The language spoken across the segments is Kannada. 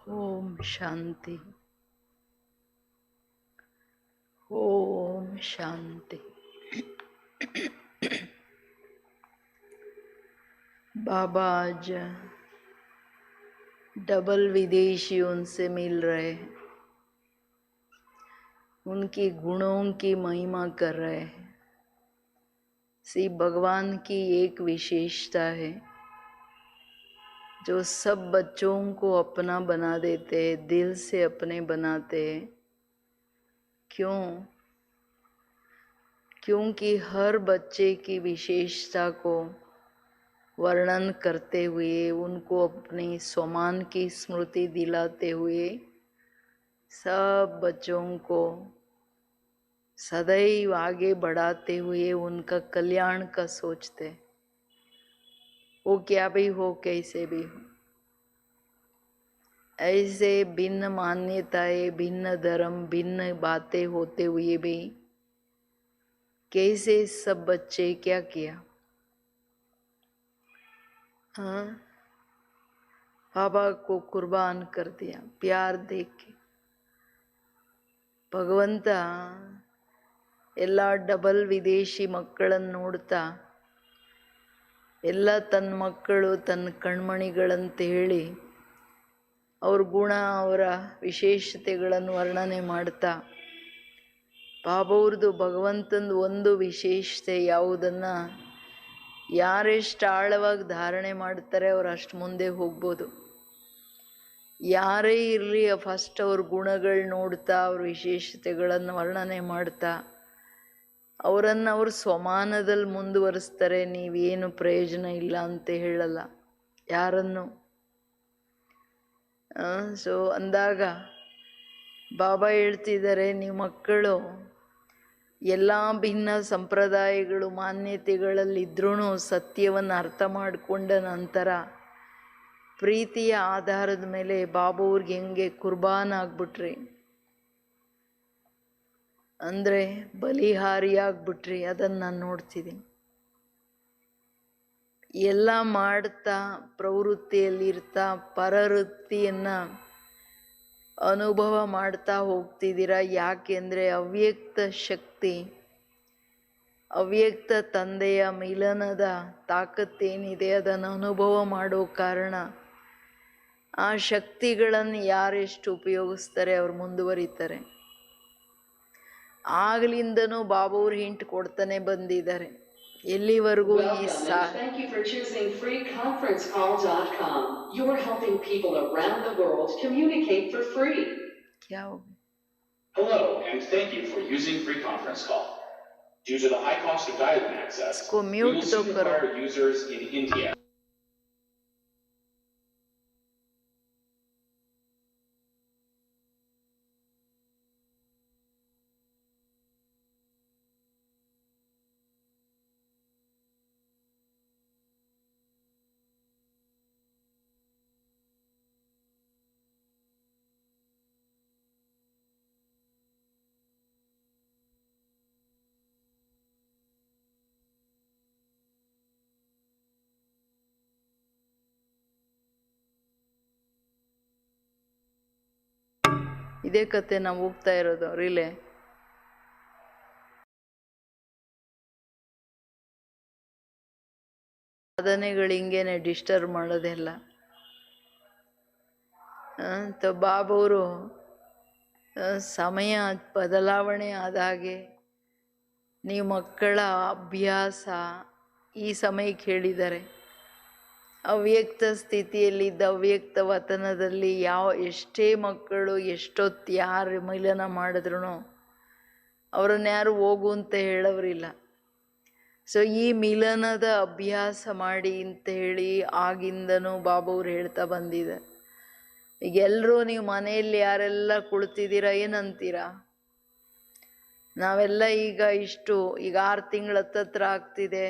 ಓಂ ಶಾಂತಿ. ओम शांति। बाबा आज डबल विदेशियों से मिल रहे हैं, उनकी गुणों की महिमा कर रहे हैं। श्री भगवान की एक विशेषता है जो सब बच्चों को अपना बना देते हैं, दिल से अपने बनाते हैं। क्यों? क्योंकि हर बच्चे की विशेषता को वर्णन करते हुए, उनको अपनी स्वमान की स्मृति दिलाते हुए सब बच्चों को सदैव आगे बढ़ाते हुए उनका कल्याण का सोचते। वो क्या भी हो, कैसे भी हो, ऐसे भिन्न मान्यताएं, भिन्न धर्म, भिन्न बातें होते हुए भी कैसे सब बच्चे क्या किया। हाँ, बाबा को कुर्बान कर दिया प्यार देख के। ಭಗವಂತ ಎಲ್ಲ ಡಬಲ್ ವಿದೇಶಿ ಮಕ್ಕಳನ್ನು ನೋಡ್ತಾ ಎಲ್ಲ ತನ್ನ ಮಕ್ಕಳು ತನ್ನ ಕಣ್ಮಣಿಗಳಂತ ಹೇಳಿ ಅವ್ರ ಗುಣ, ಅವರ ವಿಶೇಷತೆಗಳನ್ನು ವರ್ಣನೆ ಮಾಡ್ತಾ, ಬಾಬವ್ರದ್ದು ಭಗವಂತಂದು ಒಂದು ವಿಶೇಷತೆ ಯಾವುದನ್ನು ಯಾರೆಷ್ಟು ಆಳವಾಗಿ ಧಾರಣೆ ಮಾಡ್ತಾರೆ ಅವ್ರು ಅಷ್ಟು ಮುಂದೆ ಹೋಗ್ಬೋದು. ಯಾರೇ ಇರಲಿ ಫಸ್ಟ್ ಅವ್ರ ಗುಣಗಳು ನೋಡ್ತಾ, ಅವ್ರ ವಿಶೇಷತೆಗಳನ್ನು ವರ್ಣನೆ ಮಾಡ್ತಾ ಅವರನ್ನು ಅವ್ರ ಸ್ವಮಾನದಲ್ಲಿ ಮುಂದುವರಿಸ್ತಾರೆ. ನೀವೇನು ಪ್ರಯೋಜನ ಇಲ್ಲ ಅಂತ ಹೇಳಲ್ಲ ಯಾರನ್ನು. ಸೊ ಅಂದಾಗ ಬಾಬಾ ಹೇಳ್ತಿದ್ದಾರೆ, ನೀವು ಮಕ್ಕಳು ಎಲ್ಲ ಭಿನ್ನ ಸಂಪ್ರದಾಯಗಳು, ಮಾನ್ಯತೆಗಳಲ್ಲಿದ್ರೂ ಸತ್ಯವನ್ನು ಅರ್ಥ ಮಾಡಿಕೊಂಡ ನಂತರ ಪ್ರೀತಿಯ ಆಧಾರದ ಮೇಲೆ ಬಾಬವ್ರಿಗೆ ಹೆಂಗೆ ಕುರ್ಬಾನ್ ಆಗ್ಬಿಟ್ರಿ, ಅಂದರೆ ಬಲಿಹಾರಿಯಾಗ್ಬಿಟ್ರಿ, ಅದನ್ನು ನಾನು ನೋಡ್ತಿದ್ದೀನಿ. ಎಲ್ಲ ಮಾಡ್ತಾ ಪ್ರವೃತ್ತಿಯಲ್ಲಿರ್ತಾ ಪರವೃತ್ತಿಯನ್ನು ಅನುಭವ ಮಾಡ್ತಾ ಹೋಗ್ತಿದ್ದೀರಾ. ಯಾಕೆಂದರೆ ಅವ್ಯಕ್ತ ಶಕ್ತಿ, ಅವ್ಯಕ್ತ ತಂದೆಯ ಮಿಲನದ ತಾಕತ್ತೇನಿದೆ ಅದನ್ನು ಅನುಭವ ಮಾಡೋ ಕಾರಣ ಆ ಶಕ್ತಿಗಳನ್ನು ಯಾರೆಷ್ಟು ಉಪಯೋಗಿಸ್ತಾರೆ ಅವ್ರು ಮುಂದುವರಿತಾರೆ. ಆಗ್ಲಿಂದನೂ ಬಾಬವ್ರು ಹಿಂಟ್ ಕೊಡ್ತಾನೆ ಬಂದಿದ್ದಾರೆ. ಎಲ್ಲಿವರೆಗೂ ಈ Thank you for choosing freeconferencecall.com. You are helping people around the world communicate for free. Hello, and thank you for using Free Conference Call. Due to the high cost of dial-in access, we will soon require users in India. ಇದೇ ಕತೆ ನಾವು ಹೋಗ್ತಾ ಇರೋದು ರಿಲೇ. ಸಾಧನೆಗಳು ಹಿಂಗೇನೆ ಡಿಸ್ಟರ್ಬ್ ಮಾಡೋದೆಲ್ಲ. ಬಾಬವರು ಸಮಯ ಬದಲಾವಣೆ ಆದಾಗೆ ನೀವು ಮಕ್ಕಳ ಅಭ್ಯಾಸ ಈ ಸಮಯಕ್ಕೆ ಹೇಳಿದ್ದಾರೆ. ಅವ್ಯಕ್ತ ಸ್ಥಿತಿಯಲ್ಲಿದ್ದ ಅವ್ಯಕ್ತ ವತನದಲ್ಲಿ ಎಷ್ಟೇ ಮಕ್ಕಳು ಎಷ್ಟೊತ್ತು ಯಾರು ಮಿಲನ ಮಾಡಿದ್ರು ಅವ್ರನ್ನ ಯಾರು ಹೋಗು ಅಂತ ಹೇಳೋರಿಲ್ಲ. ಸೊ ಈ ಮಿಲನದ ಅಭ್ಯಾಸ ಮಾಡಿ ಅಂತ ಹೇಳಿ ಆಗಿಂದನೂ ಬಾಬವ್ರು ಹೇಳ್ತಾ ಬಂದಿದ್ದಾರೆ. ಈಗ ಎಲ್ಲರೂ ನೀವು ಮನೆಯಲ್ಲಿ ಯಾರೆಲ್ಲ ಕುಳಿತಿದ್ದೀರಾ ಏನಂತೀರಾ? ನಾವೆಲ್ಲ ಈಗ 6 ತಿಂಗಳ ಹತ್ತತ್ರ ಆಗ್ತಿದೆ.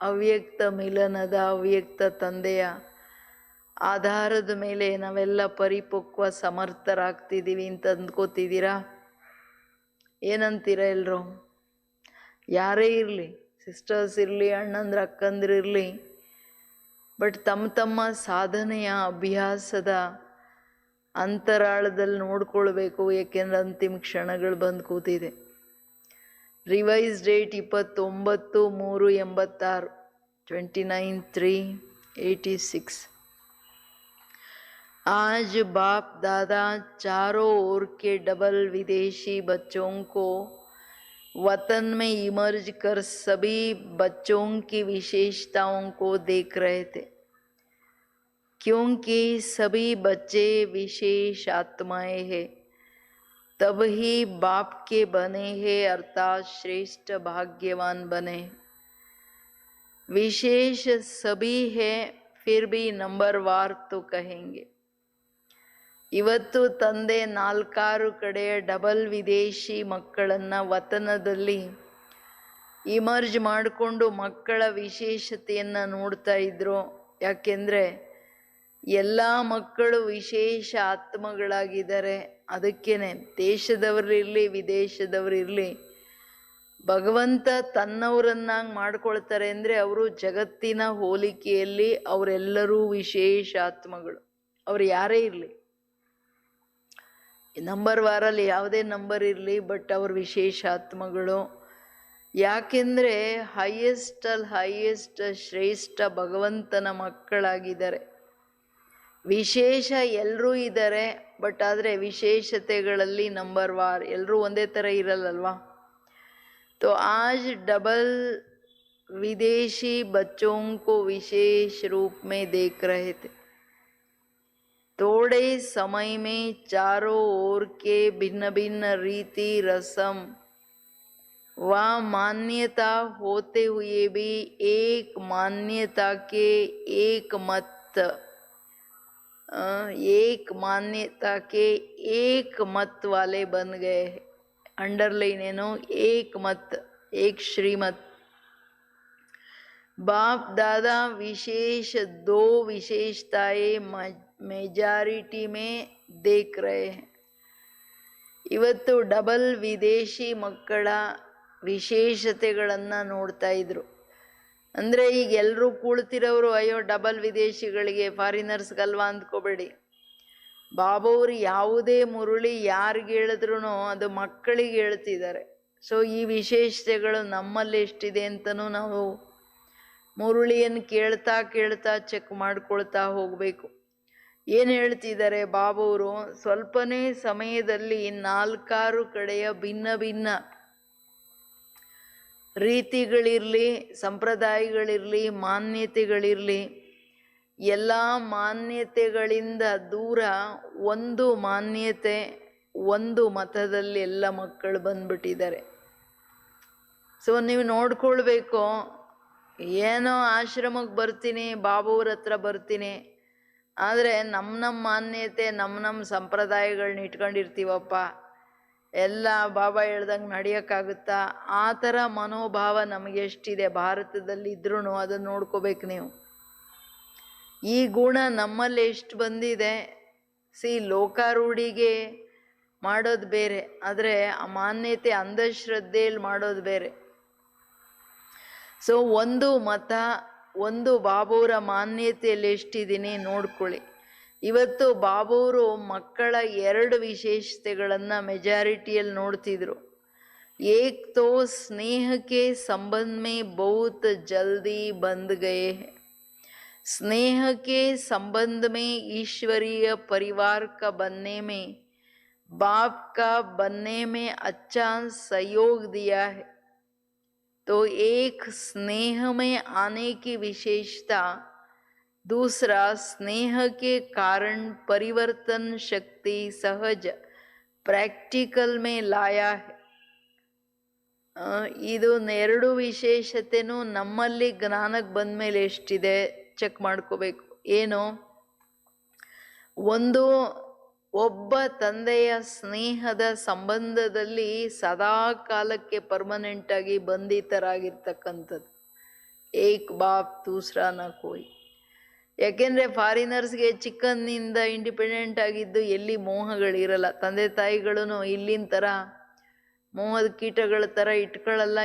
ಅವ್ಯಕ್ತ ಮಿಲನದ ಅವ್ಯಕ್ತ ತಂದೆಯ ಆಧಾರದ ಮೇಲೆ ನಾವೆಲ್ಲ ಪರಿಪಕ್ವ ಸಮರ್ಥರಾಗ್ತಿದ್ದೀವಿ ಅಂತ ಅಂದ್ಕೋತಿದ್ದೀರಾ? ಏನಂತೀರ ಎಲ್ಲರೂ? ಯಾರೇ ಇರಲಿ, ಸಿಸ್ಟರ್ಸ್ ಇರಲಿ, ಅಣ್ಣಂದ್ರ ಅಕ್ಕಂದ್ರಿರಲಿ, ಬಟ್ ತಮ್ಮ ತಮ್ಮ ಸಾಧನೆಯ ಅಭ್ಯಾಸದ ಅಂತರಾಳದಲ್ಲಿ ನೋಡ್ಕೊಳ್ಬೇಕು, ಏಕೆಂದ್ರೆ ಅಂತಿಮ ಕ್ಷಣಗಳು ಬಂದು ಕೂತಿದೆ. Revise date 29/3/86, 29/3/86. आज बाप दादा चारों ओर के डबल विदेशी बच्चों को वतन में इमर्ज कर सभी बच्चों की विशेषताओं को देख रहे थे, क्योंकि सभी बच्चे विशेष आत्माएं हैं, तब ही बाप के बने हैं, अर्थात श्रेष्ठ भाग्यवान बने. विशेष सभी है, फिर भी नंबरवार तो कहेंगे. ಇವತ್ತು ತಂದೆ 4 ಕಡೆಯ ಡಬಲ್ ವಿದೇಶಿ ಮಕ್ಕಳನ್ನ ವತನದಲ್ಲಿ ಇಮರ್ಜ್ ಮಾಡಿಕೊಂಡು ಮಕ್ಕಳ ವಿಶೇಷತೆಯನ್ನು ನೋಡ್ತಾ ಇದ್ರು. ಯಾಕೆಂದರೆ ಎಲ್ಲ ಮಕ್ಕಳು ವಿಶೇಷ ಆತ್ಮಗಳಾಗಿದ್ದಾರೆ. ಅದಕ್ಕೇನೆ ದೇಶದವರಿರಲಿ ವಿದೇಶದವರಿರಲಿ ಭಗವಂತ ತನ್ನವರನ್ನಾಗಿ ಮಾಡ್ಕೊಳ್ತಾರೆ. ಅಂದರೆ ಅವರು ಜಗತ್ತಿನ ಹೋಲಿಕೆಯಲ್ಲಿ ಅವರೆಲ್ಲರೂ ವಿಶೇಷ ಆತ್ಮಗಳು. ಅವ್ರು ಯಾರೇ ಇರಲಿ, ನಂಬರ್ ವಾರಲ್ಲಿ ಯಾವುದೇ ನಂಬರ್ ಇರಲಿ, ಬಟ್ ಅವ್ರ ವಿಶೇಷ ಆತ್ಮಗಳು. ಯಾಕೆಂದರೆ ಹೈಯೆಸ್ಟ್ ಶ್ರೇಷ್ಠ ಭಗವಂತನ ಮಕ್ಕಳಾಗಿದ್ದಾರೆ. ವಿಶೇಷ ಎಲ್ಲರೂ ಇದ್ದಾರೆ, ಬಟ್ ಆದರೆ ವಿಶೇಷತೆಗಳಲ್ಲಿ ನಂಬರ್ ವಾರ್ ಎಲ್ಲರೂ ಒಂದೇ ಥರ ಇರಲ್ಲಲ್ವಾ. तो आज डबल विदेशी बच्चों को विशेष रूप में देख रहे थे. थोड़े समय में चारों ओर के भिन्न भिन्न रीति रस्म व मान्यता होते हुए भी एक मान्यता के एक मत वाले बन गए. अंडरलाइन है नो, एक मत, एक श्रीमत. बाप दादा विशेष 2 विशेषताएं मेजॉरिटी में देख रहे हैं. ಇವತ್ತು ಡಬಲ್ ವಿದೇಶಿ ಮಕ್ಕಳ ವಿಶೇಷತೆಗಳನ್ನು ನೋಡ್ತಾ ಇದ್ರು. ಅಂದರೆ ಈಗ ಎಲ್ಲರೂ ಕುಳಿತಿರೋರು ಅಯ್ಯೋ ಡಬಲ್ ವಿದೇಶಿಗಳಿಗೆ ಫಾರಿನರ್ಸ್ಗಲ್ವಾ ಅಂದ್ಕೋಬೇಡಿ. ಬಾಬಾವ್ರು ಯಾವುದೇ ಮುರುಳಿ ಯಾರಿಗೆ ಹೇಳಿದ್ರು ಅದು ಮಕ್ಕಳಿಗೆ ಹೇಳ್ತಿದ್ದಾರೆ. ಸೊ ಈ ವಿಶೇಷತೆಗಳು ನಮ್ಮಲ್ಲಿ ಎಷ್ಟಿದೆ ಅಂತಲೂ ನಾವು ಮುರುಳಿಯನ್ನು ಕೇಳ್ತಾ ಕೇಳ್ತಾ ಚೆಕ್ ಮಾಡ್ಕೊಳ್ತಾ ಹೋಗಬೇಕು. ಏನು ಹೇಳ್ತಿದ್ದಾರೆ ಬಾಬಾವ್ರು? ಸ್ವಲ್ಪನೇ ಸಮಯದಲ್ಲಿ 4 ಕಡೆಯ ಭಿನ್ನ ಭಿನ್ನ ರೀತಿಗಳಿರಲಿ, ಸಂಪ್ರದಾಯಗಳಿರಲಿ, ಮಾನ್ಯತೆಗಳಿರಲಿ, ಎಲ್ಲ ಮಾನ್ಯತೆಗಳಿಂದ ದೂರ ಒಂದು ಮಾನ್ಯತೆ, ಒಂದು ಮತದಲ್ಲಿ ಎಲ್ಲ ಮಕ್ಕಳು ಬಂದ್ಬಿಟ್ಟಿದ್ದಾರೆ. ಸೊ ನೀವು ನೋಡ್ಕೊಳ್ಬೇಕು. ಏನೋ ಆಶ್ರಮಕ್ಕೆ ಬರ್ತೀನಿ, ಬಾಬಾವ್ರ ಹತ್ರ ಬರ್ತೀನಿ, ಆದರೆ ನಮ್ಮ ಮಾನ್ಯತೆ ನಮ್ಮ ಸಂಪ್ರದಾಯಗಳನ್ನ ಇಟ್ಕೊಂಡಿರ್ತೀವಪ್ಪ, ಎಲ್ಲ ಬಾಬಾ ಹೇಳ್ದಂಗೆ ನಡೆಯೋಕ್ಕಾಗುತ್ತಾ? ಆ ಥರ ಮನೋಭಾವ ನಮಗೆ ಎಷ್ಟಿದೆ ಭಾರತದಲ್ಲಿ ಇದ್ರೂ ಅದನ್ನು ನೋಡ್ಕೋಬೇಕು ನೀವು. ಈ ಗುಣ ನಮ್ಮಲ್ಲಿ ಎಷ್ಟು ಬಂದಿದೆ. ಲೋಕಾರೂಢಿಗೆ ಮಾಡೋದು ಬೇರೆ, ಆದರೆ ಆ ಮಾನ್ಯತೆ ಅಂಧಶ್ರದ್ಧೆಯಲ್ಲಿ ಮಾಡೋದು ಬೇರೆ. ಸೊ ಒಂದು ಮತ, ಒಂದು ಬಾಬಾವ್ರ ಮಾನ್ಯತೆಯಲ್ಲಿ ಎಷ್ಟಿದ್ದೀನಿ ನೋಡ್ಕೊಳ್ಳಿ. ಇವತ್ತು ಬಾಬಾವ್ರು ಮಕ್ಕಳ 2 ವಿಶೇಷತೆಗಳನ್ನು ಮೆಜಾರಿಟಿಯಲ್ಲಿ ನೋಡ್ತಿದ್ರು. ಏಕ್ ತೋ ಸ್ನೇಹಕ್ಕೆ ಸಂಬಂಧ ಮೇ ಬಹುತ್ ಜಲ್ದಿ ಬಂದ್ ಗಯೇ ಹೈ. स्नेह के संबंध में ईश्वरीय परिवार का बनने में, बाप का बनने में अच्छा सहयोग दिया है. तो एक स्नेह में आने की विशेषता, दूसरा स्नेह के कारण परिवर्तन शक्ति सहज प्रैक्टिकल में लाया है. ಇದು 2 ವಿಶೇಷತೆನೂ ನಮ್ಮಲ್ಲಿ ಜ್ಞಾನಕ್ಕೆ ಬಂದ ಮೇಲೆ ಎಷ್ಟಿದೆ ಚೆಕ್ ಮಾಡ್ಕೋಬೇಕು. ಏನು? ಒಂದು, ಒಬ್ಬ ತಂದೆಯ ಸ್ನೇಹದ ಸಂಬಂಧದಲ್ಲಿ ಸದಾ ಕಾಲಕ್ಕೆ ಪರ್ಮನೆಂಟ್ ಆಗಿ ಬಂಧಿತರಾಗಿರ್ತಕ್ಕಂಥದ್ದು. ಏಕ್ ಬಾಪ್ ದೂಸರಾ ನ ಕೋಯಿ. ಯಾಕೆಂದರೆ ಫಾರಿನರ್ಸ್ಗೆ ಚಿಕ್ಕಂದಿನಿಂದ ಇಂಡಿಪೆಂಡೆಂಟ್ ಆಗಿದ್ದು ಎಲ್ಲಿ ಮೋಹಗಳಿರಲ್ಲ. ತಂದೆ ತಾಯಿಗಳೂ ಇಲ್ಲಿನ ಥರ ಮೋಹದ ಕೀಟಗಳ ಥರ ಇಟ್ಕೊಳ್ಳಲ್ಲ.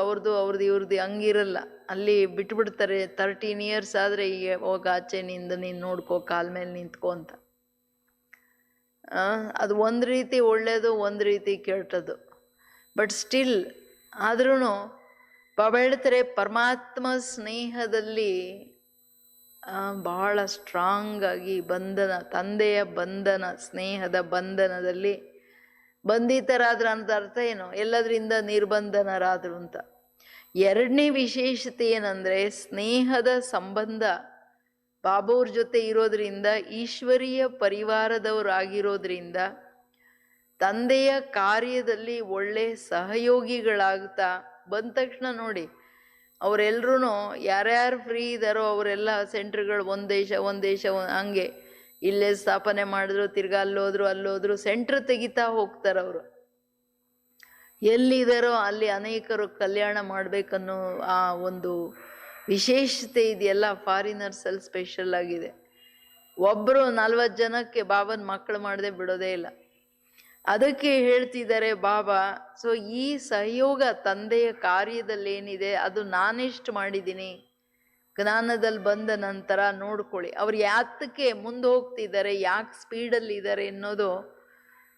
ಅವ್ರದ್ದು ಇವ್ರದ್ದು ಹಂಗಿರಲ್ಲ. ಅಲ್ಲಿ ಬಿಟ್ಬಿಡ್ತಾರೆ. 13 ಇಯರ್ಸ್ ಆದರೆ ಈಗ ಹೋಗಿ ಆಚೆ ನೀನು ನೋಡ್ಕೋ, ಕಾಲ ಮೇಲೆ ನಿಂತ್ಕೊ ಅಂತ. ಅದು ಒಂದು ರೀತಿ ಒಳ್ಳೆಯದು, ಒಂದು ರೀತಿ ಕೆಟ್ಟದ್ದು. ಬಟ್ ಸ್ಟಿಲ್ ಆದ್ರೂ ಬಾಬಾ ಹೇಳ್ತಾರೆ ಪರಮಾತ್ಮ ಸ್ನೇಹದಲ್ಲಿ ಬಹಳ ಸ್ಟ್ರಾಂಗ್ ಆಗಿ ಬಂಧನ, ತಂದೆಯ ಬಂಧನ, ಸ್ನೇಹದ ಬಂಧನದಲ್ಲಿ ಬಂಧಿತರಾದ್ರ ಅಂತ ಅರ್ಥ ಏನು? ಎಲ್ಲದರಿಂದ ನಿರ್ಬಂಧನರಾದ್ರು ಅಂತ. ಎರಡನೇ ವಿಶೇಷತೆ ಏನಂದರೆ ಸ್ನೇಹದ ಸಂಬಂಧ ಬಾಬಾವ್ರ ಜೊತೆ ಇರೋದ್ರಿಂದ, ಈಶ್ವರೀಯ ಪರಿವಾರದವರಾಗಿರೋದ್ರಿಂದ ತಂದೆಯ ಕಾರ್ಯದಲ್ಲಿ ಒಳ್ಳೆ ಸಹಯೋಗಿಗಳಾಗ್ತಾ ಬಂದ ತಕ್ಷಣ ನೋಡಿ ಅವರೆಲ್ಲರೂ ಯಾರ್ಯಾರು ಫ್ರೀ ಇದ್ದಾರೋ ಅವರೆಲ್ಲ ಸೆಂಟ್ರ್ಗಳು ಒಂದು ದೇಶ ಹಂಗೆ ಇಲ್ಲೇ ಸ್ಥಾಪನೆ ಮಾಡಿದ್ರು, ತಿರ್ಗಾ ಅಲ್ಲೋದ್ರು ಸೆಂಟ್ರ್ ತೆಗಿತಾ ಹೋಗ್ತಾರೆ ಅವರು. ಎಲ್ಲಿದ್ದಾರೋ ಅಲ್ಲಿ ಅನೇಕರು ಕಲ್ಯಾಣ ಮಾಡಬೇಕನ್ನೋ ಆ ಒಂದು ವಿಶೇಷತೆ ಇದೆಯಲ್ಲ ಫಾರಿನರ್ಸಲ್ಲಿ ಸ್ಪೆಷಲ್ ಆಗಿದೆ. ಒಬ್ಬರು 40 ಜನಕ್ಕೆ ಬಾಬನ ಮಕ್ಕಳು ಮಾಡದೆ ಬಿಡೋದೇ ಇಲ್ಲ. ಅದಕ್ಕೆ ಹೇಳ್ತಿದ್ದಾರೆ ಬಾಬಾ, ಸೊ ಈ ಸಹಯೋಗ ತಂದೆಯ ಕಾರ್ಯದಲ್ಲಿ ಏನಿದೆ ಅದು ನಾನೆಷ್ಟು ಮಾಡಿದ್ದೀನಿ, ಜ್ಞಾನದಲ್ಲಿ ಬಂದ ನಂತರ ನೋಡ್ಕೊಳ್ಳಿ. ಅವ್ರು ಯಾತಕ್ಕೆ ಮುಂದೆ ಹೋಗ್ತಿದ್ದಾರೆ, ಯಾಕೆ ಸ್ಪೀಡಲ್ಲಿ ಇದ್ದಾರೆ ಅನ್ನೋದು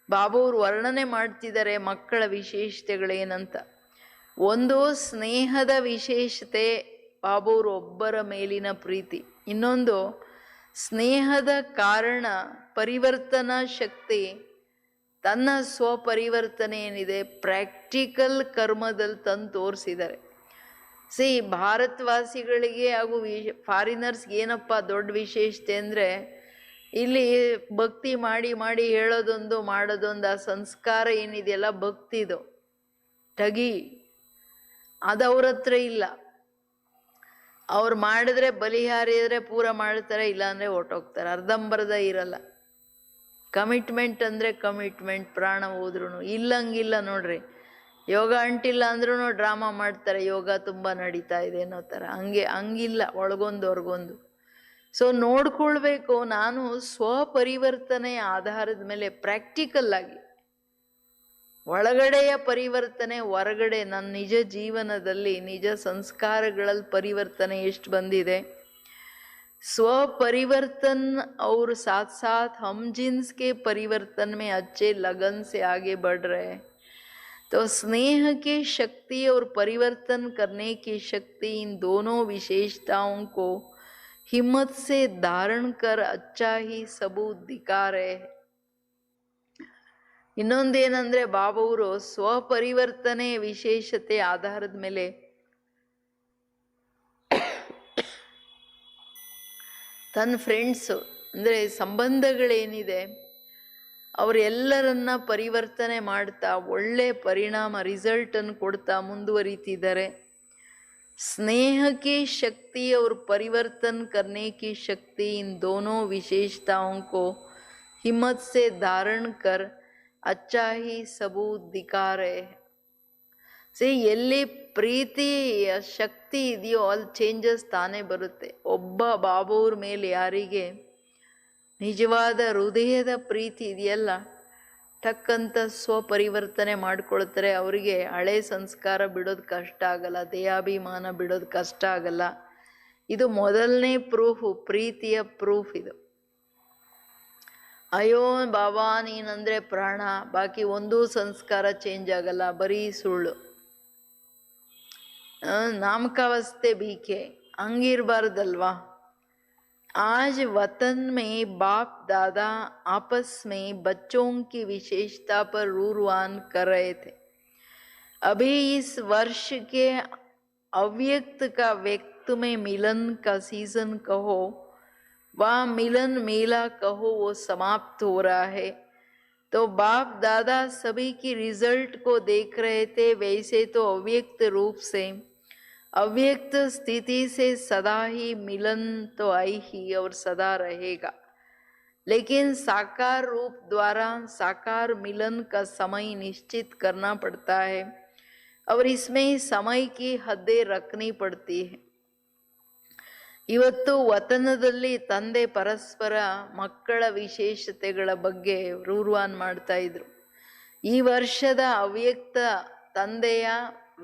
ಬಾಬಾವ್ರು ವರ್ಣನೆ ಮಾಡ್ತಿದ್ದಾರೆ. ಮಕ್ಕಳ ವಿಶೇಷತೆಗಳೇನಂತ, ಒಂದು ಸ್ನೇಹದ ವಿಶೇಷತೆ, ಬಾಬಾವ್ರು ಒಬ್ಬರ ಮೇಲಿನ ಪ್ರೀತಿ. ಇನ್ನೊಂದು ಸ್ನೇಹದ ಕಾರಣ ಪರಿವರ್ತನಾ ಶಕ್ತಿ, ತನ್ನ ಸ್ವಪರಿವರ್ತನೆ ಏನಿದೆ ಪ್ರಾಕ್ಟಿಕಲ್ ಕರ್ಮದಲ್ಲಿ ತಂದು ತೋರಿಸಿದ್ದಾರೆ. ಭಾರತವಾಸಿಗಳಿಗೆ ಹಾಗೂ ಫಾರಿನರ್ಸ್ಗೆ ಏನಪ್ಪ ದೊಡ್ಡ ವಿಶೇಷತೆ ಅಂದರೆ, ಇಲ್ಲಿ ಭಕ್ತಿ ಮಾಡಿ ಮಾಡಿ ಹೇಳೋದೊಂದು ಮಾಡೋದೊಂದು, ಆ ಸಂಸ್ಕಾರ ಏನಿದೆಯಲ್ಲ ಭಕ್ತಿದು ಟಗಿ ಅದು ಅವ್ರ ಹತ್ರ ಇಲ್ಲ. ಅವ್ರು ಮಾಡಿದ್ರೆ ಬಲಿಹಾರಿ ಇದ್ರೆ ಪೂರ ಮಾಡ್ತಾರೆ, ಇಲ್ಲಾಂದರೆ ಹೊರ್ಟೋಗ್ತಾರೆ, ಅರ್ಧಂಬರ್ಧ ಇರಲ್ಲ. ಕಮಿಟ್ಮೆಂಟ್ ಅಂದರೆ ಕಮಿಟ್ಮೆಂಟ್, ಪ್ರಾಣ ಹೋದ್ರೂ ಇಲ್ಲಂಗಿಲ್ಲ. ನೋಡ್ರಿ, ಯೋಗ ಅಂಟಿಲ್ಲ ಅಂದ್ರೂ ಡ್ರಾಮಾ ಮಾಡ್ತಾರೆ, ಯೋಗ ತುಂಬ ನಡೀತಾ ಇದೆ ಅನ್ನೋ ಥರ. ಹಂಗಿಲ್ಲ, ಒಳಗೊಂದು ಹೊರ್ಗೊಂದು. ಸೊ ನೋಡ್ಕೊಳ್ಬೇಕು, ನಾನು ಸ್ವಪರಿವರ್ತನೆಯ ಆಧಾರದ ಮೇಲೆ ಪ್ರಾಕ್ಟಿಕಲ್ ಆಗಿ ಒಳಗಡೆಯ ಪರಿವರ್ತನೆ, ಹೊರಗಡೆ ನನ್ನ ನಿಜ ಜೀವನದಲ್ಲಿ ನಿಜ ಸಂಸ್ಕಾರಗಳಲ್ಲಿ ಪರಿವರ್ತನೆ ಎಷ್ಟು ಬಂದಿದೆ. स्वपरिवर्तन और साथ साथ हम जिन्स के परिवर्तन में अच्छे लगन से आगे बढ़ रहे हैं. तो स्नेह की शक्ति और परिवर्तन करने की शक्ति, इन दोनों विशेषताओं को हिम्मत से धारण कर अच्छा ही सबूत दिखा रहे हैं. ಇನ್ನೊಂದೇನಂದ್ರೆ ಬಾಬಾವರು ಸ್ವಪರಿವರ್ತನೆ ವಿಶೇಷತೆ ಆಧಾರದ ಮೇಲೆ ತನ್ನ ಫ್ರೆಂಡ್ಸು ಅಂದರೆ ಸಂಬಂಧಗಳೇನಿದೆ ಅವರೆಲ್ಲರನ್ನ ಪರಿವರ್ತನೆ ಮಾಡ್ತಾ ಒಳ್ಳೆ ಪರಿಣಾಮ ರಿಸಲ್ಟನ್ನು ಕೊಡ್ತಾ ಮುಂದುವರಿತಿದ್ದಾರೆ. स्नेह की शक्ति और परिवर्तन करने की शक्ति, इन दोनों विशेषताओं को हिम्मत से धारण कर अच्छा ही सबूत दिखा रहे हैं. ಎಲ್ಲಿ ಪ್ರೀತಿಯ ಶಕ್ತಿ ಇದೆಯೋ ಅಲ್ಲಿ ಚೇಂಜಸ್ ತಾನೇ ಬರುತ್ತೆ. ಒಬ್ಬ ಬಾಬಾವ್ರ ಮೇಲೆ ಯಾರಿಗೆ ನಿಜವಾದ ಹೃದಯದ ಪ್ರೀತಿ ಇದೆಯಲ್ಲ, ಟಕ್ಕಂತ ಸ್ವಪರಿವರ್ತನೆ ಮಾಡ್ಕೊಳ್ತಾರೆ. ಅವರಿಗೆ ಹಳೆ ಸಂಸ್ಕಾರ ಬಿಡೋದು ಕಷ್ಟ ಆಗಲ್ಲ, ದೇಹಾಭಿಮಾನ ಬಿಡೋದು ಕಷ್ಟ ಆಗಲ್ಲ. ಇದು ಮೊದಲನೇ ಪ್ರೂಫು, ಪ್ರೀತಿಯ ಪ್ರೂಫ್ ಇದು. ಅಯ್ಯೋ ಬಾಬಾ ನೀನಂದರೆ ಪ್ರಾಣ, ಬಾಕಿ ಒಂದೂ ಸಂಸ್ಕಾರ ಚೇಂಜ್ ಆಗಲ್ಲ, ಬರೀ ಸುಳ್ಳು, ನಾಮಕಾವಸ್ಥೆ ಬೀಕೆ, ಹಂಗಿರಬಾರ್ದಲ್ವಾ. आज वतन में बाप दादा आपस में बच्चों की विशेषता पर रूरवान कर रहे थे. अभी इस वर्ष के अव्यक्त का व्यक्त में मिलन का सीजन कहो व मिलन मेला कहो, वो समाप्त हो रहा है. तो बाप दादा सभी की रिजल्ट को देख रहे थे. वैसे तो अव्यक्त रूप से अव्यक्त स्थिति से सदा ही मिलन तो आई ही और सदा रहेगा, लेकिन साकार रूप द्वारा साकार मिलन का समय निश्चित करना पड़ता है और इसमें समय की हदें रखनी पड़ती है. ಇವತ್ತು ವತನದಲ್ಲಿ ತಂದೆ ಪರಸ್ಪರ ಮಕ್ಕಳ ವಿಶೇಷತೆಗಳ ಬಗ್ಗೆ ರೂರ್ವಾನ್ ಮಾಡ್ತಾ ಇದ್ರು. ಈ ವರ್ಷದ ಅವ್ಯಕ್ತ ತಂದೆಯ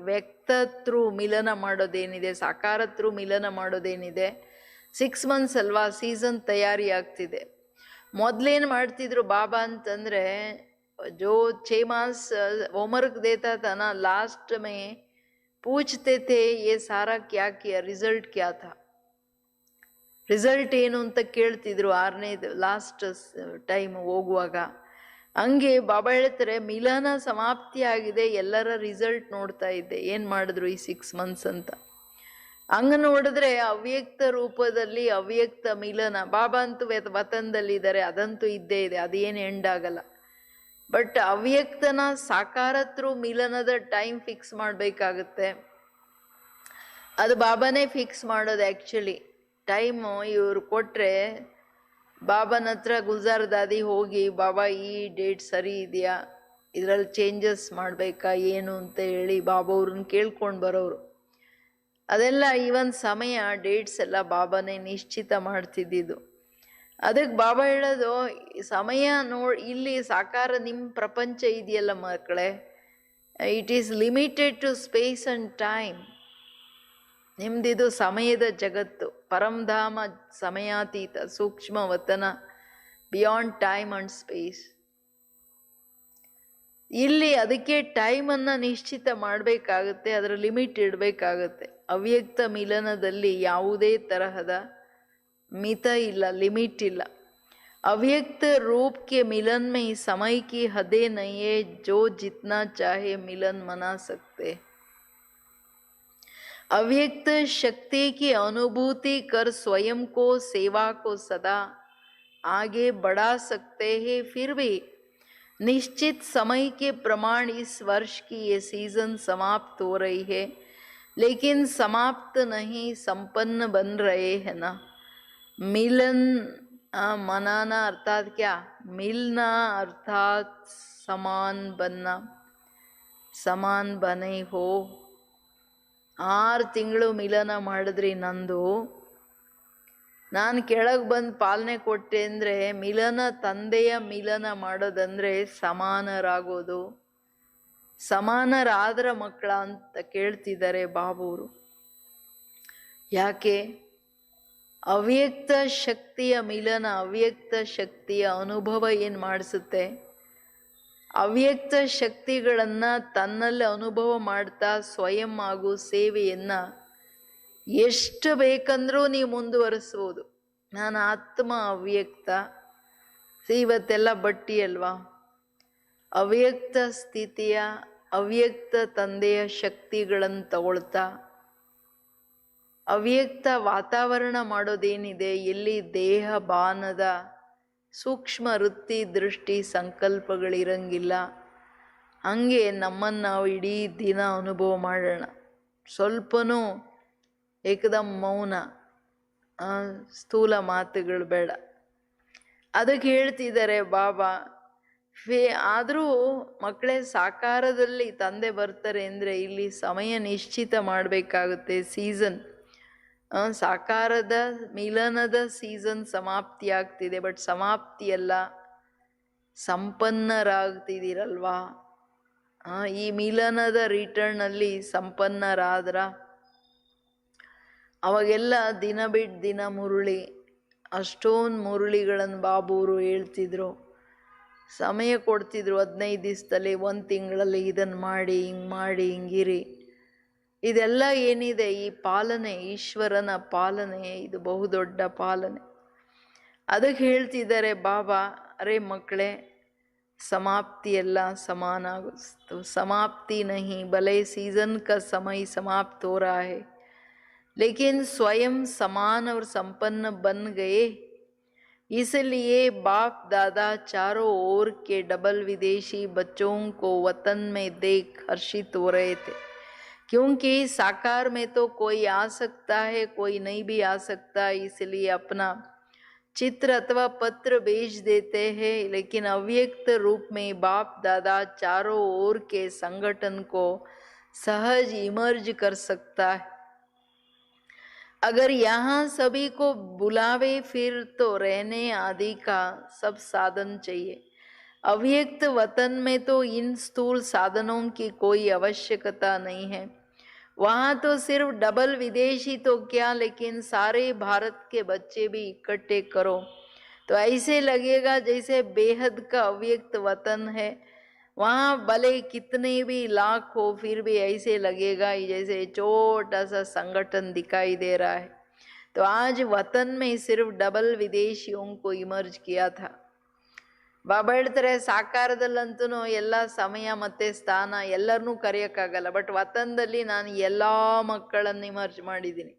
ವ್ಯಕ್ತತ್ರು ಮಿಲನ ಮಾಡೋದೇನಿದೆ, ಸಾಕಾರತ್ರು ಮಿಲನ ಮಾಡೋದೇನಿದೆ, 6 months ಅಲ್ವಾ, ಸೀಸನ್ ತಯಾರಿ ಆಗ್ತಿದೆ. ಮೊದ್ಲೇನು ಮಾಡ್ತಿದ್ರು ಬಾಬಾ ಅಂತಂದ್ರೆ, जो 6 मास होमवर्क देता था ना, लास्ट में पूछते थे ये सारा क्या किया, रिजल्ट क्या था, ರಿಸಲ್ಟ್ ಏನು ಅಂತ ಕೇಳ್ತಿದ್ರು 6ನೇದು ಲಾಸ್ಟ್ ಟೈಮ್ ಹೋಗುವಾಗ. ಹಂಗೆ ಬಾಬಾ ಹೇಳ್ತಾರೆ, ಮಿಲನ ಸಮಾಪ್ತಿ ಆಗಿದೆ, ಎಲ್ಲರ ರಿಸಲ್ಟ್ ನೋಡ್ತಾ ಇದ್ದೆ, ಏನು ಮಾಡಿದ್ರು ಈ 6 ಮಂತ್ಸ್ ಅಂತ. ಹಂಗ ನೋಡಿದ್ರೆ ಅವ್ಯಕ್ತ ರೂಪದಲ್ಲಿ ಅವ್ಯಕ್ತ ಮಿಲನ, ಬಾಬಾ ಅಂತೂ ವತನದಲ್ಲಿದ್ದಾರೆ, ಅದಂತೂ ಇದ್ದೇ ಇದೆ, ಅದೇನು ಎಂಡ್ ಆಗಲ್ಲ. ಬಟ್ ಅವ್ಯಕ್ತನ ಸಾಕಾರತ್ರು ಮಿಲನದ ಟೈಮ್ ಫಿಕ್ಸ್ ಮಾಡಬೇಕಾಗತ್ತೆ. ಅದು ಬಾಬಾನೇ ಫಿಕ್ಸ್ ಮಾಡೋದು. ಆ್ಯಕ್ಚುಲಿ ಟೈಮು ಇವರು ಕೊಟ್ಟರೆ, ಬಾಬಾನ ಹತ್ರ ಗುಲ್ಜಾರ್ ದಾದಿ ಹೋಗಿ, ಬಾಬಾ ಈ ಡೇಟ್ ಸರಿ ಇದೆಯಾ, ಇದರಲ್ಲಿ ಚೇಂಜಸ್ ಮಾಡಬೇಕಾ ಏನು ಅಂತ ಹೇಳಿ ಬಾಬಾ ಅವ್ರನ್ನ ಕೇಳ್ಕೊಂಡು ಬರೋರು. ಅದೆಲ್ಲ ಈವನ್ ಸಮಯ ಡೇಟ್ಸ್ ಎಲ್ಲ ಬಾಬಾನೇ ನಿಶ್ಚಿತ ಮಾಡ್ತಿದ್ದಿದ್ದು. ಅದಕ್ಕೆ ಬಾಬಾ ಹೇಳೋದು, ಸಮಯ ಇಲ್ಲಿ ಸಾಕಾರ ನಿಮ್ಮ ಪ್ರಪಂಚ ಇದೆಯಲ್ಲ ಮಕ್ಕಳೇ, it is limited to space and time. ನಿಮ್ದಿದು ಸಮಯದ ಜಗತ್ತು, ಪರಂಧಾಮ ಸಮಯಾತೀತ ಸೂಕ್ಷ್ಮ ವತನ, ಬಿಯಾಂಡ್ ಟೈಮ್ ಆ್ಯಂಡ್ ಸ್ಪೇಸ್. ಇಲ್ಲಿ ಅದಕ್ಕೆ ಟೈಮನ್ನು ನಿಶ್ಚಿತ ಮಾಡಬೇಕಾಗತ್ತೆ, ಅದರ ಲಿಮಿಟ್ ಇಡಬೇಕಾಗತ್ತೆ. ಅವ್ಯಕ್ತ ಮಿಲನದಲ್ಲಿ ಯಾವುದೇ ತರಹದ ಮಿತ ಇಲ್ಲ, ಲಿಮಿಟ್ ಇಲ್ಲ. ಅವ್ಯಕ್ತ रूप के मिलन में समय की हदें नहीं है, जो जितना चाहे मिलन मना सकते. अव्यक्त शक्ति की अनुभूति कर स्वयं को, सेवा को सदा आगे बढ़ा सकते हैं. फिर भी निश्चित समय के प्रमाण इस वर्ष की ये सीजन समाप्त हो रही है, लेकिन समाप्त नहीं, संपन्न बन रहे हैं ना. मिलन मनाना अर्थात क्या, मिलना अर्थात समान बनना, समान बने हो. 6 ತಿಂಗಳು ಮಿಲನ ಮಾಡಿದ್ರಿ ನಂದು, ನಾನು ಕೆಳಗೆ ಬಂದು ಪಾಲನೆ ಕೊಟ್ಟೆ ಅಂದರೆ, ಮಿಲನ ತಂದೆಯ ಮಿಲನ ಮಾಡೋದಂದರೆ ಸಮಾನರಾಗೋದು. ಸಮಾನರಾದ್ರ ಮಕ್ಕಳ ಅಂತ ಕೇಳ್ತಿದ್ದಾರೆ ಬಾಬೂರು. ಯಾಕೆ? ಅವ್ಯಕ್ತ ಶಕ್ತಿಯ ಮಿಲನ, ಅವ್ಯಕ್ತ ಶಕ್ತಿಯ ಅನುಭವ ಏನು ಮಾಡಿಸುತ್ತೆ, ಅವ್ಯಕ್ತ ಶಕ್ತಿಗಳನ್ನು ತನ್ನಲ್ಲಿ ಅನುಭವ ಮಾಡ್ತಾ ಸ್ವಯಂ ಹಾಗೂ ಸೇವೆಯನ್ನು ಎಷ್ಟು ಬೇಕಂದ್ರೂ ನೀವು ಮುಂದುವರಿಸ್ಬೋದು. ನಾನು ಆತ್ಮ ಅವ್ಯಕ್ತ, ಇವತ್ತೆಲ್ಲ ಬಟ್ಟಿ ಅಲ್ವಾ, ಅವ್ಯಕ್ತ ಸ್ಥಿತಿಯ ಅವ್ಯಕ್ತ ತಂದೆಯ ಶಕ್ತಿಗಳನ್ನು ತಗೊಳ್ತಾ ಅವ್ಯಕ್ತ ವಾತಾವರಣ ಮಾಡೋದೇನಿದೆ, ಎಲ್ಲಿ ದೇಹ ಬಾನದ ಸೂಕ್ಷ್ಮ ವೃತ್ತಿ ದೃಷ್ಟಿ ಸಂಕಲ್ಪಗಳಿರಂಗಿಲ್ಲ, ಹಂಗೆ ನಮ್ಮನ್ನು ನಾವು ಇಡೀ ದಿನ ಅನುಭವ ಮಾಡೋಣ. ಸ್ವಲ್ಪನೂ ಏಕದಮ್ ಮೌನ, ಸ್ಥೂಲ ಮಾತುಗಳು ಬೇಡ. ಅದಕ್ಕೆ ಹೇಳ್ತಿದ್ದಾರೆ ಬಾಬಾ. ಆದರೂ ಮಕ್ಕಳೇ, ಸಾಕಾರದಲ್ಲಿ ತಂದೆ ಬರ್ತಾರೆ ಅಂದರೆ ಇಲ್ಲಿ ಸಮಯ ನಿಶ್ಚಿತ ಮಾಡಬೇಕಾಗುತ್ತೆ. ಸೀಸನ್ ಸಾಕಾರದ ಮಿಲನದ ಸೀಸನ್ ಸಮಾಪ್ತಿ ಆಗ್ತಿದೆ, ಬಟ್ ಸಮಾಪ್ತಿಯಲ್ಲ, ಸಂಪನ್ನರಾಗ್ತಿದ್ದೀರಲ್ವಾ. ಈ ಮಿಲನದ ರಿಟರ್ನಲ್ಲಿ ಸಂಪನ್ನರಾದ್ರ ಅವಾಗೆಲ್ಲ ದಿನ ಬಿಟ್ಟು ದಿನ ಮುರುಳಿ, ಅಷ್ಟೊಂದು ಮುರುಳಿಗಳನ್ನು ಬಾಬೂರು ಹೇಳ್ತಿದ್ರು. ಸಮಯ ಕೊಡ್ತಿದ್ರು, 15 ದಿವಸದಲ್ಲಿ 1 ತಿಂಗಳಲ್ಲಿ ಇದನ್ನು ಮಾಡಿ, ಹಿಂಗೆ ಮಾಡಿ, ಹಿಂಗಿರಿ. ಇದೆಲ್ಲ ಏನಿದೆ, ಈ ಪಾಲನೆ, ಈಶ್ವರನ ಪಾಲನೆ, ಇದು ಬಹುದೊಡ್ಡ ಪಾಲನೆ. ಅದಕ್ಕೆ ಹೇಳ್ತಿದ್ದಾರೆ ಬಾಬಾ, ಅರೆ ಮಕ್ಕಳೇ, समाप्ति ಎಲ್ಲ समान आगो, समाप्ति नहीं, भले सीजन का समय समाप्त हो रहा है, लेकिन स्वयं समान और संपन्न बन गए. इसलिए बाप दादा चारों ओर के डबल विदेशी बच्चों को वतन में देख हर्षित हो रहे थे, क्योंकि साकार में तो कोई आ सकता है, कोई नहीं भी आ सकता. इसलिए अपना चित्र अथवा पत्र भेज देते हैं, लेकिन अव्यक्त रूप में बाप दादा चारों ओर के संगठन को सहज इमर्ज कर सकता है. अगर यहाँ सभी को बुलावे, फिर तो रहने आदि का सब साधन चाहिए. अव्यक्त वतन में तो इन स्थूल साधनों की कोई आवश्यकता नहीं है. वहाँ तो सिर्फ डबल विदेशी तो क्या, लेकिन सारे भारत के बच्चे भी इकट्ठे करो, तो ऐसे लगेगा जैसे बेहद का अव्यक्त वतन है, वहाँ भले कितने भी लाख हो फिर भी ऐसे लगेगा जैसे छोटा सा संगठन दिखाई दे रहा है। तो आज वतन में सिर्फ डबल विदेशियों को इमर्ज किया था। ಬಾಬಾ ಹೇಳ್ತಾರೆ ಸಾಕಾರದಲ್ಲಂತೂ ಎಲ್ಲ ಸಮಯ ಮತ್ತೆ ಸ್ಥಾನ ಎಲ್ಲರನ್ನೂ ಕರೆಯೋಕ್ಕಾಗಲ್ಲ, ಬಟ್ ವತನದಲ್ಲಿ ನಾನು ಎಲ್ಲ ಮಕ್ಕಳನ್ನು ಇಮರ್ಜ್ ಮಾಡಿದ್ದೀನಿ.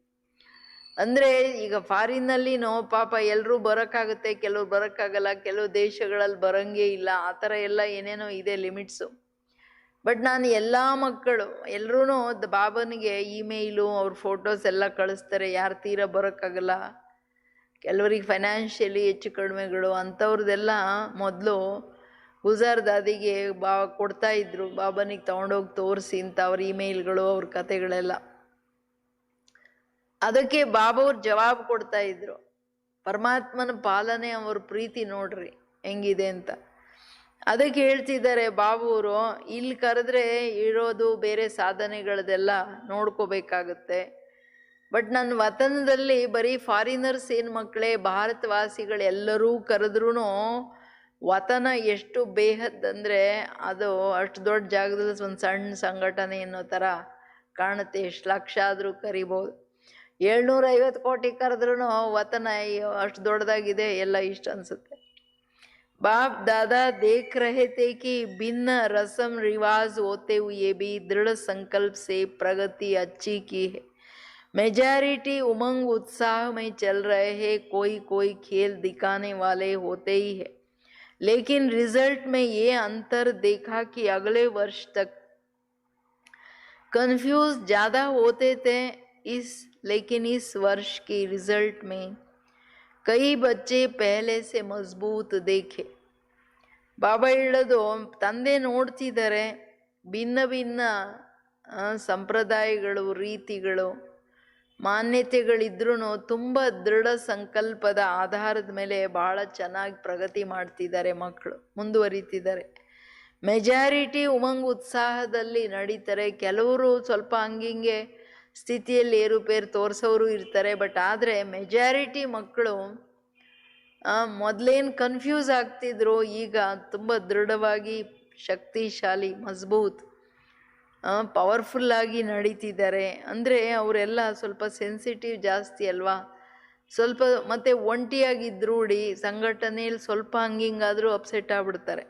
ಅಂದರೆ ಈಗ ಫಾರಿನ್ನಲ್ಲಿನೋ ಪಾಪ ಎಲ್ಲರೂ ಬರೋಕ್ಕಾಗುತ್ತೆ, ಕೆಲವ್ರು ಬರೋಕ್ಕಾಗಲ್ಲ, ಕೆಲವು ದೇಶಗಳಲ್ಲಿ ಬರೋಂಗೇ ಇಲ್ಲ, ಆ ಥರ ಎಲ್ಲ ಏನೇನೋ ಇದೆ ಲಿಮಿಟ್ಸು. ಬಟ್ ನಾನು ಎಲ್ಲ ಮಕ್ಕಳು ಎಲ್ಲರೂ ಬಾಬನಿಗೆ ಇಮೇಲು ಅವ್ರ ಫೋಟೋಸ್ ಎಲ್ಲ ಕಳಿಸ್ತಾರೆ. ಯಾರು ತೀರ ಬರೋಕ್ಕಾಗಲ್ಲ, ಕೆಲವರಿಗೆ ಫೈನಾನ್ಷಿಯಲಿ ಹೆಚ್ಚು ಕಡಿಮೆಗಳು ಅಂಥವ್ರದ್ದೆಲ್ಲ ಮೊದಲು ಗುಜಾರ್ ದಾದಿಗೆ ಕೊಡ್ತಾ ಇದ್ರು, ಬಾಬನಿಗೆ ತೊಗೊಂಡೋಗಿ ತೋರಿಸಿ ಅಂತ ಅವ್ರ ಇಮೇಲ್ಗಳು ಅವ್ರ ಕತೆಗಳೆಲ್ಲ. ಅದಕ್ಕೆ ಬಾಬವ್ರು ಜವಾಬು ಕೊಡ್ತಾ ಇದ್ರು, ಪರಮಾತ್ಮನ ಪಾಲನೆ ಅವ್ರ ಪ್ರೀತಿ ನೋಡ್ರಿ ಹೆಂಗಿದೆ ಅಂತ. ಅದಕ್ಕೆ ಹೇಳ್ತಿದ್ದಾರೆ ಬಾಬುವರು, ಇಲ್ಲಿ ಕರೆದ್ರೆ ಇರೋದು ಬೇರೆ ಸಾಧನೆಗಳದೆಲ್ಲ ನೋಡ್ಕೋಬೇಕಾಗುತ್ತೆ. ಬಟ್ ನನ್ನ ವತನದಲ್ಲಿ ಬರೀ ಫಾರಿನರ್ಸ್ ಏನು ಮಕ್ಕಳೇ, ಭಾರತವಾಸಿಗಳೆಲ್ಲರೂ ಕರೆದ್ರೂ ವತನ ಎಷ್ಟು ಬೇಹದ್ ಅಂದರೆ ಅದು ಅಷ್ಟು ದೊಡ್ಡ ಜಾಗದಲ್ಲಿ ಒಂದು ಸಣ್ಣ ಸಂಘಟನೆ ಅನ್ನೋ ಥರ ಕಾಣುತ್ತೆ. ಎಷ್ಟು ಲಕ್ಷ ಆದರೂ ಕರಿಬೋದು, 750 ಕೋಟಿ ಕರೆದ್ರೂ ವತನ ಅಷ್ಟು ದೊಡ್ಡದಾಗಿದೆ ಎಲ್ಲ ಇಷ್ಟು ಅನಿಸುತ್ತೆ. बाप दादा देख रहे थे कि भिन्न रस्म रिवाज होते हुए भी दृढ़ संकल्प से प्रगति अच्छी की है. मेजॉरिटी उमंग उत्साह में चल रहे हैं, कोई खेल दिखाने वाले होते ही है, लेकिन रिजल्ट में ये अंतर देखा कि अगले वर्ष तक कंफ्यूज ज़्यादा होते थे लेकिन इस वर्ष की रिजल्ट में कई बच्चे पहले से मजबूत देखे. ಬಾಬಾ ಹೇಳೋದು, ತಂದೆ ನೋಡ್ತಿದ್ದಾರೆ ಭಿನ್ನ ಭಿನ್ನ ಸಂಪ್ರದಾಯಗಳು, ರೀತಿಗಳು, ಮಾನ್ಯತೆಗಳಿದ್ರೂ ತುಂಬ ದೃಢ ಸಂಕಲ್ಪದ ಆಧಾರದ ಮೇಲೆ ಭಾಳ ಚೆನ್ನಾಗಿ ಪ್ರಗತಿ ಮಾಡ್ತಿದ್ದಾರೆ ಮಕ್ಕಳು, ಮುಂದುವರಿತಿದ್ದಾರೆ. ಮೆಜಾರಿಟಿ ಉಮಂಗ್ ಉತ್ಸಾಹದಲ್ಲಿ ನಡೀತಾರೆ. ಕೆಲವರು ಸ್ವಲ್ಪ ಹಂಗಿಂಗೆ ಸ್ಥಿತಿಯಲ್ಲಿ ಏರುಪೇರು ತೋರಿಸೋರು ಇರ್ತಾರೆ. ಬಟ್ ಆದರೆ ಮೆಜಾರಿಟಿ ಮಕ್ಕಳು ಮೊದಲೇನು ಕನ್ಫ್ಯೂಸ್ ಆಗ್ತಿದ್ರು, ಈಗ ತುಂಬ ದೃಢವಾಗಿ ಶಕ್ತಿಶಾಲಿ, ಮಜಬೂತ್, ಪವರ್ಫುಲ್ಲಾಗಿ ನಡೀತಿದ್ದಾರೆ. ಅಂದರೆ ಅವರೆಲ್ಲ ಸ್ವಲ್ಪ ಸೆನ್ಸಿಟಿವ್ ಜಾಸ್ತಿ ಅಲ್ವಾ, ಸ್ವಲ್ಪ ಮತ್ತು ಒಂಟಿಯಾಗಿದ್ದು ರೂಢಿ ಸಂಘಟನೆಯಲ್ಲಿ ಸ್ವಲ್ಪ ಹಂಗಿಂಗಾದರೂ ಅಪ್ಸೆಟ್ ಆಗ್ಬಿಡ್ತಾರೆ.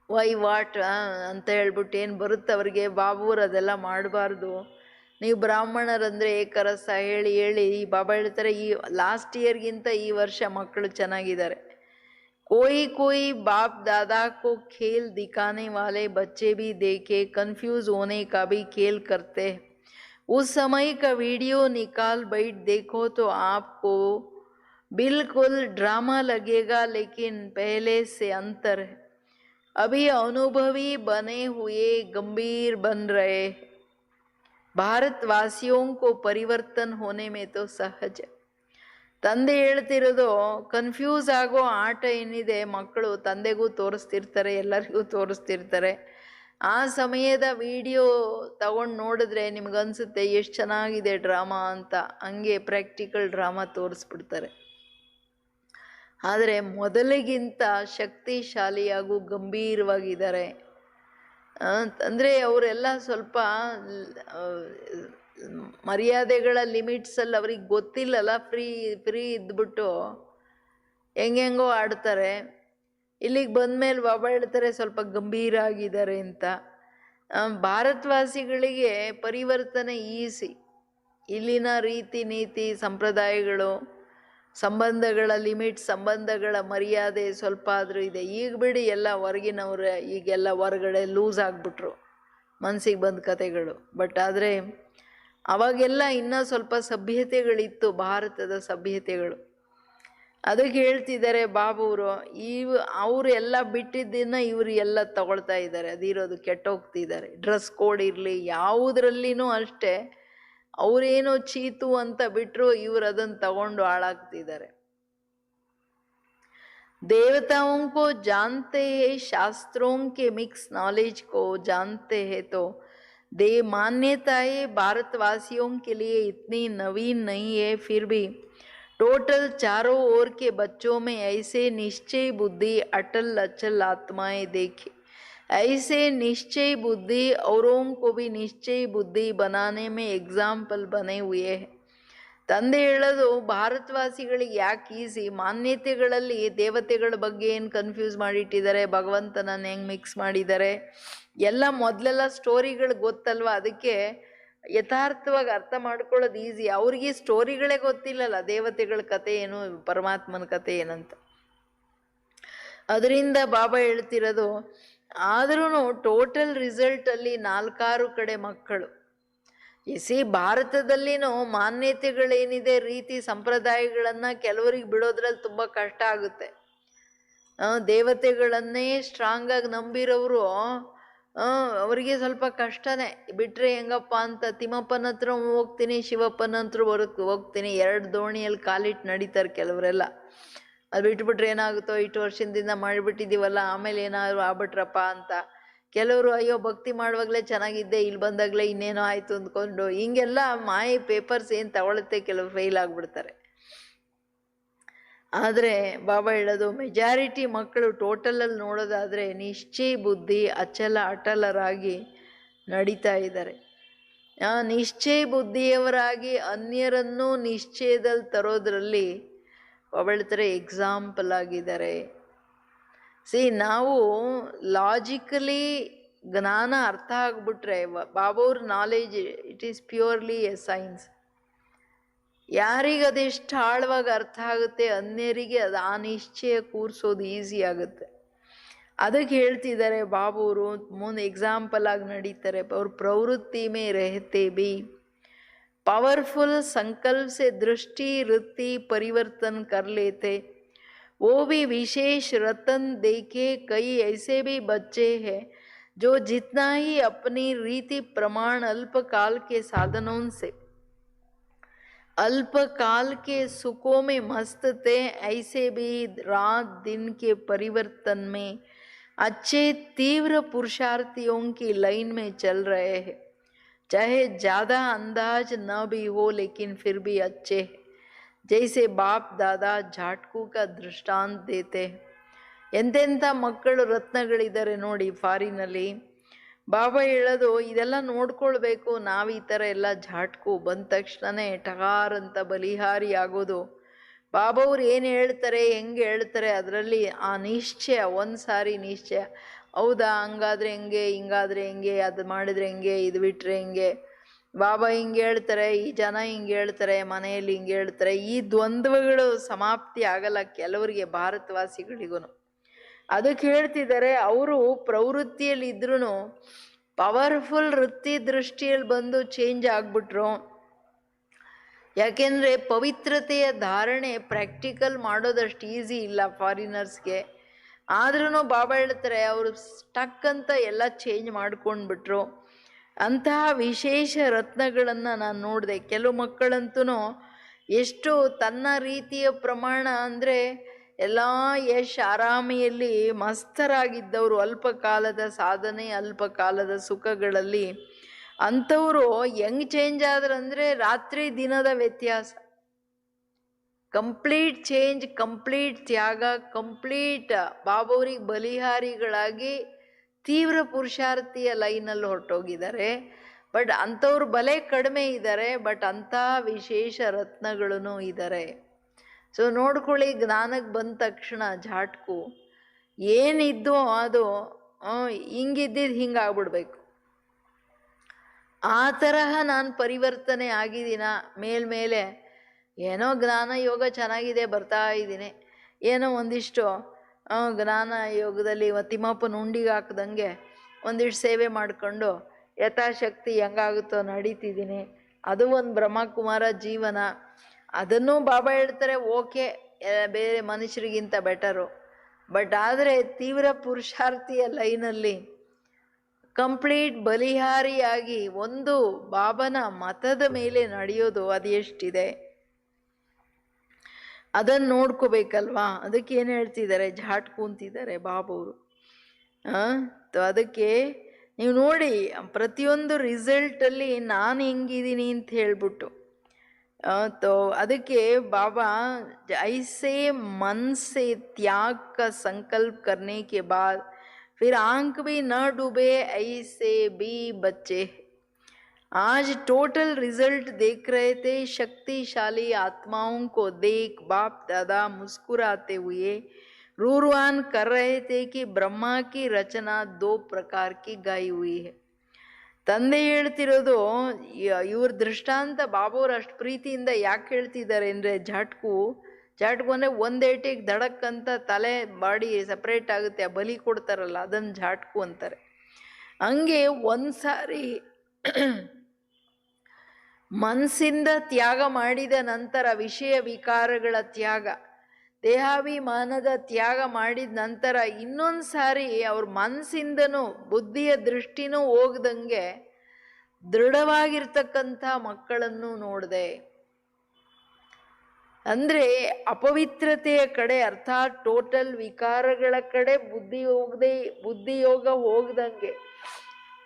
ವೈ ವಾಟ್ ಅಂತ ಹೇಳ್ಬಿಟ್ಟು ಏನು ಬರುತ್ತೆ ಅವ್ರಿಗೆ. ಬಾಬುವ್ರು ಅದೆಲ್ಲ ಮಾಡಬಾರ್ದು, ನೀವು ಬ್ರಾಹ್ಮಣರಂದರೆ ಏಕರಸ ಹೇಳಿ ಹೇಳಿ ಬಾಬಾ ಹೇಳ್ತಾರೆ ಈ ಲಾಸ್ಟ್ ಇಯರ್ಗಿಂತ ಈ ವರ್ಷ ಮಕ್ಕಳು ಚೆನ್ನಾಗಿದ್ದಾರೆ. कोई बाप दादा को खेल दिखाने वाले बच्चे भी देखे, कंफ्यूज होने का भी खेल करते हैं. उस समय का वीडियो निकाल बैठ देखो तो आपको बिल्कुल ड्रामा लगेगा, लेकिन पहले से अंतर है. अभी अनुभवी बने हुए गंभीर बन रहे हैं. ಭಾರತವಾಸಿಯೋಂ ಕೋ ಪರಿವರ್ತನ್ ಹೋನೆ ಮೇ ತೋ ಸಹಜ. ತಂದೆ ಹೇಳ್ತಿರೋದು, ಕನ್ಫ್ಯೂಸ್ ಆಗೋ ಆಟ ಏನಿದೆ ಮಕ್ಕಳು ತಂದೆಗೂ ತೋರಿಸ್ತಿರ್ತಾರೆ, ಎಲ್ಲರಿಗೂ ತೋರಿಸ್ತಿರ್ತಾರೆ. ಆ ಸಮಯದ ವಿಡಿಯೋ ತಗೊಂಡು ನೋಡಿದ್ರೆ ನಿಮ್ಗನ್ಸುತ್ತೆ ಎಷ್ಟು ಚೆನ್ನಾಗಿದೆ ಡ್ರಾಮಾ ಅಂತ. ಹಂಗೆ ಪ್ರಾಕ್ಟಿಕಲ್ ಡ್ರಾಮಾ ತೋರಿಸ್ಬಿಡ್ತಾರೆ. ಆದರೆ ಮೊದಲಿಗಿಂತ ಶಕ್ತಿಶಾಲಿಯಾಗೂ ಗಂಭೀರವಾಗಿದ್ದಾರೆ. ಅಂದರೆ ಅವರೆಲ್ಲ ಸ್ವಲ್ಪ ಮರ್ಯಾದೆಗಳ ಲಿಮಿಟ್ಸಲ್ಲಿ ಅವ್ರಿಗೆ ಗೊತ್ತಿಲ್ಲಲ್ಲ, ಫ್ರೀ ಇದ್ಬಿಟ್ಟು ಹೆಂಗೆಂಗೋ ಆಡ್ತಾರೆ. ಇಲ್ಲಿಗೆ ಬಂದಮೇಲೆ ಬಾಬಾ ಹೇಳ್ತಾರೆ ಸ್ವಲ್ಪ ಗಂಭೀರ ಆಗಿದ್ದಾರೆ ಅಂತ. ಭಾರತವಾಸಿಗಳಿಗೆ ಪರಿವರ್ತನೆ ಈಸಿ. ಇಲ್ಲಿನ ರೀತಿ ನೀತಿ ಸಂಪ್ರದಾಯಗಳು, ಸಂಬಂಧಗಳ ಲಿಮಿಟ್, ಸಂಬಂಧಗಳ ಮರ್ಯಾದೆ ಸ್ವಲ್ಪ ಆದರೂ ಇದೆ. ಈಗ ಬಿಡಿ ಎಲ್ಲ ಹೊರಗಿನವ್ರೆ, ಈಗೆಲ್ಲ ಹೊರಗಡೆ ಲೂಸ್ ಆಗಿಬಿಟ್ರು, ಮನಸ್ಸಿಗೆ ಬಂದ ಕತೆಗಳು. ಬಟ್ ಆದರೆ ಅವಾಗೆಲ್ಲ ಇನ್ನೂ ಸ್ವಲ್ಪ ಸಭ್ಯತೆಗಳಿತ್ತು, ಭಾರತದ ಸಭ್ಯತೆಗಳು. ಅದಕ್ಕೆ ಹೇಳ್ತಿದ್ದಾರೆ ಬಾಬುವರು, ಅವರು ಎಲ್ಲ ಬಿಟ್ಟಿದ್ದನ್ನು ಇವರು ಎಲ್ಲ ತಗೊಳ್ತಾ ಇದ್ದಾರೆ, ಅದಿರೋದು ಕೆಟ್ಟೋಗ್ತಿದ್ದಾರೆ. ಡ್ರೆಸ್ ಕೋಡ್ ಇರಲಿ ಯಾವುದರಲ್ಲಿನೂ ಅಷ್ಟೇ, ಅವರೇನೋ ಚೀತು ಅಂತ ಬಿಟ್ಟರು ಇವರು ಅದನ್ನು ತಗೊಂಡು ಹಾಳಾಗ್ತಿದ್ದಾರೆ. देवताओं को जानते हैं, शास्त्रों के मिक्स नॉलेज को जानते हैं, तो मान्यताएं भारतवासियों के लिए इतनी नवीन नहीं है. फिर भी टोटल चारों ओर के बच्चों में ऐसे निश्चय बुद्धि अटल अचल आत्माएं देखे, ऐसे निश्चय बुद्धि औरों को भी निश्चय बुद्धि बनाने में एग्जाम्पल बने हुए हैं. ತಂದೆ ಹೇಳೋದು ಭಾರತವಾಸಿಗಳಿಗೆ ಯಾಕೆ ಈಸಿ, ಮಾನ್ಯತೆಗಳಲ್ಲಿ ದೇವತೆಗಳ ಬಗ್ಗೆ ಏನು ಕನ್ಫ್ಯೂಸ್ ಮಾಡಿಟ್ಟಿದ್ದಾರೆ, ಭಗವಂತನನ್ನು ಹೆಂಗೆ ಮಿಕ್ಸ್ ಮಾಡಿದ್ದಾರೆ, ಎಲ್ಲ ಮೊದಲೆಲ್ಲ ಸ್ಟೋರಿಗಳು ಗೊತ್ತಲ್ವ, ಅದಕ್ಕೆ ಯಥಾರ್ಥವಾಗಿ ಅರ್ಥ ಮಾಡ್ಕೊಳ್ಳೋದು ಈಸಿ. ಅವ್ರಿಗೆ ಸ್ಟೋರಿಗಳೇ ಗೊತ್ತಿಲ್ಲಲ್ಲ, ದೇವತೆಗಳ ಕತೆ ಏನು, ಪರಮಾತ್ಮನ ಕತೆ ಏನಂತ. ಅದರಿಂದ ಬಾಬಾ ಹೇಳ್ತಿರೋದು, ಆದ್ರೂ ಟೋಟಲ್ ರಿಸಲ್ಟಲ್ಲಿ 4-6 ಕಡೆ ಮಕ್ಕಳು. ಭಾರತದಲ್ಲಿನೂ ಮಾನ್ಯತೆಗಳೇನಿದೆ, ರೀತಿ ಸಂಪ್ರದಾಯಗಳನ್ನು ಕೆಲವರಿಗೆ ಬಿಡೋದ್ರಲ್ಲಿ ತುಂಬ ಕಷ್ಟ ಆಗುತ್ತೆ. ದೇವತೆಗಳನ್ನೇ ಸ್ಟ್ರಾಂಗಾಗಿ ನಂಬಿರೋರು ಅವರಿಗೆ ಸ್ವಲ್ಪ ಕಷ್ಟನೇ. ಬಿಟ್ಟರೆ ಹೆಂಗಪ್ಪ ಅಂತ ತಿಮ್ಮಪ್ಪನ ಹತ್ರ ಹೋಗ್ತೀನಿ, ಶಿವಪ್ಪನ ಹತ್ರ ಹೋಗ್ತೀನಿ, 2 ದೋಣಿಯಲ್ಲಿ ಕಾಲಿಟ್ಟು ನಡೀತಾರೆ ಕೆಲವರೆಲ್ಲ. ಅದು ಬಿಟ್ಬಿಟ್ರೆ ಏನಾಗುತ್ತೋ, ಇಷ್ಟು ವರ್ಷದಿಂದ ಮಾಡಿಬಿಟ್ಟಿದ್ದೀವಲ್ಲ, ಆಮೇಲೆ ಏನಾದ್ರು ಆಗ್ಬಿಟ್ರಪ್ಪ ಅಂತ. ಕೆಲವರು ಅಯ್ಯೋ ಭಕ್ತಿ ಮಾಡುವಾಗಲೇ ಚೆನ್ನಾಗಿದ್ದೆ, ಇಲ್ಲಿ ಬಂದಾಗಲೇ ಇನ್ನೇನೋ ಆಯಿತು ಅಂದ್ಕೊಂಡು ಹಿಂಗೆಲ್ಲ ಮಾಯೆ ಪೇಪರ್ಸ್ ಏನು ತಗೊಳುತ್ತೆ, ಕೆಲವರು ಫೇಲ್ ಆಗಿಬಿಡ್ತಾರೆ. ಆದರೆ ಬಾಬಾ ಹೇಳೋದು, ಮೆಜಾರಿಟಿ ಮಕ್ಕಳು ಟೋಟಲಲ್ಲಿ ನೋಡೋದಾದರೆ ನಿಶ್ಚಯ ಬುದ್ಧಿ ಅಚಲ ಅಟಲರಾಗಿ ನಡೀತಾ ಇದ್ದಾರೆ. ನಿಶ್ಚಯ ಬುದ್ಧಿಯವರಾಗಿ ಅನ್ಯರನ್ನು ನಿಶ್ಚಯದಲ್ಲಿ ತರೋದ್ರಲ್ಲಿ ಬಾಬಾ ಹೇಳ್ತಾರೆ ಎಕ್ಸಾಂಪಲ್ ಆಗಿದ್ದಾರೆ. ನಾವು ಲಾಜಿಕಲಿ ಜ್ಞಾನ ಅರ್ಥ ಆಗ್ಬಿಟ್ರೆ, ಬಾಬಾವ್ರ knowledge it is purely a science. ಯಾರಿಗೆ ಅದೆಷ್ಟು ಆಳವಾಗಿ ಅರ್ಥ ಆಗುತ್ತೆ, ಅನ್ಯರಿಗೆ ಅದು ಆ ನಿಶ್ಚಯ ಕೂರಿಸೋದು ಈಸಿ ಆಗುತ್ತೆ. ಅದಕ್ಕೆ ಹೇಳ್ತಿದ್ದಾರೆ ಬಾಬಾವರು, ಮುಂದೆ ಎಕ್ಸಾಂಪಲ್ ಆಗಿ ನಡೀತಾರೆ. ಅವ್ರ ಪ್ರವೃತ್ತಿ ಮೇ ರಹತೆ ಬಿ पावरफुल संकल्प से दृष्टि वृत्ति परिवर्तन कर लेते, वो भी विशेष रतन देखे. कई ऐसे भी बच्चे हैं जो जितना ही अपनी रीति प्रमाण अल्पकाल के साधनों से अल्पकाल के सुखों में मस्त थे, ऐसे भी रात दिन के परिवर्तन में अच्छे तीव्र पुरुषार्थियों की लाइन में चल रहे हैं. चाहे ज़्यादा अंदाज न भी हो, लेकिन फिर भी अच्छे हैं. जैसे बाप दादा झाटकू का दृष्टांत देते हैं. ಎಂತೆಂಥ ಮಕ್ಕಳು ರತ್ನಗಳಿದ್ದಾರೆ ನೋಡಿ ಫಾರಿನಲ್ಲಿ. ಬಾಬಾ ಹೇಳೋದು, ಇದೆಲ್ಲ ನೋಡ್ಕೊಳ್ಬೇಕು ನಾವು. ಈ ಥರ ಎಲ್ಲ ಝಾಟ್ಕು ಬಂದ ತಕ್ಷಣನೇ ಟಗಾರ್ ಅಂತ ಬಲಿಹಾರಿ ಆಗೋದು. ಬಾಬಾವ್ರು ಏನು ಹೇಳ್ತಾರೆ, ಹೆಂಗೆ ಹೇಳ್ತಾರೆ, ಅದರಲ್ಲಿ ಆ ನಿಶ್ಚಯ, ಒಂದು ಸಾರಿ ನಿಶ್ಚಯ, ಹೌದಾ ಹಂಗಾದ್ರೆ ಹೆಂಗೆ, ಹಿಂಗಾದ್ರೆ ಹೆಂಗೆ, ಅದು ಮಾಡಿದ್ರೆ ಹೆಂಗೆ, ಇದು ಬಿಟ್ರೆ ಹೆಂಗೆ, ಬಾಬಾ ಹಿಂಗೆ ಹೇಳ್ತಾರೆ, ಈ ಜನ ಹಿಂಗೆ ಹೇಳ್ತಾರೆ, ಮನೆಯಲ್ಲಿ ಹಿಂಗೆ ಹೇಳ್ತಾರೆ. ಈ ದ್ವಂದ್ವಗಳು ಸಮಾಪ್ತಿ ಆಗಲ್ಲ ಕೆಲವರಿಗೆ, ಭಾರತವಾಸಿಗಳಿಗೂ. ಅದಕ್ಕೆ ಹೇಳ್ತಿದ್ದಾರೆ, ಅವರು ಪ್ರವೃತ್ತಿಯಲ್ಲಿ ಇದ್ರೂ ಪವರ್ಫುಲ್ ವೃತ್ತಿ ದೃಷ್ಟಿಯಲ್ಲಿ ಬಂದು ಚೇಂಜ್ ಆಗ್ಬಿಟ್ರು. ಯಾಕೆಂದರೆ ಪವಿತ್ರತೆಯ ಧಾರಣೆ ಪ್ರಾಕ್ಟಿಕಲ್ ಮಾಡೋದಷ್ಟು ಈಸಿ ಇಲ್ಲ ಫಾರಿನರ್ಸ್ಗೆ. ಆದ್ರೂ ಬಾಬಾ ಹೇಳ್ತಾರೆ ಅವರು ಸ್ಟಕ್ ಅಂತ ಎಲ್ಲ ಚೇಂಜ್ ಮಾಡ್ಕೊಂಡ್ಬಿಟ್ರು. ಅಂತಹ ವಿಶೇಷ ರತ್ನಗಳನ್ನು ನಾನು ನೋಡಿದೆ. ಕೆಲವು ಮಕ್ಕಳಂತೂ ಎಷ್ಟು ತನ್ನ ರೀತಿಯ ಪ್ರಮಾಣ ಅಂದರೆ ಎಲ್ಲ ಯಶ್ ಆರಾಮಿಯಲ್ಲಿ ಮಸ್ತರಾಗಿದ್ದವರು, ಅಲ್ಪಕಾಲದ ಸಾಧನೆ ಅಲ್ಪಕಾಲದ ಸುಖಗಳಲ್ಲಿ. ಅಂಥವರು ಹೆಂಗೆ ಚೇಂಜ್ ಆದ್ರಂದರೆ ರಾತ್ರಿ ದಿನದ ವ್ಯತ್ಯಾಸ. ಕಂಪ್ಲೀಟ್ ಚೇಂಜ್, ಕಂಪ್ಲೀಟ್ ತ್ಯಾಗ, ಕಂಪ್ಲೀಟ್ ಬಾಬಾವ್ರಿಗೆ ಬಲಿಹಾರಿಗಳಾಗಿ ತೀವ್ರ ಪುರುಷಾರ್ಥಿಯ ಲೈನಲ್ಲಿ ಹೊರಟೋಗಿದ್ದಾರೆ. ಬಟ್ ಅಂಥವ್ರು ಬಲೆ ಕಡಿಮೆ ಇದ್ದಾರೆ, ಬಟ್ ಅಂಥ ವಿಶೇಷ ರತ್ನಗಳೂ ಇದ್ದಾರೆ. ಸೊ ನೋಡ್ಕೊಳ್ಳಿ, ಜ್ಞಾನಕ್ಕೆ ಬಂದ ತಕ್ಷಣ ಝಾಟ್ಕು ಏನಿದ್ದು ಅದು ಹಿಂಗಿದ್ದಿದ್ದು ಹಿಂಗಾಗ್ಬಿಡ್ಬೇಕು. ಆ ತರಹ ನಾನು ಪರಿವರ್ತನೆ ಆಗಿದ್ದೀನ. ಮೇಲ್ಮೇಲೆ ಏನೋ ಜ್ಞಾನ ಯೋಗ ಚೆನ್ನಾಗಿದೆ, ಬರ್ತಾ ಇದ್ದೀನಿ, ಏನೋ ಒಂದಿಷ್ಟು ಜ್ಞಾನ ಯೋಗದಲ್ಲಿ ತಿಮ್ಮಪ್ಪನ ಉಂಡಿಗೆ ಹಾಕ್ದಂಗೆ ಒಂದಿಷ್ಟು ಸೇವೆ ಮಾಡಿಕೊಂಡು ಯಥಾಶಕ್ತಿ ಹೆಂಗಾಗುತ್ತೋ ನಡೀತಿದ್ದೀನಿ. ಅದು ಒಂದು ಬ್ರಹ್ಮಕುಮಾರ ಜೀವನ. ಅದನ್ನು ಬಾಬಾ ಹೇಳ್ತಾರೆ ಓಕೆ, ಬೇರೆ ಮನುಷ್ಯರಿಗಿಂತ ಬೆಟರು. ಬಟ್ ಆದರೆ ತೀವ್ರ ಪುರುಷಾರ್ಥಿಯ ಲೈನಲ್ಲಿ ಕಂಪ್ಲೀಟ್ ಬಲಿಹಾರಿಯಾಗಿ ಒಂದು ಬಾಬನ ಮತದ ಮೇಲೆ ನಡೆಯೋದು ಅದು ಎಷ್ಟಿದೆ ಅದನ್ನು ನೋಡ್ಕೋಬೇಕಲ್ವಾ. ಅದಕ್ಕೆ ಏನು ಹೇಳ್ತಿದ್ದಾರೆ, ಝಾಟ್ ಕೂಂತಿದ್ದಾರೆ ಬಾಬವರು. ಅದಕ್ಕೆ ನೀವು ನೋಡಿ ಪ್ರತಿಯೊಂದು ರಿಸಲ್ಟಲ್ಲಿ ನಾನು ಹೆಂಗಿದ್ದೀನಿ ಅಂತ ಹೇಳ್ಬಿಟ್ಟು तो ಅದಕ್ಕೆ बाबा ऐसे मन से त्याग का संकल्प करने के बाद फिर आंख भी न डूबे ऐसे भी बच्चे। आज टोटल रिजल्ट देख रहे थे, शक्तिशाली आत्माओं को देख बाप दादा मुस्कुराते हुए रूरवान कर रहे थे कि ब्रह्मा की रचना 2 प्रकार की गाई हुई है। ತಂದೆ ಹೇಳ್ತಿರೋದು ಇವ್ರ ದೃಷ್ಟಾಂತ ಬಾಬೋರು ಅಷ್ಟು ಪ್ರೀತಿಯಿಂದ ಯಾಕೆ ಹೇಳ್ತಿದ್ದಾರೆ ಅಂದರೆ ಝಾಟ್ಕು ಅಂದರೆ ಒಂದೇಟಿಗೆ ಧಡಕ್ ಅಂತ ತಲೆ ಬಾಡಿ ಸಪ್ರೇಟ್ ಆಗುತ್ತೆ, ಆ ಬಲಿ ಕೊಡ್ತಾರಲ್ಲ ಅದನ್ನು ಝಾಟ್ಕು ಅಂತಾರೆ. ಹಂಗೆ ಒಂದ್ಸಾರಿ ಮನಸ್ಸಿಂದ ತ್ಯಾಗ ಮಾಡಿದ ನಂತರ ವಿಷಯ ವಿಕಾರಗಳ ತ್ಯಾಗ, ದೇಹಾಭಿಮಾನದ ತ್ಯಾಗ ಮಾಡಿದ ನಂತರ ಇನ್ನೊಂದು ಸಾರಿ ಅವ್ರ ಮನಸ್ಸಿಂದನೂ ಬುದ್ಧಿಯ ದೃಷ್ಟಿನೂ ಹೋಗ್ದಂಗೆ ದೃಢವಾಗಿರ್ತಕ್ಕಂಥ ಮಕ್ಕಳನ್ನು ನೋಡಿದೆ. ಅಂದ್ರೆ ಅಪವಿತ್ರತೆಯ ಕಡೆ ಅರ್ಥಾತ್ ಟೋಟಲ್ ವಿಕಾರಗಳ ಕಡೆ ಬುದ್ಧಿಯೋಗ ಹೋಗದಂಗೆ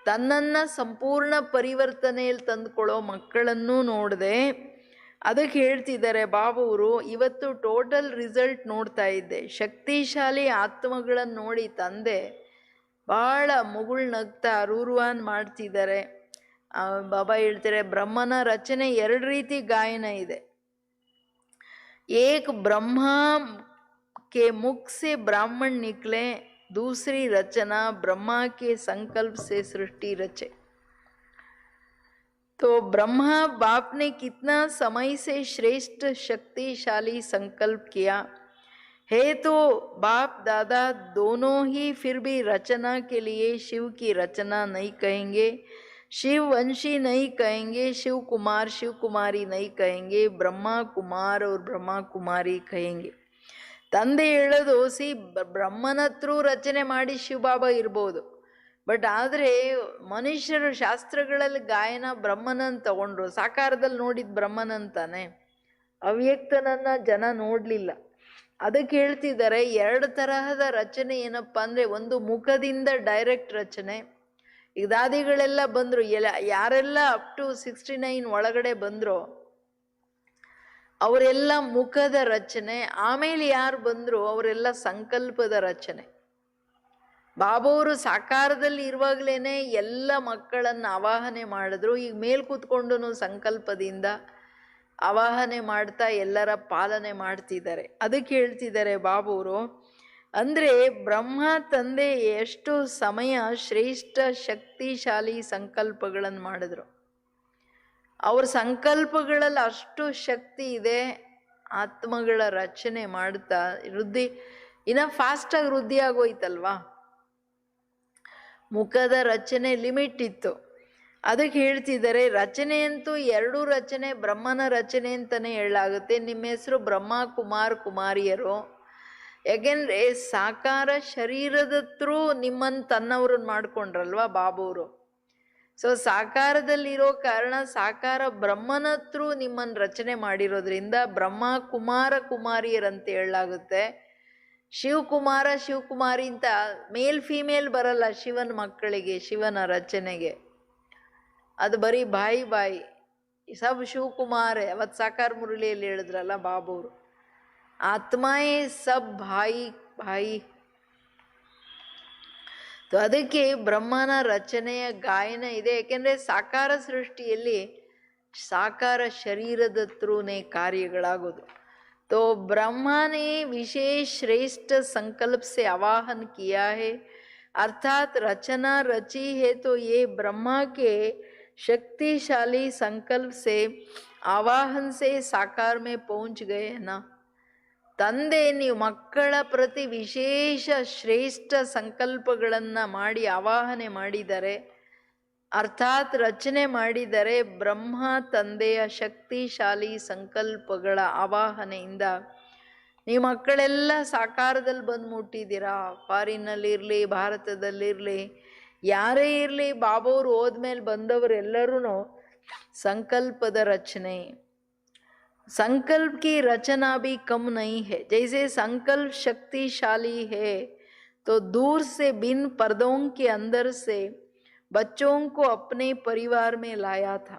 ತನ್ನನ್ನ ಸಂಪೂರ್ಣ ಪರಿವರ್ತನೆಯಲ್ಲಿ ತಂದುಕೊಳ್ಳೋ ಮಕ್ಕಳನ್ನು ನೋಡಿದೆ. ಅದಕ್ಕೆ ಹೇಳ್ತಿದ್ದಾರೆ ಬಾಬುವರು, ಇವತ್ತು ಟೋಟಲ್ ರಿಸಲ್ಟ್ ನೋಡ್ತಾ ಇದ್ದೆ. ಶಕ್ತಿಶಾಲಿ ಆತ್ಮಗಳನ್ನು ನೋಡಿ ತಂದೆ ಬಹಳ ಮುಗುಳ್ನಗ್ತಾ ರೂರ್ವಾನ್ ಮಾಡ್ತಿದ್ದಾರೆ. ಬಾಬಾ ಹೇಳ್ತಾರೆ ಬ್ರಹ್ಮನ ರಚನೆ 2 ರೀತಿ ಗಾಯನ ಇದೆ. एक ब्रह्मा के मुख से ब्राह्मण निकले, दूसरी रचना ब्रह्मा के संकल्प से सृष्टि रचे। तो ब्रह्मा बाप ने कितना समय से श्रेष्ठ शक्तिशाली संकल्प किया है, तो बाप दादा दोनों ही फिर भी रचना के लिए शिव की रचना नहीं कहेंगे, शिव वंशी नहीं कहेंगे, शिव कुमार शिव कुमारी नहीं कहेंगे, ब्रह्मा कुमार और ब्रह्मा कुमारी कहेंगे. ತಂದೆ ಹೇಳೋದು ಬ್ರಹ್ಮನ ಹತ್ರ ರಚನೆ ಮಾಡಿ ಶಿವಬಾಬಾ ಇರ್ಬೋದು, ಬಟ್ ಆದರೆ ಮನುಷ್ಯರು ಶಾಸ್ತ್ರಗಳಲ್ಲಿ ಗಾಯನ ಬ್ರಹ್ಮನನ್ನು ತಗೊಂಡ್ರು. ಸಾಕಾರದಲ್ಲಿ ನೋಡಿದ ಬ್ರಹ್ಮನಂತಾನೆ, ಅವ್ಯಕ್ತನನ್ನ ಜನ ನೋಡಲಿಲ್ಲ. ಅದಕ್ಕೆ ಹೇಳ್ತಿದ್ದಾರೆ 2 ತರಹದ ರಚನೆ ಏನಪ್ಪ ಅಂದರೆ, ಒಂದು ಮುಖದಿಂದ ಡೈರೆಕ್ಟ್ ರಚನೆ. ಈಗ ದಾದಿಗಳೆಲ್ಲ ಬಂದರು, ಯಾರೆಲ್ಲ ಅಪ್ ಟು 69 ಒಳಗಡೆ ಬಂದರು ಅವರೆಲ್ಲ ಮುಖದ ರಚನೆ. ಆಮೇಲೆ ಯಾರು ಬಂದರು ಅವರೆಲ್ಲ ಸಂಕಲ್ಪದ ರಚನೆ. ಬಾಬಾವರು ಸಾಕಾರದಲ್ಲಿ ಇರುವಾಗಲೇ ಎಲ್ಲ ಮಕ್ಕಳನ್ನು ಆವಾಹನೆ ಮಾಡಿದ್ರು. ಈಗ ಮೇಲ್ ಕೂತ್ಕೊಂಡು ಸಂಕಲ್ಪದಿಂದ ಆವಾಹನೆ ಮಾಡ್ತಾ ಎಲ್ಲರ ಪಾಲನೆ ಮಾಡ್ತಿದ್ದಾರೆ. ಅದಕ್ಕೆ ಹೇಳ್ತಿದ್ದಾರೆ ಬಾಬಾವರು, ಅಂದರೆ ಬ್ರಹ್ಮ ತಂದೆ ಎಷ್ಟು ಸಮಯ ಶ್ರೇಷ್ಠ ಶಕ್ತಿಶಾಲಿ ಸಂಕಲ್ಪಗಳನ್ನು ಮಾಡಿದ್ರು. ಅವ್ರ ಸಂಕಲ್ಪಗಳಲ್ಲಿ ಅಷ್ಟು ಶಕ್ತಿ ಇದೆ. ಆತ್ಮಗಳ ರಚನೆ ಮಾಡ್ತಾ ಇನ್ನ ಫಾಸ್ಟಾಗಿ ವೃದ್ಧಿ ಆಗೋಯ್ತಲ್ವಾ. ಮುಖದ ರಚನೆ ಲಿಮಿಟ್ ಇತ್ತು. ಅದಕ್ಕೆ ಹೇಳ್ತಿದ್ದಾರೆ ರಚನೆಯಂತೂ 2 ರಚನೆ ಬ್ರಹ್ಮನ ರಚನೆ ಅಂತಲೇ ಹೇಳಲಾಗುತ್ತೆ. ನಿಮ್ಮ ಹೆಸರು ಬ್ರಹ್ಮ ಕುಮಾರ್ ಕುಮಾರಿಯರು. ಯಾಕೆಂದರೆ ಸಾಕಾರ ಶರೀರದತ್ರೂ ನಿಮ್ಮನ್ನು ತನ್ನವ್ರನ್ನ ಮಾಡ್ಕೊಂಡ್ರಲ್ವಾ ಬಾಬುವರು. ಸೊ ಸಾಕಾರದಲ್ಲಿರೋ ಕಾರಣ ಸಾಕಾರ ಬ್ರಹ್ಮನ ಹತ್ರ ನಿಮ್ಮನ್ನು ರಚನೆ ಮಾಡಿರೋದ್ರಿಂದ ಬ್ರಹ್ಮ ಕುಮಾರ ಕುಮಾರಿಯರಂತ ಹೇಳಲಾಗುತ್ತೆ. ಶಿವಕುಮಾರ ಶಿವಕುಮಾರಿ ಅಂತ ಮೇಲ್ ಫೀಮೇಲ್ ಬರಲ್ಲ ಶಿವನ ಮಕ್ಕಳಿಗೆ, ಶಿವನ ರಚನೆಗೆ. ಅದು ಬರೀ ಬಾಯಿ ಸಬ್ ಶಿವಕುಮಾರ್. ಅವತ್ತು ಸಾಕಾರ ಮುರಳಿಯಲ್ಲಿ ಹೇಳಿದ್ರಲ್ಲ ಬಾಬುವರು, ಆತ್ಮಾಯೇ ಸಬ್ ಭಾಯಿ. ಅದಕ್ಕೆ ಬ್ರಹ್ಮನ ರಚನೆಯ ಗಾಯನ ಇದೆ. ಯಾಕೆಂದರೆ ಸಾಕಾರ ಸೃಷ್ಟಿಯಲ್ಲಿ ಸಾಕಾರ ಶರೀರದ ಥ್ರೂನೇ ಕಾರ್ಯಗಳಾಗೋದು. तो ब्रह्मा ने विशेष श्रेष्ठ संकल्प से आवाहन किया है, अर्थात रचना रची है, तो ये ब्रह्मा के शक्तिशाली संकल्प से आवाहन से साकार में पहुंच गए है ना. ತಂದೆ ನೀವು ಮಕ್ಕಳ ಪ್ರತಿ ವಿಶೇಷ ಶ್ರೇಷ್ಠ ಸಂಕಲ್ಪಗಳನ್ನು ಮಾಡಿ ಆವಾಹನೆ ಮಾಡಿದ್ದಾರೆ, ಅರ್ಥಾತ್ ರಚನೆ ಮಾಡಿದರೆ ಬ್ರಹ್ಮ ತಂದೆಯ ಶಕ್ತಿಶಾಲಿ ಸಂಕಲ್ಪಗಳ ಆವಾಹನೆಯಿಂದ ನೀವು ಮಕ್ಕಳೆಲ್ಲ ಸಾಕಾರದಲ್ಲಿ ಬಂದು ಮುಟ್ಟಿದ್ದೀರಾ. ಫಾರಿನ್ನಲ್ಲಿರಲಿ ಭಾರತದಲ್ಲಿರಲಿ ಯಾರೇ ಇರಲಿ ಬಾಬಾವ್ರು ಹೋದ್ಮೇಲೆ ಬಂದವರೆಲ್ಲರೂ ಸಂಕಲ್ಪದ ರಚನೆ. संकल्प की रचना भी कम नहीं है. जैसे संकल्प शक्तिशाली है तो दूर से बिन पर्दों के अंदर से बच्चों को अपने परिवार में लाया था.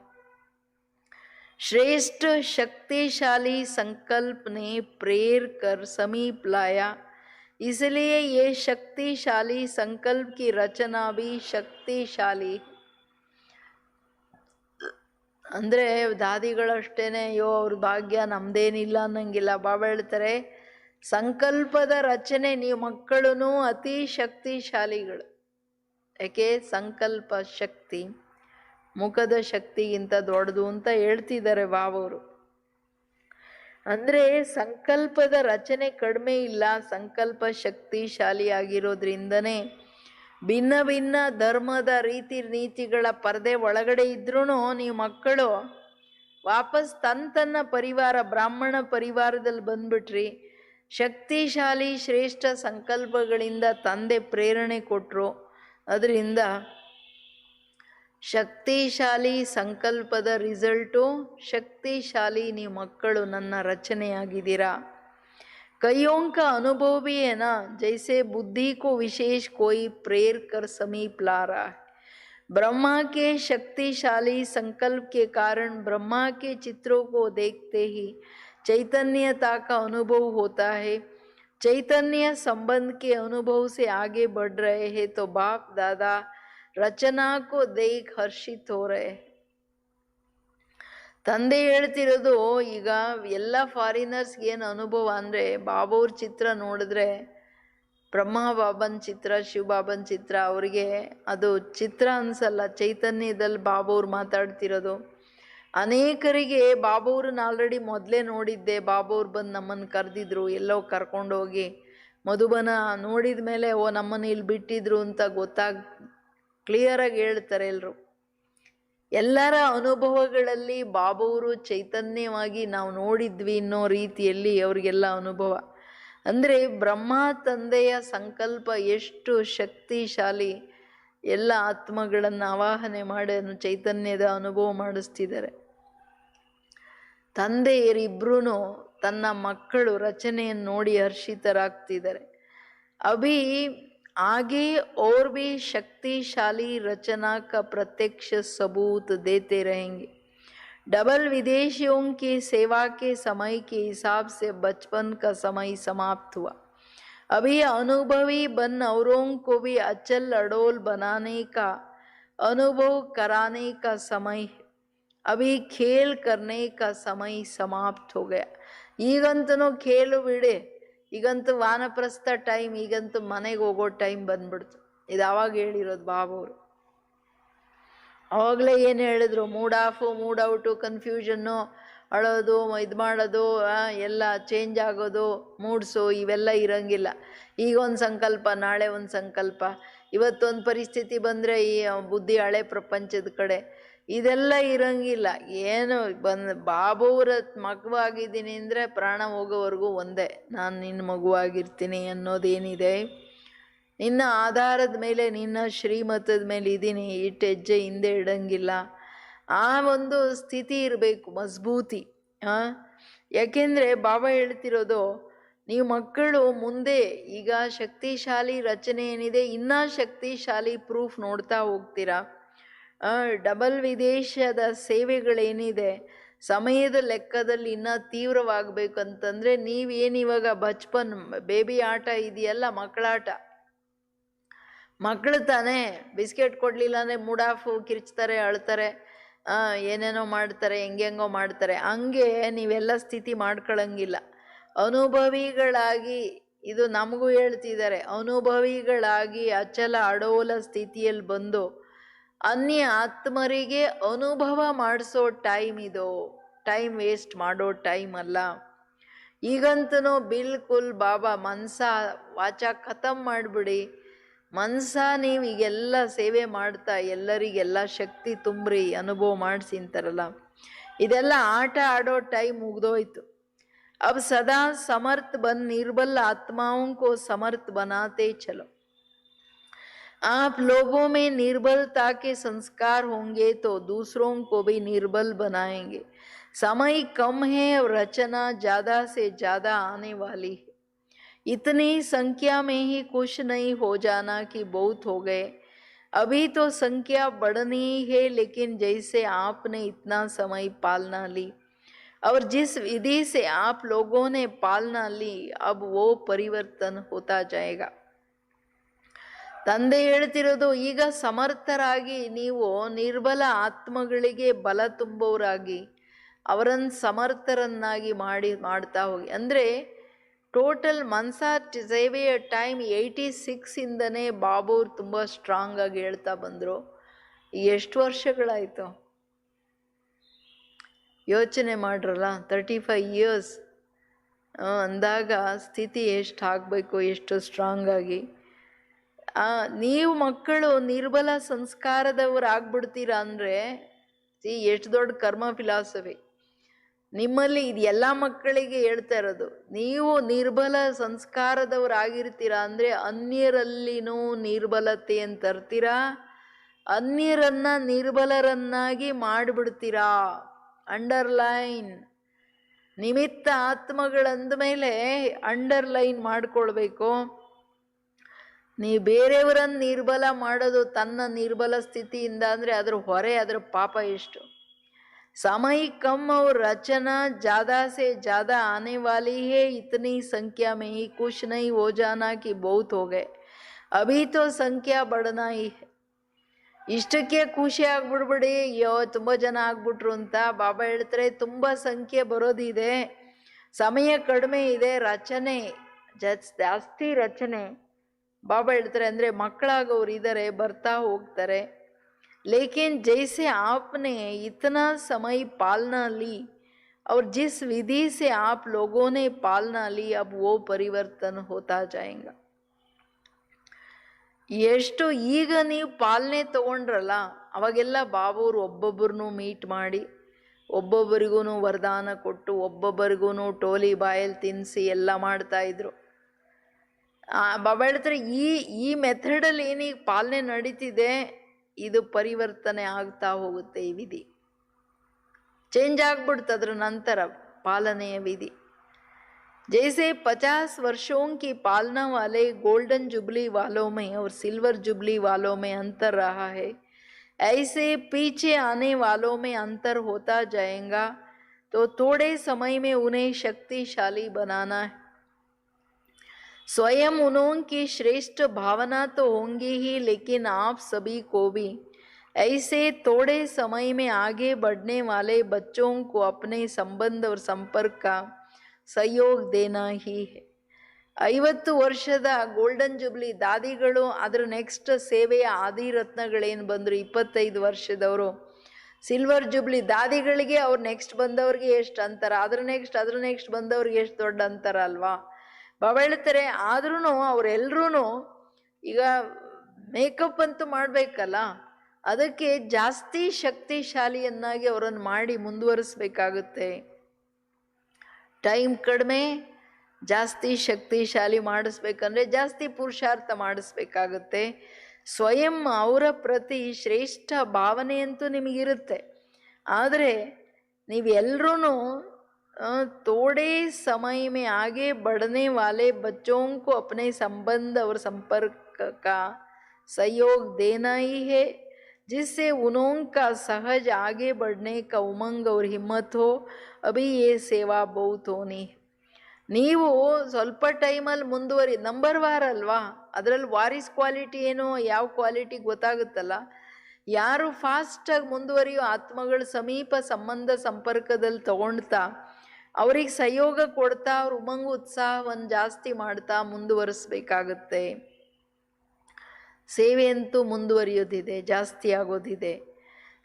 श्रेष्ठ शक्तिशाली संकल्प ने प्रेर कर समीप लाया, इसलिए ये शक्तिशाली संकल्प की रचना भी शक्तिशाली. ಅಂದರೆ ದಾದಿಗಳಷ್ಟೇನೆ ಅಯ್ಯೋ ಅವ್ರ ಭಾಗ್ಯ ನಮ್ದೇನಿಲ್ಲ ಅನ್ನಂಗಿಲ್ಲ. ಬಾಬಾ ಹೇಳ್ತಾರೆ ಸಂಕಲ್ಪದ ರಚನೆ ನೀವು ಮಕ್ಕಳು ಅತಿ ಶಕ್ತಿಶಾಲಿಗಳು. ಯಾಕೆ? ಸಂಕಲ್ಪ ಶಕ್ತಿ ಮುಖದ ಶಕ್ತಿಗಿಂತ ದೊಡ್ಡದು ಅಂತ ಹೇಳ್ತಿದ್ದಾರೆ ಬಾಬವರು. ಅಂದ್ರೆ ಸಂಕಲ್ಪದ ರಚನೆ ಕಡಿಮೆ ಇಲ್ಲ, ಸಂಕಲ್ಪ ಶಕ್ತಿಶಾಲಿ ಆಗಿರೋದ್ರಿಂದನೇ ಭಿನ್ನ ಭಿನ್ನ ಧರ್ಮದ ರೀತಿ ನೀತಿಗಳ ಪರದೆ ಒಳಗಡೆ ಇದ್ರೂ ನೀವು ಮಕ್ಕಳು ವಾಪಸ್ ತನ್ನ ಪರಿವಾರ ಬ್ರಾಹ್ಮಣ ಪರಿವಾರದಲ್ಲಿ ಬಂದ್ಬಿಟ್ರಿ. ಶಕ್ತಿಶಾಲಿ ಶ್ರೇಷ್ಠ ಸಂಕಲ್ಪಗಳಿಂದ ತಂದೆ ಪ್ರೇರಣೆ ಕೊಟ್ಟರು. ಅದರಿಂದ ಶಕ್ತಿಶಾಲಿ ಸಂಕಲ್ಪದ ರಿಸಲ್ಟು ಶಕ್ತಿಶಾಲಿ ನೀವು ಮಕ್ಕಳು ನನ್ನ ರಚನೆಯಾಗಿದ್ದೀರಾ. कईयों का अनुभव भी है ना, जैसे बुद्धि को विशेष कोई प्रेर कर समीप ला रहा है. ब्रह्मा के शक्तिशाली संकल्प के कारण ब्रह्मा के चित्रों को देखते ही चैतन्यता का अनुभव होता है. चैतन्य संबंध के अनुभव से आगे बढ़ रहे हैं तो बाप दादा रचना को देख हर्षित हो रहे. ತಂದೆ ಹೇಳ್ತಿರೋದು ಈಗ ಎಲ್ಲ ಫಾರಿನರ್ಸ್ಗೆ ಏನು ಅನುಭವ ಅಂದರೆ ಬಾಬಾವ್ರ ಚಿತ್ರ ನೋಡಿದ್ರೆ, ಬ್ರಹ್ಮ ಬಾಬನ್ ಚಿತ್ರ, ಶಿವ ಬಾಬನ್ ಚಿತ್ರ, ಅವರಿಗೆ ಅದು ಚಿತ್ರ ಅನ್ಸಲ್ಲ, ಚೈತನ್ಯದಲ್ಲಿ ಬಾಬಾವ್ರು ಮಾತಾಡ್ತಿರೋದು. ಅನೇಕರಿಗೆ ಬಾಬಾವ್ರನ್ನ ಆಲ್ರೆಡಿ ಮೊದಲೇ ನೋಡಿದ್ದೆ, ಬಾಬಾವ್ರು ಬಂದು ನಮ್ಮನ್ನು ಕರೆದಿದ್ರು, ಎಲ್ಲೋ ಕರ್ಕೊಂಡೋಗಿ ಮಧುಬನ ನೋಡಿದ ಮೇಲೆ ಓ ನಮ್ಮನ್ನು ಇಲ್ಲಿ ಬಿಟ್ಟಿದ್ರು ಅಂತ ಕ್ಲಿಯರಾಗಿ ಹೇಳ್ತಾರೆ ಎಲ್ಲರೂ. ಎಲ್ಲರ ಅನುಭವಗಳಲ್ಲಿ ಬಾಬಾವರು ಚೈತನ್ಯವಾಗಿ ನಾವು ನೋಡಿದ್ವಿ ಅನ್ನೋ ರೀತಿಯಲ್ಲಿ ಅವರಿಗೆಲ್ಲ ಅನುಭವ. ಅಂದರೆ ಬ್ರಹ್ಮ ತಂದೆಯ ಸಂಕಲ್ಪ ಎಷ್ಟು ಶಕ್ತಿಶಾಲಿ, ಎಲ್ಲ ಆತ್ಮಗಳನ್ನು ಆವಾಹನೆ ಮಾಡಿ ಚೈತನ್ಯದ ಅನುಭವ ಮಾಡಿಸ್ತಿದ್ದಾರೆ. ತಂದೆಯರಿಬ್ರು ತನ್ನ ಮಕ್ಕಳು ರಚನೆಯನ್ನು ನೋಡಿ ಹರ್ಷಿತರಾಗ್ತಿದ್ದಾರೆ. ಅಭಿ आगे और भी शक्तिशाली रचना का प्रत्यक्ष सबूत देते रहेंगे. डबल विदेशियों की सेवा के समय के हिसाब से बचपन का समय समाप्त हुआ. अभी अनुभवी बन औरों को भी अचल अडोल बनाने का अनुभव कराने का समय है. अभी खेल करने का समय समाप्त हो गया. ಈಗಂತೂ ಖೇಲು ಬಿಡೆ, ಈಗಂತೂ ವಾನಪ್ರಸ್ಥ ಟೈಮ್, ಈಗಂತೂ ಮನೆಗೆ ಹೋಗೋ ಟೈಮ್ ಬಂದ್ಬಿಡ್ತು. ಇದು ಆವಾಗ ಹೇಳಿರೋದು ಬಾಬಾವರು. ಆವಾಗಲೇ ಏನು ಹೇಳಿದ್ರು, mood off mood out confusion, ಅಳೋದು ಇದು ಮಾಡೋದು, ಎಲ್ಲ ಚೇಂಜ್ ಆಗೋದು, ಮೂಡ್ಸು ಇವೆಲ್ಲ ಇರೋಂಗಿಲ್ಲ. ಈಗ ಒಂದು ಸಂಕಲ್ಪ, ನಾಳೆ ಒಂದು ಸಂಕಲ್ಪ, ಇವತ್ತೊಂದು ಪರಿಸ್ಥಿತಿ ಬಂದರೆ ಈ ಬುದ್ಧಿ ಹಳೆ ಪ್ರಪಂಚದ ಕಡೆ, ಇದೆಲ್ಲ ಇರೋಂಗಿಲ್ಲ. ಏನು ಬಾಬಾವ್ರ ಮಗುವಾಗಿದ್ದೀನಿ ಅಂದರೆ ಪ್ರಾಣ ಹೋಗೋವರೆಗೂ ಒಂದೇ, ನಾನು ನಿನ್ನ ಮಗುವಾಗಿರ್ತೀನಿ ಅನ್ನೋದೇನಿದೆ, ನಿನ್ನ ಆಧಾರದ ಮೇಲೆ ನಿನ್ನ ಶ್ರೀಮತದ ಮೇಲೆ ಇದ್ದೀನಿ, ಇಟ್ಟು ಹೆಜ್ಜೆ ಹಿಂದೆ ಇಡಂಗಿಲ್ಲ, ಆ ಒಂದು ಸ್ಥಿತಿ ಇರಬೇಕು, ಮಜಬೂತಿ. ಯಾಕೆಂದರೆ ಬಾಬಾ ಹೇಳ್ತಿರೋದು ನೀವು ಮಕ್ಕಳು ಮುಂದೆ ಈಗ ಶಕ್ತಿಶಾಲಿ ರಚನೆ ಏನಿದೆ, ಇನ್ನೂ ಶಕ್ತಿಶಾಲಿ ಪ್ರೂಫ್ ನೋಡ್ತಾ ಹೋಗ್ತೀರಾ. ಡಬಲ್ ವಿದೇಶದ ಸೇವೆಗಳೇನಿದೆ ಸಮಯದ ಲೆಕ್ಕದಲ್ಲಿ ಇನ್ನೂ ತೀವ್ರವಾಗಬೇಕಂತಂದರೆ ನೀವೇನಿವಾಗ ಬಚ್ಪನ್ ಬೇಬಿ ಆಟ ಇದೆಯಲ್ಲ, ಮಕ್ಕಳಾಟ, ಮಕ್ಕಳು ತಾನೇ ಬಿಸ್ಕೆಟ್ ಕೊಡಲಿಲ್ಲ ಅಂದರೆ ಮೂಡ್ ಆಫ್, ಕಿರ್ಚ್ತಾರೆ, ಅಳ್ತಾರೆ, ಏನೇನೋ ಮಾಡ್ತಾರೆ, ಹೆಂಗೆಂಗೋ ಮಾಡ್ತಾರೆ. ಹಂಗೆ ನೀವೆಲ್ಲ ಸ್ಥಿತಿ ಮಾಡ್ಕೊಳ್ಳಂಗಿಲ್ಲ. ಅನುಭವಿಗಳಾಗಿ, ಇದು ನಮಗೂ ಹೇಳ್ತಿದ್ದಾರೆ, ಅನುಭವಿಗಳಾಗಿ ಅಚಲ ಅಡೋಲ ಸ್ಥಿತಿಯಲ್ಲಿ ಬಂದು ಅನ್ಯ ಆತ್ಮರಿಗೆ ಅನುಭವ ಮಾಡಿಸೋ ಟೈಮ್ ಇದು, ಟೈಮ್ ವೇಸ್ಟ್ ಮಾಡೋ ಟೈಮ್ ಅಲ್ಲ. ಈಗಂತೂ ಬಿಲ್ಕುಲ್ ಬಾಬಾ ಮನ್ಸ ವಾಚ ಖತಮ್ ಮಾಡಿಬಿಡಿ, ಮನ್ಸ ನೀವು ಈಗೆಲ್ಲ ಸೇವೆ ಮಾಡ್ತಾ ಎಲ್ಲರಿಗೆಲ್ಲ ಶಕ್ತಿ ತುಂಬ್ರಿ, ಅನುಭವ ಮಾಡಿಸಿ ಅಂತಾರಲ್ಲ, ಇದೆಲ್ಲ ಆಟ ಆಡೋ ಟೈಮ್ ಮುಗ್ದೋಯ್ತು. अब सदा समर्थ बन निर्बल आत्माओं को समर्थ बनाते चलो. आप लोगों में निर्बलता के संस्कार होंगे तो दूसरों को भी निर्बल बनाएंगे. समय कम है और रचना ज़्यादा से ज़्यादा आने वाली है. इतनी संख्या में ही खुश नहीं हो जाना कि बहुत हो गए. अभी तो संख्या बढ़नी है, लेकिन जैसे आपने इतना समय पालना ली और जिस विधि से आप लोगों ने पालना ली, अब वो परिवर्तन होता जाएगा. ತಂದೆ ಹೇಳ್ತಿರೋದು, ಈಗ ಸಮರ್ಥರಾಗಿ ನೀವು ನಿರ್ಬಲ ಆತ್ಮಗಳಿಗೆ ಬಲ ತುಂಬುವರಾಗಿ ಅವರನ್ನು ಸಮರ್ಥರನ್ನಾಗಿ ಮಾಡ್ತಾ ಹೋಗಿ. ಅಂದರೆ ಟೋಟಲ್ ಮನ್ಸಾ ಸೇವೆಯ ಟೈಮ್ 86 ಇಂದನೇ ಬಾಬು ಅವ್ರು ತುಂಬ ಸ್ಟ್ರಾಂಗ್ ಆಗಿ ಹೇಳ್ತಾ ಬಂದರು. ಎಷ್ಟು ವರ್ಷಗಳಾಯಿತು ಯೋಚನೆ ಮಾಡ್ರಲ್ಲ, 35 ಇಯರ್ಸ್ ಅಂದಾಗ ಸ್ಥಿತಿ ಎಷ್ಟು ಆಗಬೇಕು, ಎಷ್ಟು ಸ್ಟ್ರಾಂಗ್ ಆಗಿ. ನೀವು ಮಕ್ಕಳು ನಿರ್ಬಲ ಸಂಸ್ಕಾರದವರು ಆಗ್ಬಿಡ್ತೀರಾ ಅಂದರೆ ಎಷ್ಟು ದೊಡ್ಡ ಕರ್ಮ ಫಿಲಾಸಫಿ ನಿಮ್ಮಲ್ಲಿ. ಇದು ಎಲ್ಲ ಮಕ್ಕಳಿಗೆ ಹೇಳ್ತಾ ಇರೋದು. ನೀವು ನಿರ್ಬಲ ಸಂಸ್ಕಾರದವರಾಗಿರ್ತೀರಾ ಅಂದರೆ ಅನ್ಯರಲ್ಲಿನೂ ನಿರ್ಬಲತೆಯನ್ನು ತರ್ತೀರಾ, ಅನ್ಯರನ್ನ ನಿರ್ಬಲರನ್ನಾಗಿ ಮಾಡಿಬಿಡ್ತೀರಾ. ಅಂಡರ್ಲೈನ್. ನಿಮಿತ್ತ ಆತ್ಮಗಳಂದ ಮೇಲೆ ಅಂಡರ್ಲೈನ್ ಮಾಡ್ಕೊಳ್ಬೇಕು. ನೀವು ಬೇರೆಯವರನ್ನು ನಿರ್ಬಲ ಮಾಡೋದು ತನ್ನ ನಿರ್ಬಲ ಸ್ಥಿತಿಯಿಂದ ಅಂದರೆ ಅದರ ಹೊರೆ, ಅದರ ಪಾಪ ಎಷ್ಟು. समय कम और रचना ज़्यादा से ज़्यादा आने वाली है, इतनी संख्या में ही कुछ नहीं हो जाना कि बहुत हो गए, अभी तो संख्या बढ़ना ही है. ಇಷ್ಟಕ್ಕೆ ಖುಷಿ ಆಗ್ಬಿಡ್ಬಿಡಿ, ಅಯ್ಯೋ ತುಂಬ ಜನ ಆಗ್ಬಿಟ್ರು ಅಂತ. ಬಾಬಾ ಹೇಳ್ತಾರೆ ತುಂಬ ಸಂಖ್ಯೆ ಬರೋದಿದೆ, ಸಮಯ ಕಡಿಮೆ ಇದೆ, ರಚನೆ ಜಾಸ್ತಿ ರಚನೆ. ಬಾಬಾ ಹೇಳ್ತಾರೆ ಅಂದರೆ ಮಕ್ಕಳಾಗೋರು ಇದ್ದಾರೆ, ಬರ್ತಾ ಹೋಗ್ತಾರೆ. लेकिन जैसे आपने इतना समय पालना ली और जिस विधि से आप लोगों ने पालना ली, अब वो परिवर्तन होता जाएगा. ಎಷ್ಟು ಈಗ ನೀವು ಪಾಲನೆ ತಗೊಂಡ್ರಲ್ಲ, ಅವಾಗೆಲ್ಲ ಬಾಬೂರು ಒಬ್ಬೊಬ್ಬರನ್ನು ಮೀಟ್ ಮಾಡಿ ಒಬ್ಬೊಬ್ಬರಿಗೂ ವರದಾನ ಕೊಟ್ಟು ಒಬ್ಬೊಬ್ಬರಿಗೂ ಟೋಲಿ ಬಾಯಲ್ಲಿ ತಿನ್ನಿಸಿ ಎಲ್ಲ ಮಾಡ್ತಾಯಿದ್ರು. ಬಾಬಾ ಹೇಳ್ತಾರೆ ಈ ಮೆಥಡಲ್ಲಿ ಏನೀಗ ಪಾಲನೆ ನಡೀತಿದೆ, ಇದು ಪರಿವರ್ತನೆ ಆಗ್ತಾ ಹೋಗುತ್ತೆ. ಈ ವಿಧಿ ಚೇಂಜ್ ಆಗ್ಬಿಡ್ತು ಅದ್ರ ನಂತರ ಪಾಲನೆಯ ವಿಧಿ. जैसे 50 वर्षों की पालना वाले गोल्डन जुबली वालों में और सिल्वर जुबली वालों में अंतर रहा है, ऐसे पीछे आने वालों में अंतर होता जाएगा. तो थोड़े समय में उन्हें शक्तिशाली बनाना है. स्वयं उनकी श्रेष्ठ भावना तो होंगी ही, लेकिन आप सभी को भी ऐसे थोड़े समय में आगे बढ़ने वाले बच्चों को अपने संबंध और संपर्क का सहयोग देना ही है. 50 ವರ್ಷದ ಗೋಲ್ಡನ್ ಜುಬ್ಲಿ ದಾದಿಗಳು, ಅದರ ನೆಕ್ಸ್ಟ್ ಸೇವೆಯ ಆದಿರತ್ನಗಳೇನು ಬಂದರು 25 ವರ್ಷದವರು. ಸಿಲ್ವರ್ ಜುಬ್ಲಿ ದಾದಿಗಳಿಗೆ ಅವ್ರು ನೆಕ್ಸ್ಟ್ ಬಂದವ್ರಿಗೆ ಎಷ್ಟು ಅಂತರ, ಅದ್ರ ನೆಕ್ಸ್ಟ್ ಬಂದವ್ರಿಗೆ ಎಷ್ಟು ದೊಡ್ಡ ಅಂತರ ಅಲ್ವಾ. ಬಾಬಾ ಹೇಳ್ತಾರೆ ಆದ್ರೂ ಅವರೆಲ್ಲರೂ ಈಗ ಮೇಕಪ್ ಅಂತೂ ಮಾಡಬೇಕಲ್ಲ, ಅದಕ್ಕೆ ಜಾಸ್ತಿ ಶಕ್ತಿಶಾಲಿಯನ್ನಾಗಿ ಅವರನ್ನು ಮಾಡಿ ಮುಂದುವರಿಸ್ಬೇಕಾಗುತ್ತೆ. ಟೈಮ್ ಕಡಿಮೆ, ಜಾಸ್ತಿ ಶಕ್ತಿಶಾಲಿ ಮಾಡಿಸ್ಬೇಕಂದ್ರೆ ಜಾಸ್ತಿ ಪುರುಷಾರ್ಥ ಮಾಡಿಸ್ಬೇಕಾಗುತ್ತೆ. ಸ್ವಯಂ ಅವರ ಪ್ರತಿ ಶ್ರೇಷ್ಠ ಭಾವನೆ ಅಂತೂ ನಿಮಗಿರುತ್ತೆ. ಆದರೆ ನೀವೆಲ್ಲರೂ थोड़े समय में आगे बढ़ने वाले बच्चों को अपने संबंध और संपर्क का सहयोग देना ही है, जिससे उनका सहज आगे बढ़ने का उमंग और हिम्मत हो. अभी ये सेवा बहुत होनी है. ನೀವು ಸ್ವಲ್ಪ ಟೈಮಲ್ಲಿ ನಂಬರ್ ವಾರ್ ಅಲ್ವಾ, ಅದರಲ್ಲಿ ವಾರಿಸ್ ಕ್ವಾಲಿಟಿ ಏನೋ ಯಾವ ಕ್ವಾಲಿಟಿ ಗೊತ್ತಾಗುತ್ತಲ್ಲ. ಯಾರು ಫಾಸ್ಟಾಗಿ ಮುಂದುವರಿಯೋ ಆತ್ಮಗಳ ಸಮೀಪ ಸಂಬಂಧ ಸಂಪರ್ಕದಲ್ಲಿ ತಗೊಳ್ತಾ ಅವ್ರಿಗೆ ಸಹಯೋಗ ಕೊಡ್ತಾ ಅವ್ರ ಉಮಂಗ ಉತ್ಸಾಹವನ್ನು ಜಾಸ್ತಿ ಮಾಡ್ತಾ ಮುಂದುವರಿಸ್ಬೇಕಾಗತ್ತೆ. ಸೇವೆ ಅಂತೂ ಮುಂದುವರಿಯೋದಿದೆ, ಜಾಸ್ತಿ ಆಗೋದಿದೆ.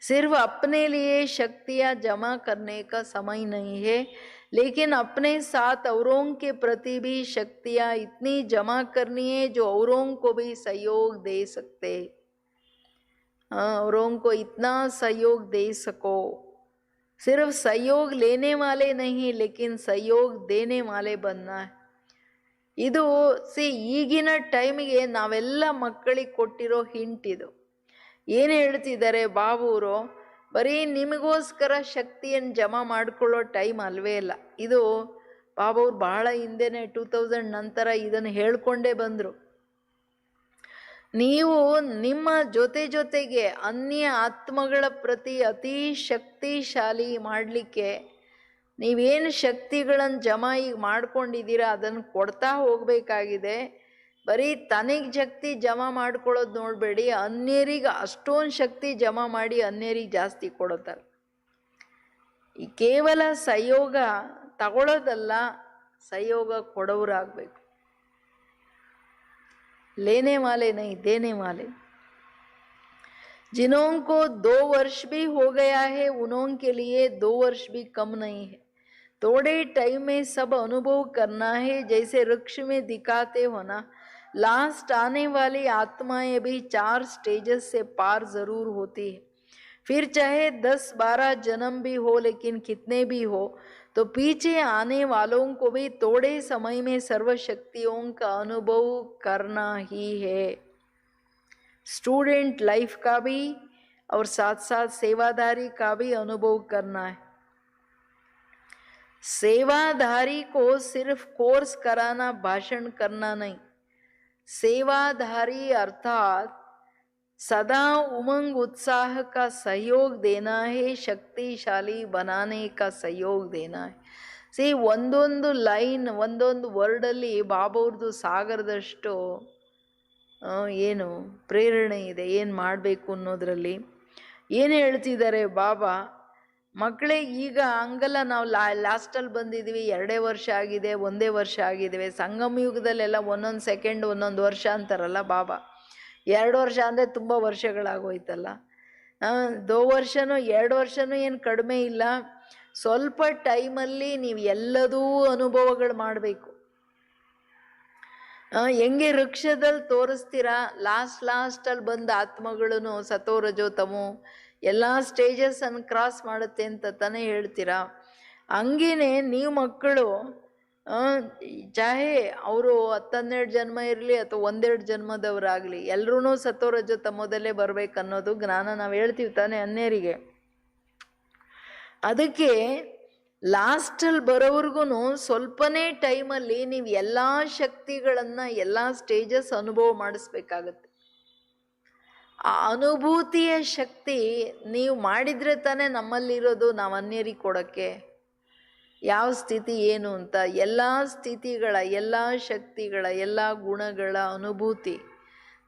सिर्फ अपने लिए शक्तियाँ जमा करने का समय नहीं है, लेकिन अपने साथ औरों के प्रति भी शक्तियाँ इतनी जमा करनी है जो औरों को भी सहयोग दे सकते. औरों को इतना सहयोग दे सको. सिर्फ सहयोग लेने वाले नहीं, लेकिन सहयोग देने वाले बनना है. ಇದು ಈಗಿನ ಟೈಮಿಗೆ ನಾವೆಲ್ಲ ಮಕ್ಕಳಿಗೆ ಕೊಟ್ಟಿರೋ ಹಿಂಟ್ ಇದು. ಏನು ಹೇಳ್ತಿದ್ದಾರೆ ಬಾಬೂರು, ಬರೀ ನಿಮಗೋಸ್ಕರ ಶಕ್ತಿಯನ್ನು ಜಮಾ ಮಾಡ್ಕೊಳ್ಳೋ ಟೈಮ್ ಅಲ್ವೇ ಇಲ್ಲ ಇದು. ಬಾಬೂರು ಬಹಳ ಹಿಂದೆನೇ 2000 ನಂತರ ಇದನ್ನು ಹೇಳ್ಕೊಂಡೇ ಬಂದರು. ನೀವು ನಿಮ್ಮ ಜೊತೆಗೆ ಅನ್ಯ ಆತ್ಮಗಳ ಪ್ರತಿ ಅತಿ ಶಕ್ತಿಶಾಲಿ ಮಾಡಲಿಕ್ಕೆ ನೀವೇನು ಶಕ್ತಿಗಳನ್ನು ಜಮಾ ಈಗ ಮಾಡ್ಕೊಂಡಿದ್ದೀರಾ ಅದನ್ನು ಕೊಡ್ತಾ ಹೋಗಬೇಕಾಗಿದೆ. ಬರೀ ತನಗೆ ಶಕ್ತಿ ಜಮಾ ಮಾಡ್ಕೊಳ್ಳೋದು ನೋಡಬೇಡಿ, ಅನ್ಯರಿಗೆ ಅಷ್ಟೊಂದು ಶಕ್ತಿ ಜಮಾ ಮಾಡಿ ಅನ್ಯರಿಗೆ ಜಾಸ್ತಿ ಕೊಡುತ್ತಾರೆ. ಈ ಕೇವಲ ಸಹಯೋಗ ತಗೊಳ್ಳೋದಲ್ಲ, ಸಹಯೋಗ ಕೊಡೋರಾಗಬೇಕು. लेने वाले नहीं, देने वाले. जिनको 2 वर्ष भी हो गया है उन्हों के लिए 2 वर्ष भी कम नहीं है. थोड़े टाइम में सब अनुभव करना है, जैसे वृक्ष में दिखाते हो ना. लास्ट आने वाली आत्माएं भी 4 स्टेजेस से पार जरूर होती है. फिर चाहे 10-12 जन्म भी हो, लेकिन कितने भी हो, तो पीछे आने वालों को भी थोड़े समय में सर्वशक्तियों का अनुभव करना ही है. स्टूडेंट लाइफ का भी और साथ साथ सेवादारी का भी अनुभव करना है. सेवादारी को सिर्फ कोर्स कराना, भाषण करना नहीं. सेवादारी अर्थात सदा उमंग उत्साह का सहयोग देना है, शक्तिशाली बनाने का सहयोग देना है. ಸಿ ಒಂದೊಂದು ಲೈನ್, ಒಂದೊಂದು ವರ್ಡಲ್ಲಿ ಬಾಬಾವ್ರದ್ದು ಸಾಗರದಷ್ಟು ಏನು ಪ್ರೇರಣೆ ಇದೆ, ಏನು ಮಾಡಬೇಕು ಅನ್ನೋದ್ರಲ್ಲಿ. ಏನು ಹೇಳ್ತಿದ್ದಾರೆ ಬಾಬಾ, ಮಕ್ಕಳೇ ಈಗ ಹಂಗಲ್ಲ, ನಾವು ಲಾಸ್ಟಲ್ಲಿ ಬಂದಿದ್ದೀವಿ, 2 ವರ್ಷ ಆಗಿದೆ, 1 ವರ್ಷ ಆಗಿದ್ದೇವೆ. ಸಂಗಮ ಯುಗದಲ್ಲೆಲ್ಲ ಒಂದೊಂದು ಸೆಕೆಂಡ್ 1 ವರ್ಷ ಅಂತಾರಲ್ಲ ಬಾಬಾ. 2 ವರ್ಷ ಅಂದರೆ ತುಂಬ ವರ್ಷಗಳಾಗೋಯ್ತಲ್ಲ. 2 ವರ್ಷನೂ 2 ವರ್ಷನೂ ಏನು ಕಡಿಮೆ ಇಲ್ಲ. ಸ್ವಲ್ಪ ಟೈಮಲ್ಲಿ ನೀವು ಎಲ್ಲದೂ ಅನುಭವಗಳು ಮಾಡಬೇಕು. ಹೆಂಗೆ ವೃಕ್ಷದಲ್ಲಿ ತೋರಿಸ್ತೀರಾ, ಲಾಸ್ಟಲ್ಲಿ ಬಂದ ಆತ್ಮಗಳನ್ನು ಸತೋ ರಜೋ ತಮೋ ಎಲ್ಲ ಸ್ಟೇಜಸ್ಸನ್ನು ಕ್ರಾಸ್ ಮಾಡುತ್ತೆ ಅಂತ ತಾನೇ ಹೇಳ್ತೀರಾ. ಹಂಗೇನೆ ನೀವು ಮಕ್ಕಳು ಚಾಹೆ ಅವರು 10-12 ಜನ್ಮ ಇರಲಿ ಅಥವಾ 1-2 ಜನ್ಮದವರಾಗಲಿ, ಎಲ್ಲರೂ ಸತೋ ರಜೋ ತಮೋದಲ್ಲೇ ಬರ್ಬೇಕನ್ನೋದು ಜ್ಞಾನ ನಾವು ಹೇಳ್ತೀವಿ ತಾನೇ ಅನ್ಯರಿಗೆ. ಅದಕ್ಕೆ ಲಾಸ್ಟಲ್ಲಿ ಬರೋವ್ರಿಗೂ ಸ್ವಲ್ಪನೇ ಟೈಮಲ್ಲಿ ನೀವು ಎಲ್ಲ ಶಕ್ತಿಗಳನ್ನು, ಎಲ್ಲ ಸ್ಟೇಜಸ್ ಅನುಭವ ಮಾಡಿಸ್ಬೇಕಾಗತ್ತೆ. ಆ ಅನುಭೂತಿಯ ಶಕ್ತಿ ನೀವು ಮಾಡಿದರೆ ತಾನೇ ನಮ್ಮಲ್ಲಿರೋದು, ನಾವು ಅನ್ಯರಿಗೆ ಕೊಡೋಕ್ಕೆ. ಯಾವ ಸ್ಥಿತಿ ಏನು ಅಂತ, ಎಲ್ಲ ಸ್ಥಿತಿಗಳ, ಎಲ್ಲ ಶಕ್ತಿಗಳ, ಎಲ್ಲ ಗುಣಗಳ ಅನುಭೂತಿ,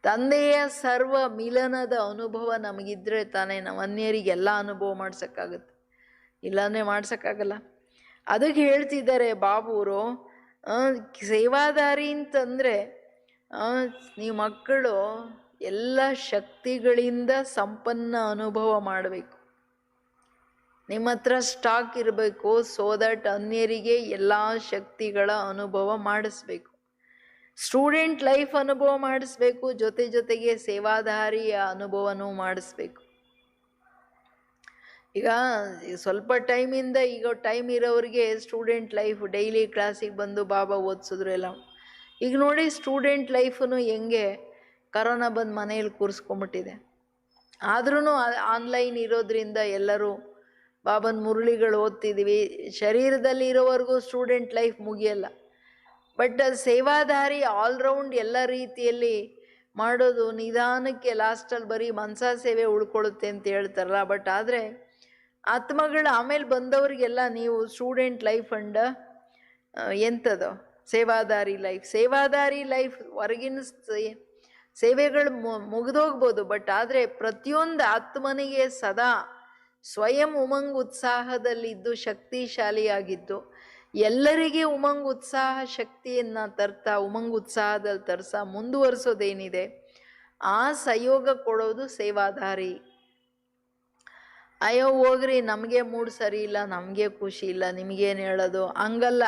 ತಂದೆಯ ಸರ್ವ ಮಿಲನದ ಅನುಭವ ನಮಗಿದ್ರೆ ತಾನೇ ನಾವು ಅನ್ಯರಿಗೆ ಎಲ್ಲ ಅನುಭವ ಮಾಡ್ಸೋಕ್ಕಾಗುತ್ತೆ. ಇಲ್ಲಾಂದರೆ ಮಾಡ್ಸೋಕ್ಕಾಗಲ್ಲ. ಅದಕ್ಕೆ ಹೇಳ್ತಿದ್ದಾರೆ ಬಾಬೂರು, ಸೇವಾದಾರಿ ಅಂತಂದರೆ ನೀವು ಮಕ್ಕಳು ಎಲ್ಲ ಶಕ್ತಿಗಳಿಂದ ಸಂಪನ್ನ ಅನುಭವ ಮಾಡಬೇಕು. ನಿಮ್ಮ ಹತ್ರ ಸ್ಟಾಕ್ ಇರಬೇಕು, ಸೋ ದಟ್ ಅನ್ಯರಿಗೆ ಎಲ್ಲ ಶಕ್ತಿಗಳ ಅನುಭವ ಮಾಡಿಸ್ಬೇಕು. ಸ್ಟೂಡೆಂಟ್ ಲೈಫ್ ಅನುಭವ ಮಾಡಿಸ್ಬೇಕು, ಜೊತೆಗೆ ಸೇವಾದಾರಿಯ ಅನುಭವನೂ ಮಾಡಿಸ್ಬೇಕು. ಈಗ ಸ್ವಲ್ಪ ಟೈಮಿಂದ, ಈಗ ಟೈಮ್ ಇರೋರಿಗೆ ಸ್ಟೂಡೆಂಟ್ ಲೈಫ್ ಡೈಲಿ ಕ್ಲಾಸಿಗೆ ಬಂದು ಬಾಬಾ ಓದಿಸಿದ್ರು ಎಲ್ಲ. ಈಗ ನೋಡಿ ಸ್ಟೂಡೆಂಟ್ ಲೈಫನು ಹೆಂಗೆ ಕರೋನಾ ಬಂದು ಮನೆಯಲ್ಲಿ ಕೂರಿಸ್ಕೊಂಬಿಟ್ಟಿದೆ. ಆದ್ರೂ ಆನ್ಲೈನ್ ಇರೋದ್ರಿಂದ ಎಲ್ಲರೂ ಬಾಬನ ಮುರಳಿಗಳು ಓದ್ತಿದ್ದೀವಿ. ಶರೀರದಲ್ಲಿ ಇರೋವರೆಗೂ ಸ್ಟೂಡೆಂಟ್ ಲೈಫ್ ಮುಗಿಯಲ್ಲ. ಬಟ್ ಸೇವಾದಾರಿ ಆಲ್ರೌಂಡ್ ಎಲ್ಲ ರೀತಿಯಲ್ಲಿ ಮಾಡೋದು ನಿಧಾನಕ್ಕೆ ಲಾಸ್ಟಲ್ಲಿ ಬರೀ ಮನಸಾ ಸೇವೆ ಉಳ್ಕೊಳ್ಳುತ್ತೆ ಅಂತ ಹೇಳ್ತಾರಲ್ಲ. ಬಟ್ ಆದರೆ ಆತ್ಮಗಳು ಆಮೇಲೆ ಬಂದವರಿಗೆಲ್ಲ ನೀವು ಸ್ಟೂಡೆಂಟ್ ಲೈಫ್ ಅಂಡ್ ಎಂಥದ್ದು ಸೇವಾದಾರಿ ಲೈಫ್ ಹೊರಗಿನ ಸೇವೆಗಳು ಮುಗಿದೋಗ್ಬೋದು. ಬಟ್ ಆದರೆ ಪ್ರತಿಯೊಂದು ಆತ್ಮನಿಗೆ ಸದಾ ಸ್ವಯಂ ಉಮಂಗ್ ಉತ್ಸಾಹದಲ್ಲಿದ್ದು ಶಕ್ತಿಶಾಲಿಯಾಗಿದ್ದು ಎಲ್ಲರಿಗೆ ಉಮಂಗ್ ಉತ್ಸಾಹ ಶಕ್ತಿಯನ್ನು ತರ್ತಾ, ಉಮಂಗ್ ಉತ್ಸಾಹದಲ್ಲಿ ತರ್ಸ ಮುಂದುವರಿಸೋದೇನಿದೆ ಆ ಸಹಯೋಗ ಕೊಡೋದು ಸೇವಾದಾರಿ. ಅಯ್ಯೋ ಹೋಗ್ರಿ, ನಮಗೆ ಮೂಡ್ ಸರಿ ಇಲ್ಲ, ನಮಗೆ ಖುಷಿ ಇಲ್ಲ, ನಿಮಗೇನು ಹೇಳೋದು, ಹಂಗಲ್ಲ.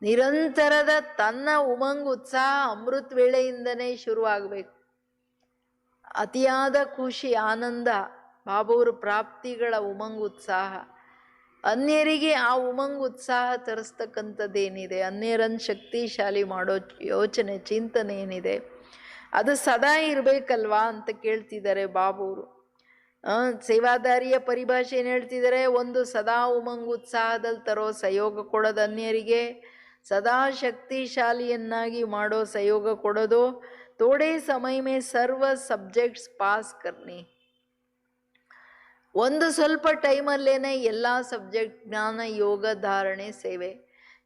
ನಿರಂತರದ ತನ್ನ ಉಮಂಗ್ ಉತ್ಸಾಹ ಅಮೃತ ವೇಳೆಯಿಂದನೇ ಶುರುವಾಗಬೇಕು. ಅತಿಯಾದ ಖುಷಿ, ಆನಂದ, ಬಾಬಾವ್ರ ಪ್ರಾಪ್ತಿಗಳ ಉಮಂಗ್ ಉತ್ಸಾಹ, ಅನ್ಯರಿಗೆ ಆ ಉಮಂಗ್ ಉತ್ಸಾಹ ತರಿಸ್ತಕ್ಕಂಥದ್ದೇನಿದೆ, ಅನ್ಯರನ್ನು ಶಕ್ತಿಶಾಲಿ ಮಾಡೋ ಯೋಚನೆ ಚಿಂತನೆ ಏನಿದೆ ಅದು ಸದಾ ಇರಬೇಕಲ್ವಾ ಅಂತ ಕೇಳ್ತಿದ್ದಾರೆ ಬಾಬಾವ್ರು. ಸೇವಾದಾರಿಯ ಪರಿಭಾಷೆ ಏನು ಹೇಳ್ತಿದ್ದಾರೆ, ಒಂದು ಸದಾ ಉಮಂಗ್ ಉತ್ಸಾಹದಲ್ಲಿ ತರೋ ಸಹಯೋಗ ಕೊಡೋದು ಅನ್ಯರಿಗೆ, ಸದಾ ಶಕ್ತಿಶಾಲಿಯನ್ನಾಗಿ ಮಾಡೋ ಸಹಯೋಗ ಕೊಡೋದು, थोड़े समय में सर्व सब्जेक्ट्स पास करने. ಒಂದು ಸ್ವಲ್ಪ ಟೈಮಲ್ಲೇನೆ ಎಲ್ಲ ಸಬ್ಜೆಕ್ಟ್ ಜ್ಞಾನ, ಯೋಗ, ಧಾರಣೆ, ಸೇವೆ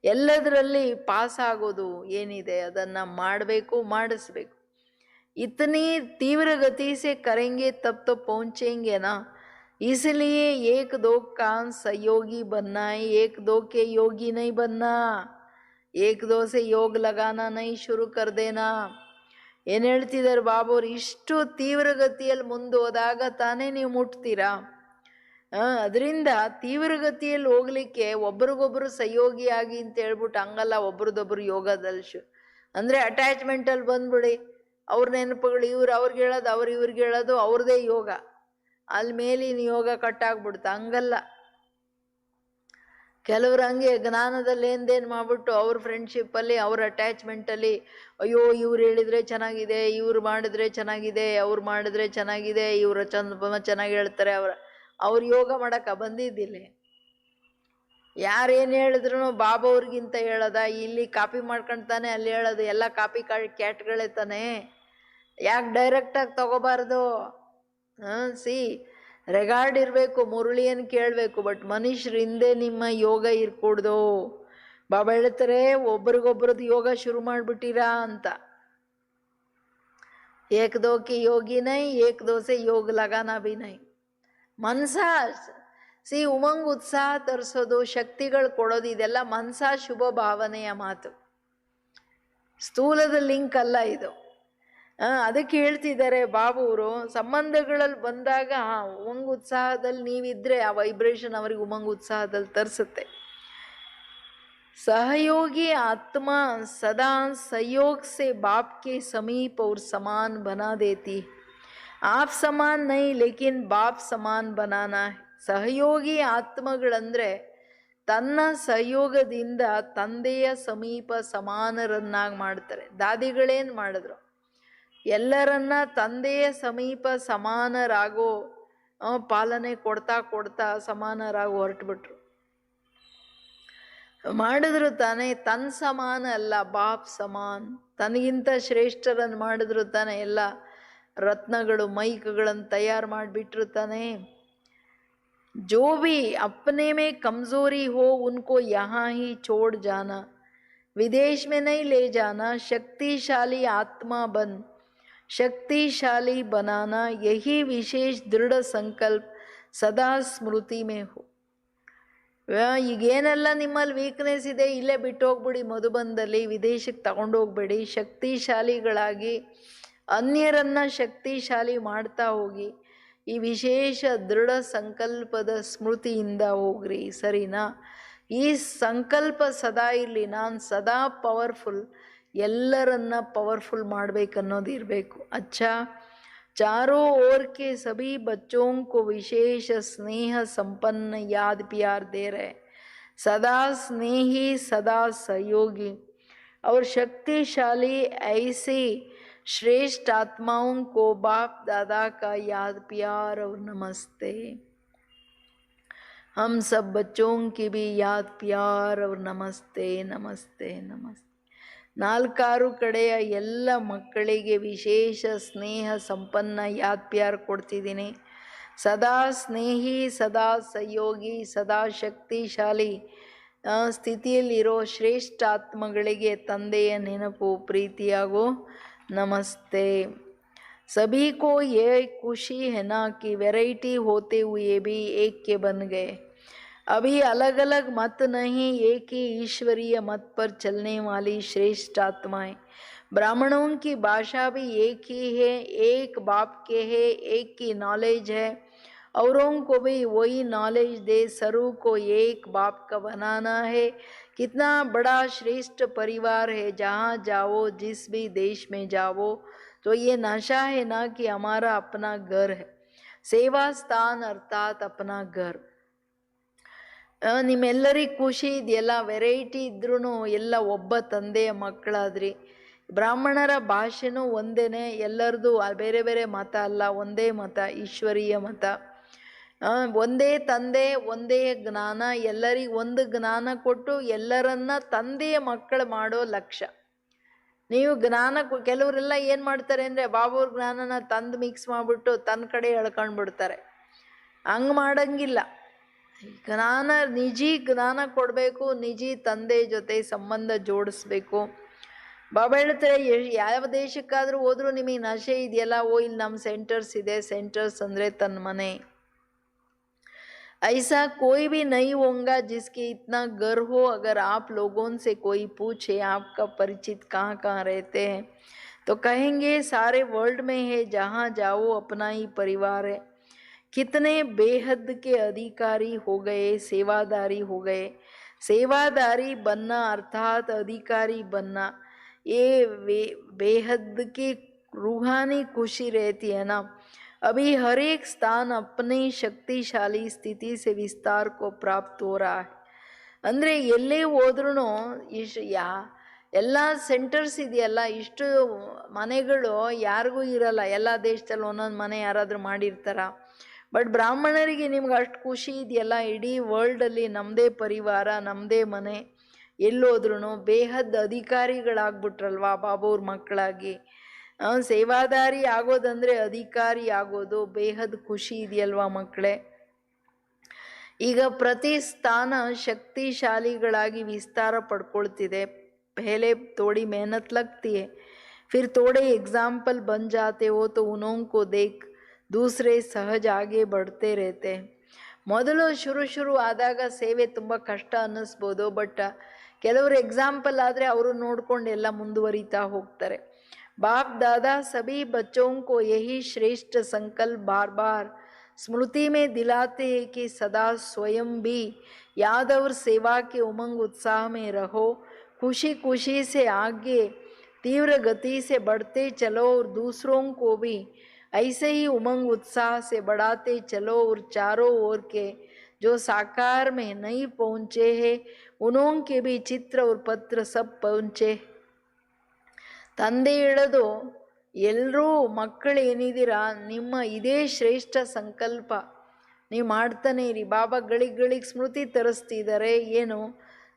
ಎಲ್ಲದರಲ್ಲಿ ಪಾಸ್ ಆಗೋದು ಏನಿದೆ ಅದನ್ನು ಮಾಡಬೇಕು, ಮಾಡಿಸ್ಬೇಕು. इतनी तीव्र गति से करेंगे तब तो पहुंचेंगे ना. इसलिए एक दो का सहयोगी बनना है, एक दो के योगी नहीं बनना. एक दो से योग लगाना नहीं शुरू कर देना. ಏನು ಹೇಳ್ತಿದ್ದಾರೆ ಬಾಬುರು, ಇಷ್ಟು ತೀವ್ರಗತಿಯಲ್ಲಿ ಮುಂದೋದಾಗ ತಾನೇ ನೀವು ಮುಟ್ತೀರಾ. ಅದರಿಂದ ತೀವ್ರಗತಿಯಲ್ಲಿ ಹೋಗ್ಲಿಕ್ಕೆ ಒಬ್ರಿಗೊಬ್ರು ಸಹಯೋಗಿಯಾಗಿ ಅಂತ ಹೇಳ್ಬಿಟ್ಟು ಹಂಗಲ್ಲ, ಒಬ್ರದೊಬ್ರು ಯೋಗದಲ್ಲಿ ಅಂದರೆ ಅಟ್ಯಾಚ್ಮೆಂಟಲ್ಲಿ ಬಂದ್ಬಿಡಿ. ಅವ್ರ ನೆನಪುಗಳು ಇವ್ರು ಅವ್ರಿಗೆ ಹೇಳೋದು, ಅವ್ರು ಇವ್ರಿಗೆ ಹೇಳೋದು, ಅವ್ರದೇ ಯೋಗ, ಅಲ್ಲಿ ಮೇಲಿನ ಯೋಗ ಕಟ್ಟಾಗ್ಬಿಡ್ತ. ಹಂಗಲ್ಲ. ಕೆಲವ್ರು ಹಂಗೆ ಜ್ಞಾನದಲ್ಲಿ ಏನ್ದೇನು ಮಾಡ್ಬಿಟ್ಟು ಅವ್ರ ಫ್ರೆಂಡ್ಶಿಪ್ಪಲ್ಲಿ, ಅವ್ರ ಅಟ್ಯಾಚ್ಮೆಂಟಲ್ಲಿ, ಅಯ್ಯೋ ಇವ್ರು ಹೇಳಿದ್ರೆ ಚೆನ್ನಾಗಿದೆ, ಇವ್ರು ಮಾಡಿದ್ರೆ ಚೆನ್ನಾಗಿದೆ, ಅವ್ರು ಮಾಡಿದ್ರೆ ಚೆನ್ನಾಗಿದೆ, ಇವ್ರ ಚೆನ್ನಾಗಿ ಹೇಳ್ತಾರೆ, ಅವ್ರ ಯೋಗ ಮಾಡಕ್ಕೆ ಬಂದಿದ್ದಿಲ್ಲ. ಯಾರೇನು ಹೇಳಿದ್ರು ಬಾಬಾ ಅವ್ರಿಗಿಂತ ಹೇಳೋದ, ಇಲ್ಲಿ ಕಾಪಿ ಮಾಡ್ಕೊಳ್ತಾನೆ, ಅಲ್ಲಿ ಹೇಳೋದು ಎಲ್ಲ ಕಾಪಿ ಕ್ಯಾಟ್ಗಳೇ ತಾನೆ. ಯಾಕೆ ಡೈರೆಕ್ಟಾಗಿ ತಗೋಬಾರ್ದು? ರೆಗಾರ್ಡ್ ಇರಬೇಕು, ಮುರಳಿಯನ್ನು ಕೇಳಬೇಕು, ಬಟ್ ಮನುಷ್ಯರ ಹಿಂದೆ ನಿಮ್ಮ ಯೋಗ ಇರ್ಕೂಡ್ದು. ಬಾಬಾ ಹೇಳ್ತಾರೆ ಒಬ್ರಿಗೊಬ್ರದ್ದು ಯೋಗ ಶುರು ಮಾಡಿಬಿಟ್ಟಿರಾ ಅಂತ. ಏಕ್ ದೋ ಕಿ ಯೋಗಿ ನೈ, ಏಕ್ ದೋ ಸೆ ಯೋಗ ಲಗಾನಾ ಭಿ ನೈ. ಮನ್ಸ ಉಮಂಗ್ ಉತ್ಸಾಹ ತರಿಸೋದು, ಶಕ್ತಿಗಳು ಕೊಡೋದು, ಇದೆಲ್ಲ ಮನ್ಸ ಶುಭ ಭಾವನೆಯ ಮಾತು, ಸ್ಥೂಲದ ಲಿಂಕ್ ಅಲ್ಲ ಇದು. ಅದಕ್ಕೆ ಹೇಳ್ತಿದ್ದಾರೆ ಬಾಬುವರು, ಸಂಬಂಧಗಳಲ್ಲಿ ಬಂದಾಗ ಉಮಂಗ್ ಉತ್ಸಾಹದಲ್ಲಿ ನೀವಿದ್ರೆ ಆ ವೈಬ್ರೇಷನ್ ಅವರಿಗೆ ಉಮಂಗ್ ಉತ್ಸಾಹದಲ್ಲಿ ತರಿಸುತ್ತೆ. सहयोगी आत्मा सदा सहयोग से बाप के समीप और समान बना देती. आप समान नहीं लेकिन बाप समान बनाना है. ಸಹಯೋಗಿ ಆತ್ಮಗಳಂದ್ರೆ ತನ್ನ ಸಹಯೋಗದಿಂದ ತಂದೆಯ ಸಮೀಪ ಸಮಾನರನ್ನಾಗಿ ಮಾಡ್ತಾರೆ. ದಾದಿಗಳೇನು ಮಾಡಿದ್ರು, ಎಲ್ಲರನ್ನ ತಂದೆಯ ಸಮೀಪ ಸಮಾನರಾಗೋ ಪಾಲನೆ ಕೊಡ್ತಾ ಕೊಡ್ತಾ ಸಮಾನರಾಗಿ ಹೊರಟುಬಿಟ್ರು. ಮಾಡಿದ್ರು ತಾನೆ. ತನ್ ಸಮಾನ ಅಲ್ಲ, ಬಾಪ್ ಸಮಾನ್. ತನಗಿಂತ ಶ್ರೇಷ್ಠರನ್ನು ಮಾಡಿದ್ರು ತಾನೆ. ಎಲ್ಲ ರತ್ನಗಳು ಮೈಕ್ಗಳನ್ನು ತಯಾರು ಮಾಡಿಬಿಟ್ರು ತಾನೆ. जो भी अपने में कमजोरी हो उनको यहाँ ही छोड़ जाना, विदेश में नहीं ले जाना. शक्तिशाली आत्मा बन शक्तिशाली बनाना, यही विशेष दृढ़ संकल्प सदा स्मृति में हो. ಈಗೇನೆಲ್ಲ ನಿಮ್ಮಲ್ಲಿ ವೀಕ್ನೆಸ್ ಇದೆ ಇಲ್ಲೇ ಬಿಟ್ಟು ಹೋಗ್ಬಿಡಿ, ಮಧುಬಂದಲ್ಲಿ ವಿದೇಶಕ್ಕೆ ತಗೊಂಡೋಗ್ಬೇಡಿ. ಶಕ್ತಿಶಾಲಿಗಳಾಗಿ ಅನ್ಯರನ್ನ ಶಕ್ತಿಶಾಲಿ ಮಾಡ್ತಾ ಹೋಗಿ. ಈ ವಿಶೇಷ ದೃಢ ಸಂಕಲ್ಪದ ಸ್ಮೃತಿಯಿಂದ ಹೋಗ್ರಿ, ಸರಿನಾ? ಈ ಸಂಕಲ್ಪ ಸದಾ ಇರಲಿ, ನಾನು ಸದಾ ಪವರ್ಫುಲ್, ಎಲ್ಲರನ್ನ ಪವರ್ಫುಲ್ ಮಾಡ್ಬೇಕನ್ನೋದು ಇರಬೇಕು. ಅಚ್ಚಾ, चारों ओर के सभी बच्चों को विशेष स्नेह संपन्न याद प्यार दे रहे, सदा स्नेही सदा सहयोगी और शक्तिशाली ऐसी श्रेष्ठ आत्माओं को बाप दादा का याद प्यार और नमस्ते. हम सब बच्चों की भी याद प्यार और नमस्ते नमस्ते नमस्ते. ನಾಲ್ಕಾರು ಕಡೆಯ ಎಲ್ಲ ಮಕ್ಕಳಿಗೆ ವಿಶೇಷ ಸ್ನೇಹ ಸಂಪನ್ನ ಯಾದ್ ಪ್ಯಾರ್ ಕೊಡ್ತಿದ್ದೀನಿ. ಸದಾ ಸ್ನೇಹಿ ಸದಾ ಸಹಯೋಗಿ ಸದಾ ಶಕ್ತಿಶಾಲಿ ಸ್ಥಿತಿಯಲ್ಲಿರೋ ಶ್ರೇಷ್ಠ ಆತ್ಮಗಳಿಗೆ ತಂದೆಯ ನೆನಪು ಪ್ರೀತಿಯಾಗೋ नमस्ते. सभी को ये खुशी है ना कि वैरायटी होते हुए भी एक के बन गए. अभी अलग अलग मत नहीं, एक ही ईश्वरीय मत पर चलने वाली श्रेष्ठ आत्माएं. ब्राह्मणों की भाषा भी एक ही है, एक बाप के है, एक की नॉलेज है. औरों को भी वही नॉलेज दे, सर्व को एक बाप का बनाना है. कितना बड़ा श्रेष्ठ परिवार है. जहाँ जाओ, जिस भी देश में जाओ, तो ये नशा है ना कि हमारा अपना घर है. सेवा स्थान अर्थात अपना घर. ನಿಮ್ಮೆಲ್ಲರಿಗೆ ಖುಷಿ ಇದೆಯಲ್ಲ, ವೆರೈಟಿ ಇದ್ರೂ ಎಲ್ಲ ಒಬ್ಬ ತಂದೆಯ ಮಕ್ಕಳಾದ್ರಿ. ಬ್ರಾಹ್ಮಣರ ಭಾಷೆನೂ ಒಂದೇನೆ, ಎಲ್ಲರದು ಬೇರೆ ಬೇರೆ ಮತ ಅಲ್ಲ, ಒಂದೇ ಮತ, ಈಶ್ವರೀಯ ಮತ. ಒಂದೇ ತಂದೆ, ಒಂದೇ ಜ್ಞಾನ, ಎಲ್ಲರಿಗೂ ಒಂದು ಜ್ಞಾನ ಕೊಟ್ಟು ಎಲ್ಲರನ್ನ ತಂದೆಯ ಮಕ್ಕಳು ಮಾಡೋ ಲಕ್ಷ್ಯ. ನೀವು ಜ್ಞಾನ ಕೆಲವರೆಲ್ಲ ಏನು ಮಾಡ್ತಾರೆ ಅಂದರೆ ಬಾಬಾವ್ರ ಜ್ಞಾನನ ತಂದು ಮಿಕ್ಸ್ ಮಾಡಿಬಿಟ್ಟು ತನ್ನ ಕಡೆ ಎಳ್ಕೊಂಡ್ಬಿಡ್ತಾರೆ. ಹಂಗೆ ಮಾಡಂಗಿಲ್ಲ. ಜ್ಞಾನ ನಿಜಿ ಜ್ಞಾನ ಕೊಡಬೇಕು, ನಿಜಿ ತಂದೆ ಜೊತೆ ಸಂಬಂಧ ಜೋಡಿಸ್ಬೇಕು. ಬಾಬಾ ಹೇಳ್ತಾರೆ ಯಾವ ದೇಶಕ್ಕಾದರೂ ಹೋದ್ರೂ ನಿಮಗೆ ನಶೆ ಇದೆಯಲ್ಲ, ಇಲ್ಲಿ ನಮ್ಮ ಸೆಂಟರ್ಸ್ ಇದೆ. ಸೆಂಟರ್ಸ್ ಅಂದರೆ ತನ್ನ ಮನೆ. ऐसा कोई भी नहीं होगा जिसके इतना गर हो। अगर आप लोगों से कोई पूछे आपका परिचित कहाँ कहाँ रहते हैं तो कहेंगे सारे वर्ल्ड में है, जहाँ जाओ अपना ही परिवार है। कितने बेहद के अधिकारी हो गए, सेवादारी हो गए। सेवादारी बनना अर्थात अधिकारी बनना, ये बेहद की रूहानी खुशी रहती है ना। अभी हर एक स्थान अपनी शक्तिशाली स्थिति से विस्तार को प्राप्त हो रहा है. ಅಂದರೆ ಎಲ್ಲೇ ಹೋದ್ರೂ ಎಲ್ಲ ಸೆಂಟರ್ಸ್ ಇದೆಯಲ್ಲ, ಇಷ್ಟು ಮನೆಗಳು ಯಾರಿಗೂ ಇರಲ್ಲ. ಎಲ್ಲ ದೇಶದಲ್ಲಿ ಒಂದೊಂದು ಮನೆ ಯಾರಾದರೂ ಮಾಡಿರ್ತಾರ. ಬಟ್ ಬ್ರಾಹ್ಮಣರಿಗೆ ನಿಮ್ಗೆ ಅಷ್ಟು ಖುಷಿ ಇದೆಯಲ್ಲ, ಇಡೀ ವರ್ಲ್ಡಲ್ಲಿ ನಮ್ಮದೇ ಪರಿವಾರ, ನಮ್ಮದೇ ಮನೆ. ಎಲ್ಲೋದ್ರೂ ಬೇಹದ್ ಅಧಿಕಾರಿಗಳಾಗ್ಬಿಟ್ರಲ್ವಾ ಬಾಬಾವ್ರ ಮಕ್ಕಳಾಗಿ. ಸೇವಾದಾರಿ ಆಗೋದಂದರೆ ಅಧಿಕಾರಿ ಆಗೋದು ಬೇಹದ್ ಖುಷಿ ಇದೆಯಲ್ವಾ ಮಕ್ಕಳೇ. ಈಗ ಪ್ರತಿ ಸ್ಥಾನ ಶಕ್ತಿಶಾಲಿಗಳಾಗಿ ವಿಸ್ತಾರ ಪಡ್ಕೊಳ್ತಿದೆ. पहले थोड़ी मेहनत लगती है, फिर थोड़े एग्जाम्पल बन जाते हो तो उन्हों को देख दूसरे सहज आगे बढ़ते रहते हैं. ಮೊದಲು ಶುರು ಆದಾಗ ಸೇವೆ ತುಂಬ ಕಷ್ಟ ಅನ್ನಿಸ್ಬೋದು. ಬಟ್ ಕೆಲವರು ಎಕ್ಸಾಂಪಲ್ ಆದರೆ ಅವರು ನೋಡ್ಕೊಂಡು ಎಲ್ಲ ಮುಂದುವರಿತಾ ಹೋಗ್ತಾರೆ. बाप दादा सभी बच्चों को यही श्रेष्ठ संकल्प बार बार स्मृति में दिलाते हैं कि सदा स्वयं भी याद और सेवा के उमंग उत्साह में रहो. खुशी खुशी से आगे तीव्र गति से बढ़ते चलो और दूसरों को भी ऐसे ही उमंग उत्साह से बढ़ाते चलो. और चारों ओर के जो साकार में नहीं पहुँचे हैं उन्हों के भी चित्र और पत्र सब पहुँचे. ತಂದೆ ಹೇಳೋದು, ಎಲ್ಲರೂ ಮಕ್ಕಳು ಏನಿದ್ದೀರಾ, ನಿಮ್ಮ ಇದೇ ಶ್ರೇಷ್ಠ ಸಂಕಲ್ಪ ನೀವು ಮಾಡ್ತಾನೆ ಇರಿ. ಬಾಬಾ ಗಳಿಗೆ ಸ್ಮೃತಿ ತರಿಸ್ತಿದ್ದಾರೆ. ಏನು?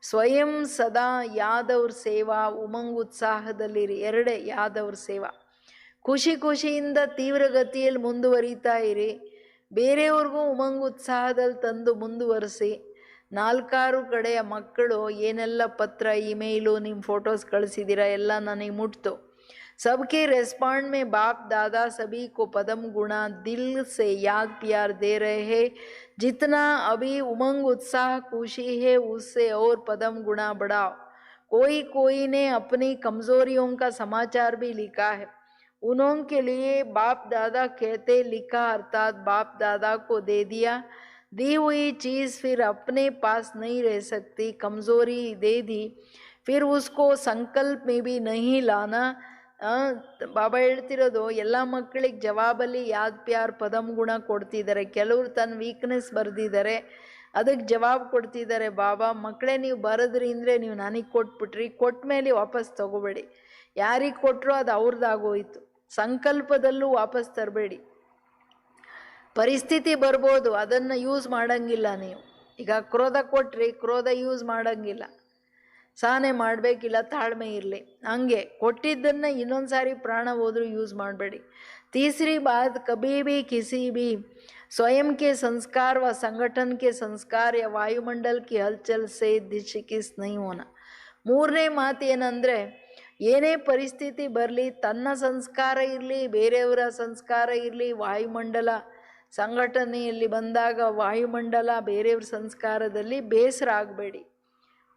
ಸ್ವಯಂ ಸದಾ ಯಾದವ್ರ ಸೇವಾ, ಉಮಂಗ್ ಉತ್ಸಾಹದಲ್ಲಿರಿ. ಎರಡೇ, ಯಾದವ್ರ ಸೇವಾ. ಖುಷಿಯಿಂದ ತೀವ್ರಗತಿಯಲ್ಲಿ ಮುಂದುವರಿತಾ ಇರಿ. ಬೇರೆಯವ್ರಿಗೂ ಉಮಂಗ್ ಉತ್ಸಾಹದಲ್ಲಿ ತಂದು ಮುಂದುವರಿಸಿ. 4 ಕಡೆಯ ಮಕ್ಕಳು ಏನೆಲ್ಲ ಪತ್ರ, ಇಮೇಲು, ನಿಮ್ಮ ಫೋಟೋಸ್ ಕಳಿಸಿದ್ದೀರಾ ಎಲ್ಲ ನನಗೆ ಮುಟ್ತು. सबके रेस्पॉन्ड में बाप दादा सभी को पदम गुणा दिल से याद प्यार दे रहे हैं. जितना अभी उमंग उत्साह खुशी है उससे और पदम गुणा बढ़ाओ. कोई ने अपनी कमजोरियों का समाचार भी लिखा है. उन्हों के लिए बाप दादा कहते लिखा अर्थात बाप दादा को दे दिया. दी हुई चीज़ फिर अपने पास नहीं रह सकती. कमज़ोरी दे दी फिर उसको संकल्प में भी नहीं लाना. ಬಾಬಾ ಹೇಳ್ತಿರೋದು, ಎಲ್ಲ ಮಕ್ಕಳಿಗೆ ಜವಾಬಲ್ಲಿ ಯಾದ್ ಪ್ಯಾರ್ ಪದಮ್ ಗುಣ ಕೊಡ್ತಿದ್ದಾರೆ. ಕೆಲವರು ತನ್ನ ವೀಕ್ನೆಸ್ ಬರೆದಿದ್ದಾರೆ, ಅದಕ್ಕೆ ಜವಾಬ್ ಕೊಡ್ತಿದ್ದಾರೆ. ಬಾಬಾ ಮಕ್ಕಳೇ, ನೀವು ಬರೆದ್ರಿ ಅಂದರೆ ನೀವು ನನಗೆ ಕೊಟ್ಬಿಟ್ರಿ, ಕೊಟ್ಟ ಮೇಲೆ ವಾಪಸ್ ತಗೋಬೇಡಿ. ಯಾರಿಗೆ ಕೊಟ್ಟರು ಅದು ಅವ್ರದ್ದಾಗೋಯ್ತು. ಸಂಕಲ್ಪದಲ್ಲೂ ವಾಪಸ್ ತರಬೇಡಿ. ಪರಿಸ್ಥಿತಿ ಬರ್ಬೋದು, ಅದನ್ನು ಯೂಸ್ ಮಾಡೋಂಗಿಲ್ಲ ನೀವು. ಈಗ ಕ್ರೋಧ ಕೊಟ್ರಿ, ಕ್ರೋಧ ಯೂಸ್ ಮಾಡೋಂಗಿಲ್ಲ. ಸಹನೆ ಮಾಡಬೇಕಿಲ್ಲ, ತಾಳ್ಮೆ ಇರಲಿ. ಹಂಗೆ ಕೊಟ್ಟಿದ್ದನ್ನು ಇನ್ನೊಂದು ಸಾರಿ ಪ್ರಾಣ ಹೋದರೂ ಯೂಸ್ ಮಾಡಬೇಡಿ. तीसरी बात, कभी भी किसी भी स्वयं के संस्कार व संगठन के संस्कार या वायुमंडल की हलचल से दिशकिस नहीं होना. ಮೂರನೇ ಮಾತು ಏನಂದರೆ, ಏನೇ ಪರಿಸ್ಥಿತಿ ಬರಲಿ, ತನ್ನ ಸಂಸ್ಕಾರ ಇರಲಿ, ಬೇರೆಯವರ ಸಂಸ್ಕಾರ ಇರಲಿ, ವಾಯುಮಂಡಲ ಸಂಘಟನೆಯಲ್ಲಿ ಬಂದಾಗ ವಾಯುಮಂಡಲ ಬೇರೆಯವ್ರ ಸಂಸ್ಕಾರದಲ್ಲಿ ಬೇಸರ ಆಗಬೇಡಿ,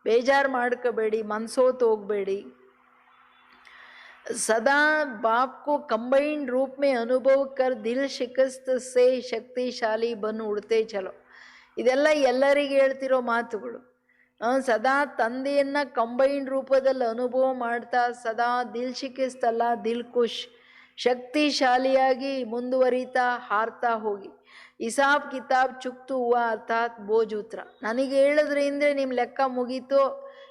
ಬೇಜಾರು ಮಾಡ್ಕೋಬೇಡಿ, ಮನ್ಸೋತ್ ಹೋಗಬೇಡಿ. सदा बाप को कंबाइंड रूप में अनुभव कर दिल शिकस्त से शक्तिशाली बन उड़ते चलो. ಇದೆಲ್ಲ ಎಲ್ಲರಿಗೆ ಹೇಳ್ತಿರೋ ಮಾತುಗಳು. ಸದಾ ತಂದೆಯನ್ನು ಕಂಬೈಂಡ್ ರೂಪದಲ್ಲಿ ಅನುಭವ ಮಾಡ್ತಾ ಸದಾ ದಿಲ್ ಶಿಕಿಸ್ತಲ್ಲ, ದಿಲ್ ಖುಷ್, ಶಕ್ತಿಶಾಲಿಯಾಗಿ ಮುಂದುವರಿತಾ ಹಾರ್ತಾ ಹೋಗಿ. ಹಿಸಾಬ್ ಕಿತಾಬ್ ಚುಕ್ತು ಹೂವ ಅರ್ಥಾತ್ ಬೋಜ್ ಉತ್ರ. ನನಗೆ ಹೇಳಿದ್ರಿಂದ ನಿಮ್ಮ ಲೆಕ್ಕ ಮುಗೀತು,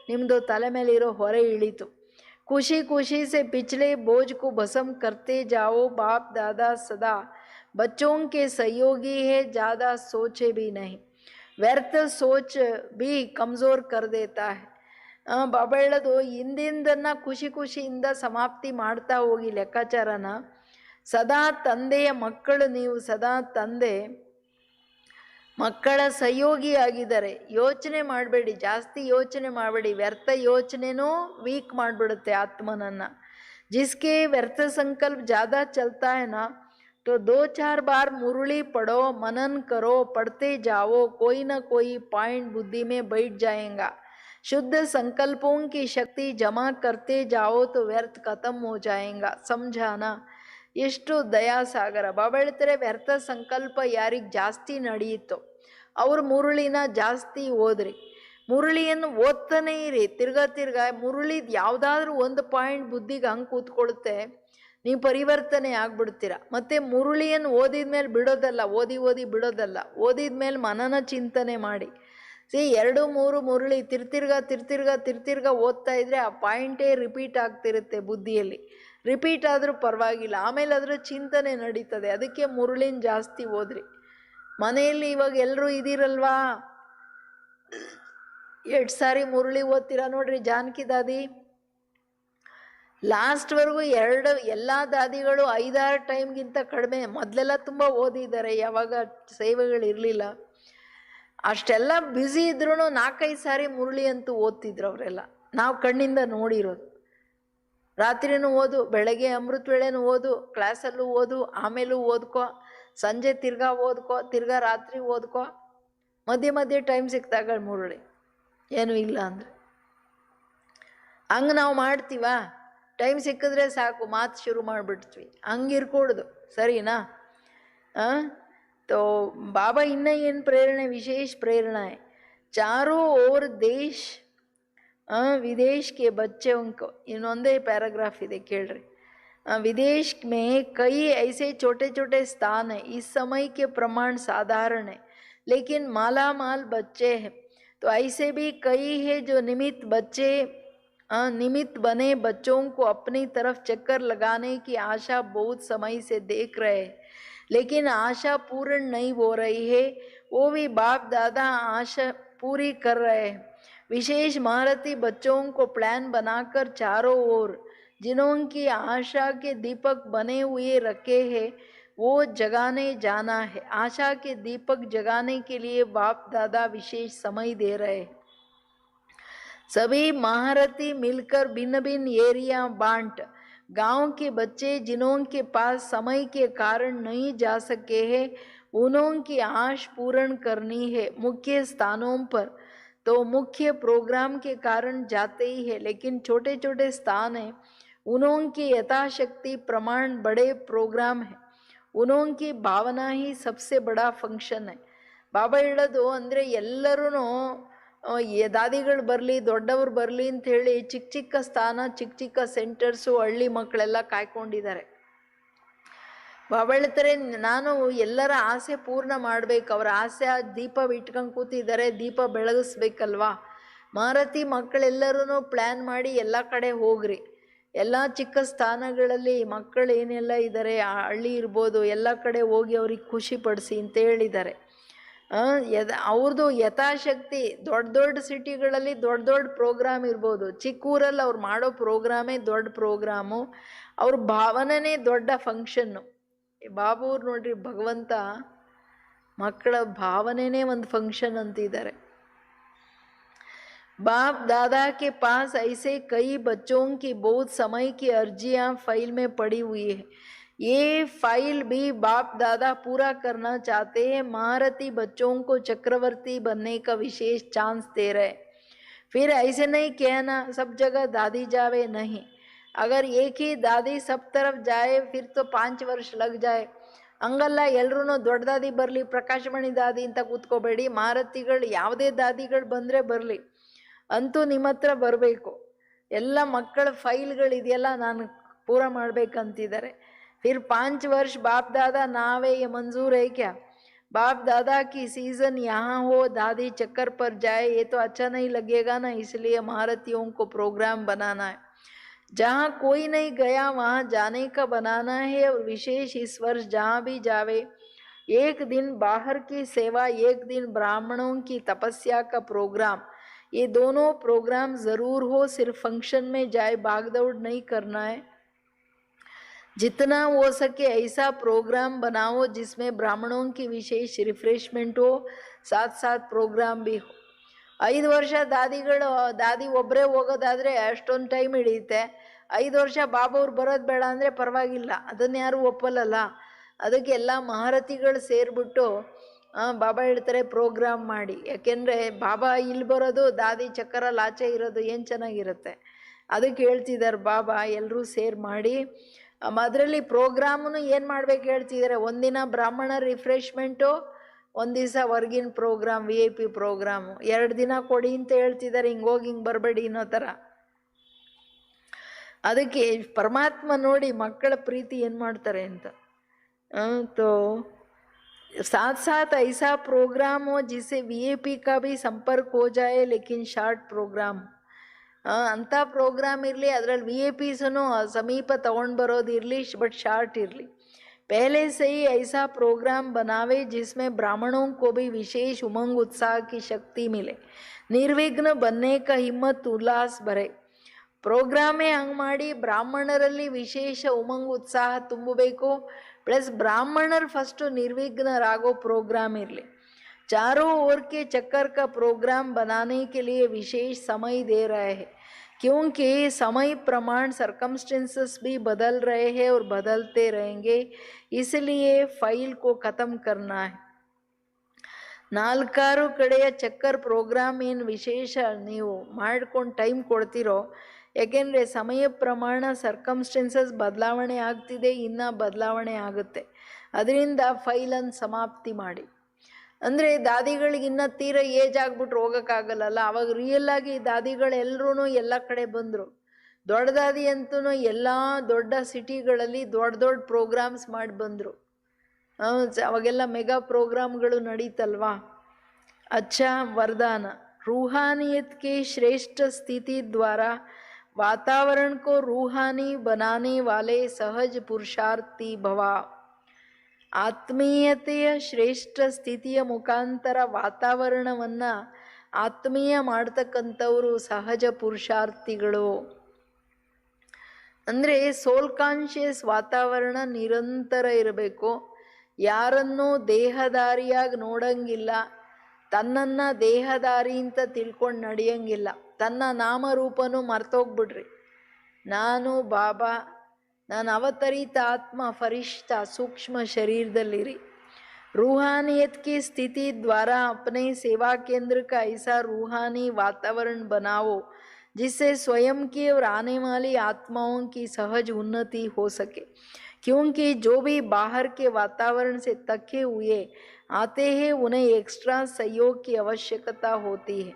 ನಿಮ್ಮದು ತಲೆ ಮೇಲಿರೋ ಹೊರೆ ಇಳೀತು. खुशी से पिछले बोझ को भस्म करते जाओ. बाप दादा सदा बच्चों के सहयोगी है, ज़्यादा सोचे भी नहीं. व्यर्थ सोच भी कमज़ोर कर देता है. ಬಾಬಾ ಹೇಳೋದು ಹಿಂದಿಂದನ್ನ ಖುಷಿ ಖುಷಿಯಿಂದ ಸಮಾಪ್ತಿ ಮಾಡ್ತಾ ಹೋಗಿ ಲೆಕ್ಕಾಚಾರನ. ಸದಾ ತಂದೆಯ ಮಕ್ಕಳು ನೀವು, ಸದಾ ತಂದೆ ಮಕ್ಕಳ ಸಹಯೋಗಿ ಆಗಿದ್ದಾರೆ. ಯೋಚನೆ ಮಾಡಬೇಡಿ, ಜಾಸ್ತಿ ಯೋಚನೆ ಮಾಡಬೇಡಿ. ವ್ಯರ್ಥ ಯೋಚನೆನೂ ವೀಕ್ ಮಾಡಿಬಿಡುತ್ತೆ ಆತ್ಮನನ್ನು. जिसके व्यर्थ संकल्प ज़्यादा चलता है ना, तो 2-4 बार मुरली पढ़ो, मनन करो, पढ़ते जाओ, कोई ना कोई पॉइंट बुद्धि में बैठ जाएगा. शुद्ध संकल्पों की शक्ति जमा करते जाओ तो व्यर्थ खत्म हो जाएगा. समझाना. ಎಷ್ಟು ದಯಾಸಾಗರ. ಬಾಬಾ ಹೇಳ್ತಾರೆ, ವ್ಯರ್ಥ ಸಂಕಲ್ಪ ಯಾರಿಗೆ ಜಾಸ್ತಿ ನಡೆಯಿತೋ ಅವ್ರ ಮುರುಳಿನ ಜಾಸ್ತಿ ಓದ್ರಿ. ಮುರುಳಿಯನ್ನು ಓದ್ತಾನೆ ಇರಿ. ತಿರ್ಗಾ ಮುರುಳಿದ ಯಾವುದಾದ್ರೂ ಒಂದು ಪಾಯಿಂಟ್ ಬುದ್ಧಿಗೆ ಹಂಗೆ ಕೂತ್ಕೊಳುತ್ತೆ, ನೀವು ಪರಿವರ್ತನೆ ಆಗ್ಬಿಡ್ತೀರ. ಮತ್ತೆ ಮುರುಳಿಯನ್ನು ಓದಿದ್ಮೇಲೆ ಬಿಡೋದಲ್ಲ, ಓದಿ ಬಿಡೋದಲ್ಲ. ಓದಿದ್ಮೇಲೆ ಮನನ ಚಿಂತನೆ ಮಾಡಿ. 2-3 ಮುರುಳಿ ತಿರ್ತಿರ್ಗ ಓದ್ತಾ ಇದ್ರೆ ಆ ಪಾಯಿಂಟೇ ರಿಪೀಟ್ ಆಗ್ತಿರುತ್ತೆ ಬುದ್ಧಿಯಲ್ಲಿ. ರಿಪೀಟ್ ಆದರೂ ಪರವಾಗಿಲ್ಲ, ಆಮೇಲೆ ಅದರ ಚಿಂತನೆ ನಡೀತದೆ. ಅದಕ್ಕೆ ಮುರುಳಿನ ಜಾಸ್ತಿ ಓದ್ರಿ. ಮನೆಯಲ್ಲಿ ಇವಾಗ ಎಲ್ಲರೂ ಇದ್ದೀರಲ್ವಾ, 2 ಸಾರಿ ಮುರುಳಿ ಓದ್ತೀರಾ ನೋಡ್ರಿ. ಜಾನಕಿ ದಾದಿ ಲಾಸ್ಟ್ವರೆಗೂ ಎಲ್ಲ ದಾದಿಗಳು 5-6 ಟೈಮ್ಗಿಂತ ಕಡಿಮೆ. ಮೊದಲೆಲ್ಲ ತುಂಬ ಓದಿದ್ದಾರೆ, ಯಾವಾಗ ಸೇವೆಗಳಿರಲಿಲ್ಲ. ಅಷ್ಟೆಲ್ಲ ಬ್ಯುಸಿ ಇದ್ರೂ 4-5 ಸಾರಿ ಮುರುಳಿ ಅಂತೂ ಓದ್ತಿದ್ರು ಅವರೆಲ್ಲ. ನಾವು ಕಣ್ಣಿಂದ ನೋಡಿರೋದು. ರಾತ್ರಿನೂ ಓದು, ಬೆಳಗ್ಗೆ ಅಮೃತ ವೇಳೆನೂ ಓದು, ಕ್ಲಾಸಲ್ಲೂ ಓದು, ಆಮೇಲೂ ಓದ್ಕೋ, ಸಂಜೆ ತಿರ್ಗಾ ಓದ್ಕೋ, ತಿರ್ಗಾ ರಾತ್ರಿ ಓದ್ಕೋ, ಮಧ್ಯೆ ಟೈಮ್ ಸಿಕ್ತಾಗ ಮುರುಳಿ. ಏನೂ ಇಲ್ಲ ಅಂದರೆ ಹಂಗೆ ನಾವು ಮಾಡ್ತೀವ. ಟೈಮ್ ಸಿಕ್ಕಿದ್ರೆ ಸಾಕು ಮಾತು ಶುರು ಮಾಡಿಬಿಡ್ತೀವಿ. ಹಂಗಿರ್ಕೂಡ್ದು, ಸರಿನಾ? तो बाबा इन्ना ಏನು ಪ್ರೇರಣೆ, ವಿಶೇಷ प्रेरणा है. चारों ओर देश विदेश के बच्चों को, ಇನ್ನೊಂದೇ पैराग्राफ ಇದೆ ಕೇಳ್ರಿ. विदेश में कई ऐसे छोटे छोटे स्थान हैं. इस समय के प्रमाण साधारण है, लेकिन मालामाल बच्चे हैं. तो ऐसे भी कई है जो निमित्त बने बच्चों को अपनी तरफ चक्कर लगाने की आशा बहुत समय से देख रहे हैं, लेकिन आशा पूर्ण नहीं हो रही है. वो भी बाप दादा आशा पूरी कर रहे हैं. विशेष महारथी बच्चों को प्लान बनाकर चारों ओर जिन्हों की आशा के दीपक बने हुए रखे हैं वो जगाने जाना है. आशा के दीपक जगाने के लिए बाप दादा विशेष समय दे रहे हैं. सभी महारथी मिलकर भिन्न भिन्न एरिया बांट गांव के बच्चे जिन्हों के पास समय के कारण नहीं जा सके हैं उन्हों की आश पूर्ण करनी है. मुख्य स्थानों पर तो मुख्य प्रोग्राम के कारण जाते ही है, लेकिन छोटे छोटे स्थान हैं उन्हों की यथाशक्ति प्रमाण बड़े प्रोग्राम है. उन्हों की भावना ही सबसे बड़ा फंक्शन है. ಬಾಬಾ ಹೇಳೋದು ಅಂದರೆ ಎಲ್ಲರೂ ದಾದಿಗಳು ಬರಲಿ, ದೊಡ್ಡವರು ಬರಲಿ ಅಂಥೇಳಿ ಚಿಕ್ಕ ಚಿಕ್ಕ ಸ್ಥಾನ, ಚಿಕ್ಕ ಚಿಕ್ಕ ಸೆಂಟರ್ಸು, ಹಳ್ಳಿ ಮಕ್ಕಳೆಲ್ಲ ಕಾಯ್ಕೊಂಡಿದ್ದಾರೆ. ಬಾಬಾ ಹೇಳ್ತಾರೆ, ನಾನು ಎಲ್ಲರ ಆಸೆ ಪೂರ್ಣ ಮಾಡಬೇಕು. ಅವರ ಆಸೆ ದೀಪ ಇಟ್ಕೊಂಡು ಕೂತಿದ್ದಾರೆ, ದೀಪ ಬೆಳಗಿಸ್ಬೇಕಲ್ವಾ. ಮಾರತಿ ಮಕ್ಕಳೆಲ್ಲರೂ ಪ್ಲ್ಯಾನ್ ಮಾಡಿ ಎಲ್ಲ ಕಡೆ ಹೋಗ್ರಿ. ಎಲ್ಲ ಚಿಕ್ಕ ಸ್ಥಾನಗಳಲ್ಲಿ ಮಕ್ಕಳು ಏನೆಲ್ಲ ಇದ್ದಾರೆ, ಹಳ್ಳಿ ಇರ್ಬೋದು, ಎಲ್ಲ ಕಡೆ ಹೋಗಿ ಅವ್ರಿಗೆ ಖುಷಿ ಪಡಿಸಿ ಅಂತ ಹೇಳಿದ್ದಾರೆ. ಅವ್ರದ್ದು ಯಥಾಶಕ್ತಿ ದೊಡ್ಡ ದೊಡ್ಡ ಸಿಟಿಗಳಲ್ಲಿ ದೊಡ್ಡ ದೊಡ್ಡ ಪ್ರೋಗ್ರಾಮ್ ಇರ್ಬೋದು, ಚಿಕ್ಕ ಊರಲ್ಲಿ ಅವ್ರು ಮಾಡೋ ಪ್ರೋಗ್ರಾಮೇ ದೊಡ್ಡ ಪ್ರೋಗ್ರಾಮು, ಅವ್ರ ಭಾವನೆನೇ ದೊಡ್ಡ ಫಂಕ್ಷನ್ನು. ಬಾಬೂರು ನೋಡ್ರಿ, ಭಗವಂತ ಮಕ್ಕಳ ಭಾವನೆನೇ ಒಂದು ಫಂಕ್ಷನ್ ಅಂತಿದ್ದಾರೆ. बाप दादा के पास ऐसे कई बच्चों की बहुत समय की अर्जियां फाइल में पड़ी हुई है. ये फाइल भी बाप दादा पूरा करना चाहते हैं. महारथी बच्चों को चक्रवर्ती बनने का विशेष चांस दे रहे. फिर ऐसे नहीं कहना सब जगह दादी जावे, नहीं. अगर एक ही दादी सब तरफ जाए फिर तो 5 वर्ष लग जाए. ಹಂಗಲ್ಲ, ಎಲ್ರೂ ದೊಡ್ಡ ದಾದಿ ಬರಲಿ, ಪ್ರಕಾಶಮಣಿ ದಾದಿ ಅಂತ ಕೂತ್ಕೋಬೇಡಿ. ಮಾರತಿಗಳು ಯಾವುದೇ ದಾದಿಗಳು ಬಂದರೆ ಬರಲಿ, ಅಂತೂ ನಿಮ್ಮ ಹತ್ರ ಬರಬೇಕು. ಎಲ್ಲ ಮಕ್ಕಳ ಫೈಲ್ಗಳಿದೆಯಲ್ಲ ನಾನು ಪೂರ ಮಾಡಬೇಕಂತಿದ್ದಾರೆ. फिर 5 वर्ष बाप दादा ना आवे ये मंजूर है क्या? बाप दादा की सीजन यहाँ हो, दादी चक्कर पर जाए, ये तो अच्छा नहीं लगेगा ना. इसलिए महारथियों को प्रोग्राम बनाना है. जहाँ कोई नहीं गया वहाँ जाने का बनाना है. और विशेष इस वर्ष जहाँ भी जावे, एक दिन बाहर की सेवा, एक दिन ब्राह्मणों की तपस्या का प्रोग्राम, ये दोनों प्रोग्राम ज़रूर हो, सिर्फ फंक्शन में जाए भाग दौड़ नहीं करना है। जितना हो सके ऐसा प्रोग्राम बनाओ जिसमें ब्राह्मणों की विशेष रिफ्रेशमेंट हो, साथ साथ प्रोग्राम भी हो। 5 ವರ್ಷ ದಾದಿ ಒಬ್ಬರೇ ಹೋಗೋದಾದರೆ ಅಷ್ಟೊಂದು ಟೈಮ್ ಹಿಡಿಯುತ್ತೆ. 5 ವರ್ಷ ಬಾಬವ್ರು ಬರೋದು ಬೇಡ ಅಂದರೆ ಪರವಾಗಿಲ್ಲ, ಅದನ್ನು ಯಾರು ಒಪ್ಪಲ್ಲಲ್ಲ. ಅದಕ್ಕೆ ಎಲ್ಲ ಮಹಾರಥಿಗಳು ಸೇರಿಬಿಟ್ಟು ಬಾಬಾ ಹೇಳ್ತಾರೆ ಪ್ರೋಗ್ರಾಮ್ ಮಾಡಿ. ಯಾಕೆಂದರೆ ಬಾಬಾ ಇಲ್ಲಿ ಬರೋದು, ದಾದಿ ಚಕ್ಕರಲ್ಲಿ ಆಚೆ ಇರೋದು ಏನು ಚೆನ್ನಾಗಿರುತ್ತೆ. ಅದಕ್ಕೆ ಹೇಳ್ತಿದ್ದಾರೆ ಬಾಬಾ ಎಲ್ಲರೂ ಸೇರಿ ಮಾಡಿ. ಅದರಲ್ಲಿ ಪ್ರೋಗ್ರಾಮನ್ನು ಏನು ಮಾಡ್ಬೇಕು ಹೇಳ್ತಿದ್ದಾರೆ, ಒಂದಿನ ಬ್ರಾಹ್ಮಣ ರಿಫ್ರೆಶ್ಮೆಂಟು, ಒಂದು ದಿವಸ ಹೊರ್ಗಿನ ಪ್ರೋಗ್ರಾಮ್, VIP ಪ್ರೋಗ್ರಾಮು, 2 ದಿನ ಕೊಡಿ ಅಂತ ಹೇಳ್ತಿದ್ದಾರೆ. ಹಿಂಗೋಗಿ ಹಿಂಗೆ ಬರಬೇಡಿ ಅನ್ನೋ ಥರ. ಅದಕ್ಕೆ ಪರಮಾತ್ಮ ನೋಡಿ ಮಕ್ಕಳ ಪ್ರೀತಿ ಏನು ಮಾಡ್ತಾರೆ ಅಂತ. तो साथ साथ ऐसा प्रोग्राम हो जिससे VIP का भी संपर्क हो जाए, लेकिन शार्ट प्रोग्राम. ಅಂಥ ಪ್ರೋಗ್ರಾಮ್ ಇರಲಿ, ಅದರಲ್ಲಿ VIPಸನ್ನು ಸಮೀಪ ತೊಗೊಂಡು ಬರೋದು ಇರಲಿ, ಬಟ್ ಶಾರ್ಟ್ ಇರಲಿ. पहले से ही ऐसा प्रोग्राम बनावे जिसमें ब्राह्मणों को भी विशेष उमंग उत्साह की शक्ति मिले, निर्विघ्न बनने का हिम्मत उल्लास भरे. ಪ್ರೋಗ್ರಾಮೇ ಹಂಗೆ ಮಾಡಿ ಬ್ರಾಹ್ಮಣರಲ್ಲಿ ವಿಶೇಷ ಉಮಂಗ್ ಉತ್ಸಾಹ ತುಂಬಬೇಕು. प्लस ब्राह्मणर फर्स्ट निर्विघ्नरागो प्रोग्राम इरले. चारों ओर के चक्कर का प्रोग्राम बनाने के लिए विशेष समय दे रहे हैं, क्योंकि समय प्रमाण सर्कमस्टेंसेस भी बदल रहे हैं और बदलते रहेंगे, इसलिए फाइल को ख़त्म करना है. 4 ಕಡೆಯ ಚಕ್ಕರ್ ಪ್ರೋಗ್ರಾಮ್ ಏನು ವಿಶೇಷ ನೀವು ಮಾಡ್ಕೊಂಡು ಟೈಮ್ ಕೊಡ್ತಿರೋ, ಯಾಕೆಂದರೆ ಸಮಯ ಪ್ರಮಾಣ ಸರ್ಕಮ್ಸ್ಟೆನ್ಸಸ್ ಬದಲಾವಣೆ ಆಗ್ತಿದೆ, ಇನ್ನೂ ಬದಲಾವಣೆ ಆಗುತ್ತೆ. ಅದರಿಂದ ಫೈಲನ್ನು ಸಮಾಪ್ತಿ ಮಾಡಿ. ಅಂದರೆ ದಾದಿಗಳಿಗೆ ಇನ್ನೂ ತೀರ ಏಜ್ ಆಗಿಬಿಟ್ರು ಹೋಗೋಕ್ಕಾಗಲ್ಲಲ್ಲ. ಅವಾಗ ರಿಯಲ್ಲಾಗಿ ದಾದಿಗಳೆಲ್ಲರೂ ಎಲ್ಲ ಕಡೆ ಬಂದರು. ದೊಡ್ಡ ದಾದಿ ಅಂತೂ ಎಲ್ಲ ದೊಡ್ಡ ಸಿಟಿಗಳಲ್ಲಿ ದೊಡ್ಡ ದೊಡ್ಡ ಪ್ರೋಗ್ರಾಮ್ಸ್ ಮಾಡಿ ಬಂದರು. ಅವಾಗೆಲ್ಲ ಮೆಗಾ ಪ್ರೋಗ್ರಾಮ್ಗಳು ನಡೀತಲ್ವಾ. अच्छा वरदान, रूहानियत की श्रेष्ठ स्थिति द्वारा वातावरण को रूहानी बनाने वाले सहज पुरुषार्थी भवा. ಆತ್ಮೀಯತೆಯ ಶ್ರೇಷ್ಠ ಸ್ಥಿತಿಯ ಮುಖಾಂತರ ವಾತಾವರಣವನ್ನು ಆತ್ಮೀಯ ಮಾಡ್ತಕ್ಕಂಥವರು ಸಹಜ ಪುರುಷಾರ್ಥಿಗಳು. ಅಂದರೆ ಸೋಲ್ ಕಾನ್ಷಿಯಸ್ ವಾತಾವರಣ ನಿರಂತರ ಇರಬೇಕು. ಯಾರನ್ನೂ ದೇಹದಾರಿಯಾಗಿ ನೋಡಂಗಿಲ್ಲ, ತನ್ನನ್ನು ದೇಹದಾರಿ ಅಂತ ತಿಳ್ಕೊಂಡು ನಡೆಯಂಗಿಲ್ಲ. ತನ್ನ ನಾಮರೂಪನೂ ಮರ್ತೋಗ್ಬಿಡ್ರಿ. ನಾನು ಬಾಬಾ, ನಾನು ಅವತರಿತ ಆತ್ಮ ಫರಿಷ್ಠ सूक्ष्म शरीरदಲ್ಲಿರಿ. रूहानियत की स्थिति द्वारा अपने सेवा केंद्र का ऐसा रूहानी वातावरण बनाओ जिससे स्वयं की और आने वाली आत्माओं की सहज उन्नति हो सके, क्योंकि जो भी बाहर के वातावरण से थके हुए आते हैं उन्हें एक्स्ट्रा सहयोग की आवश्यकता होती है.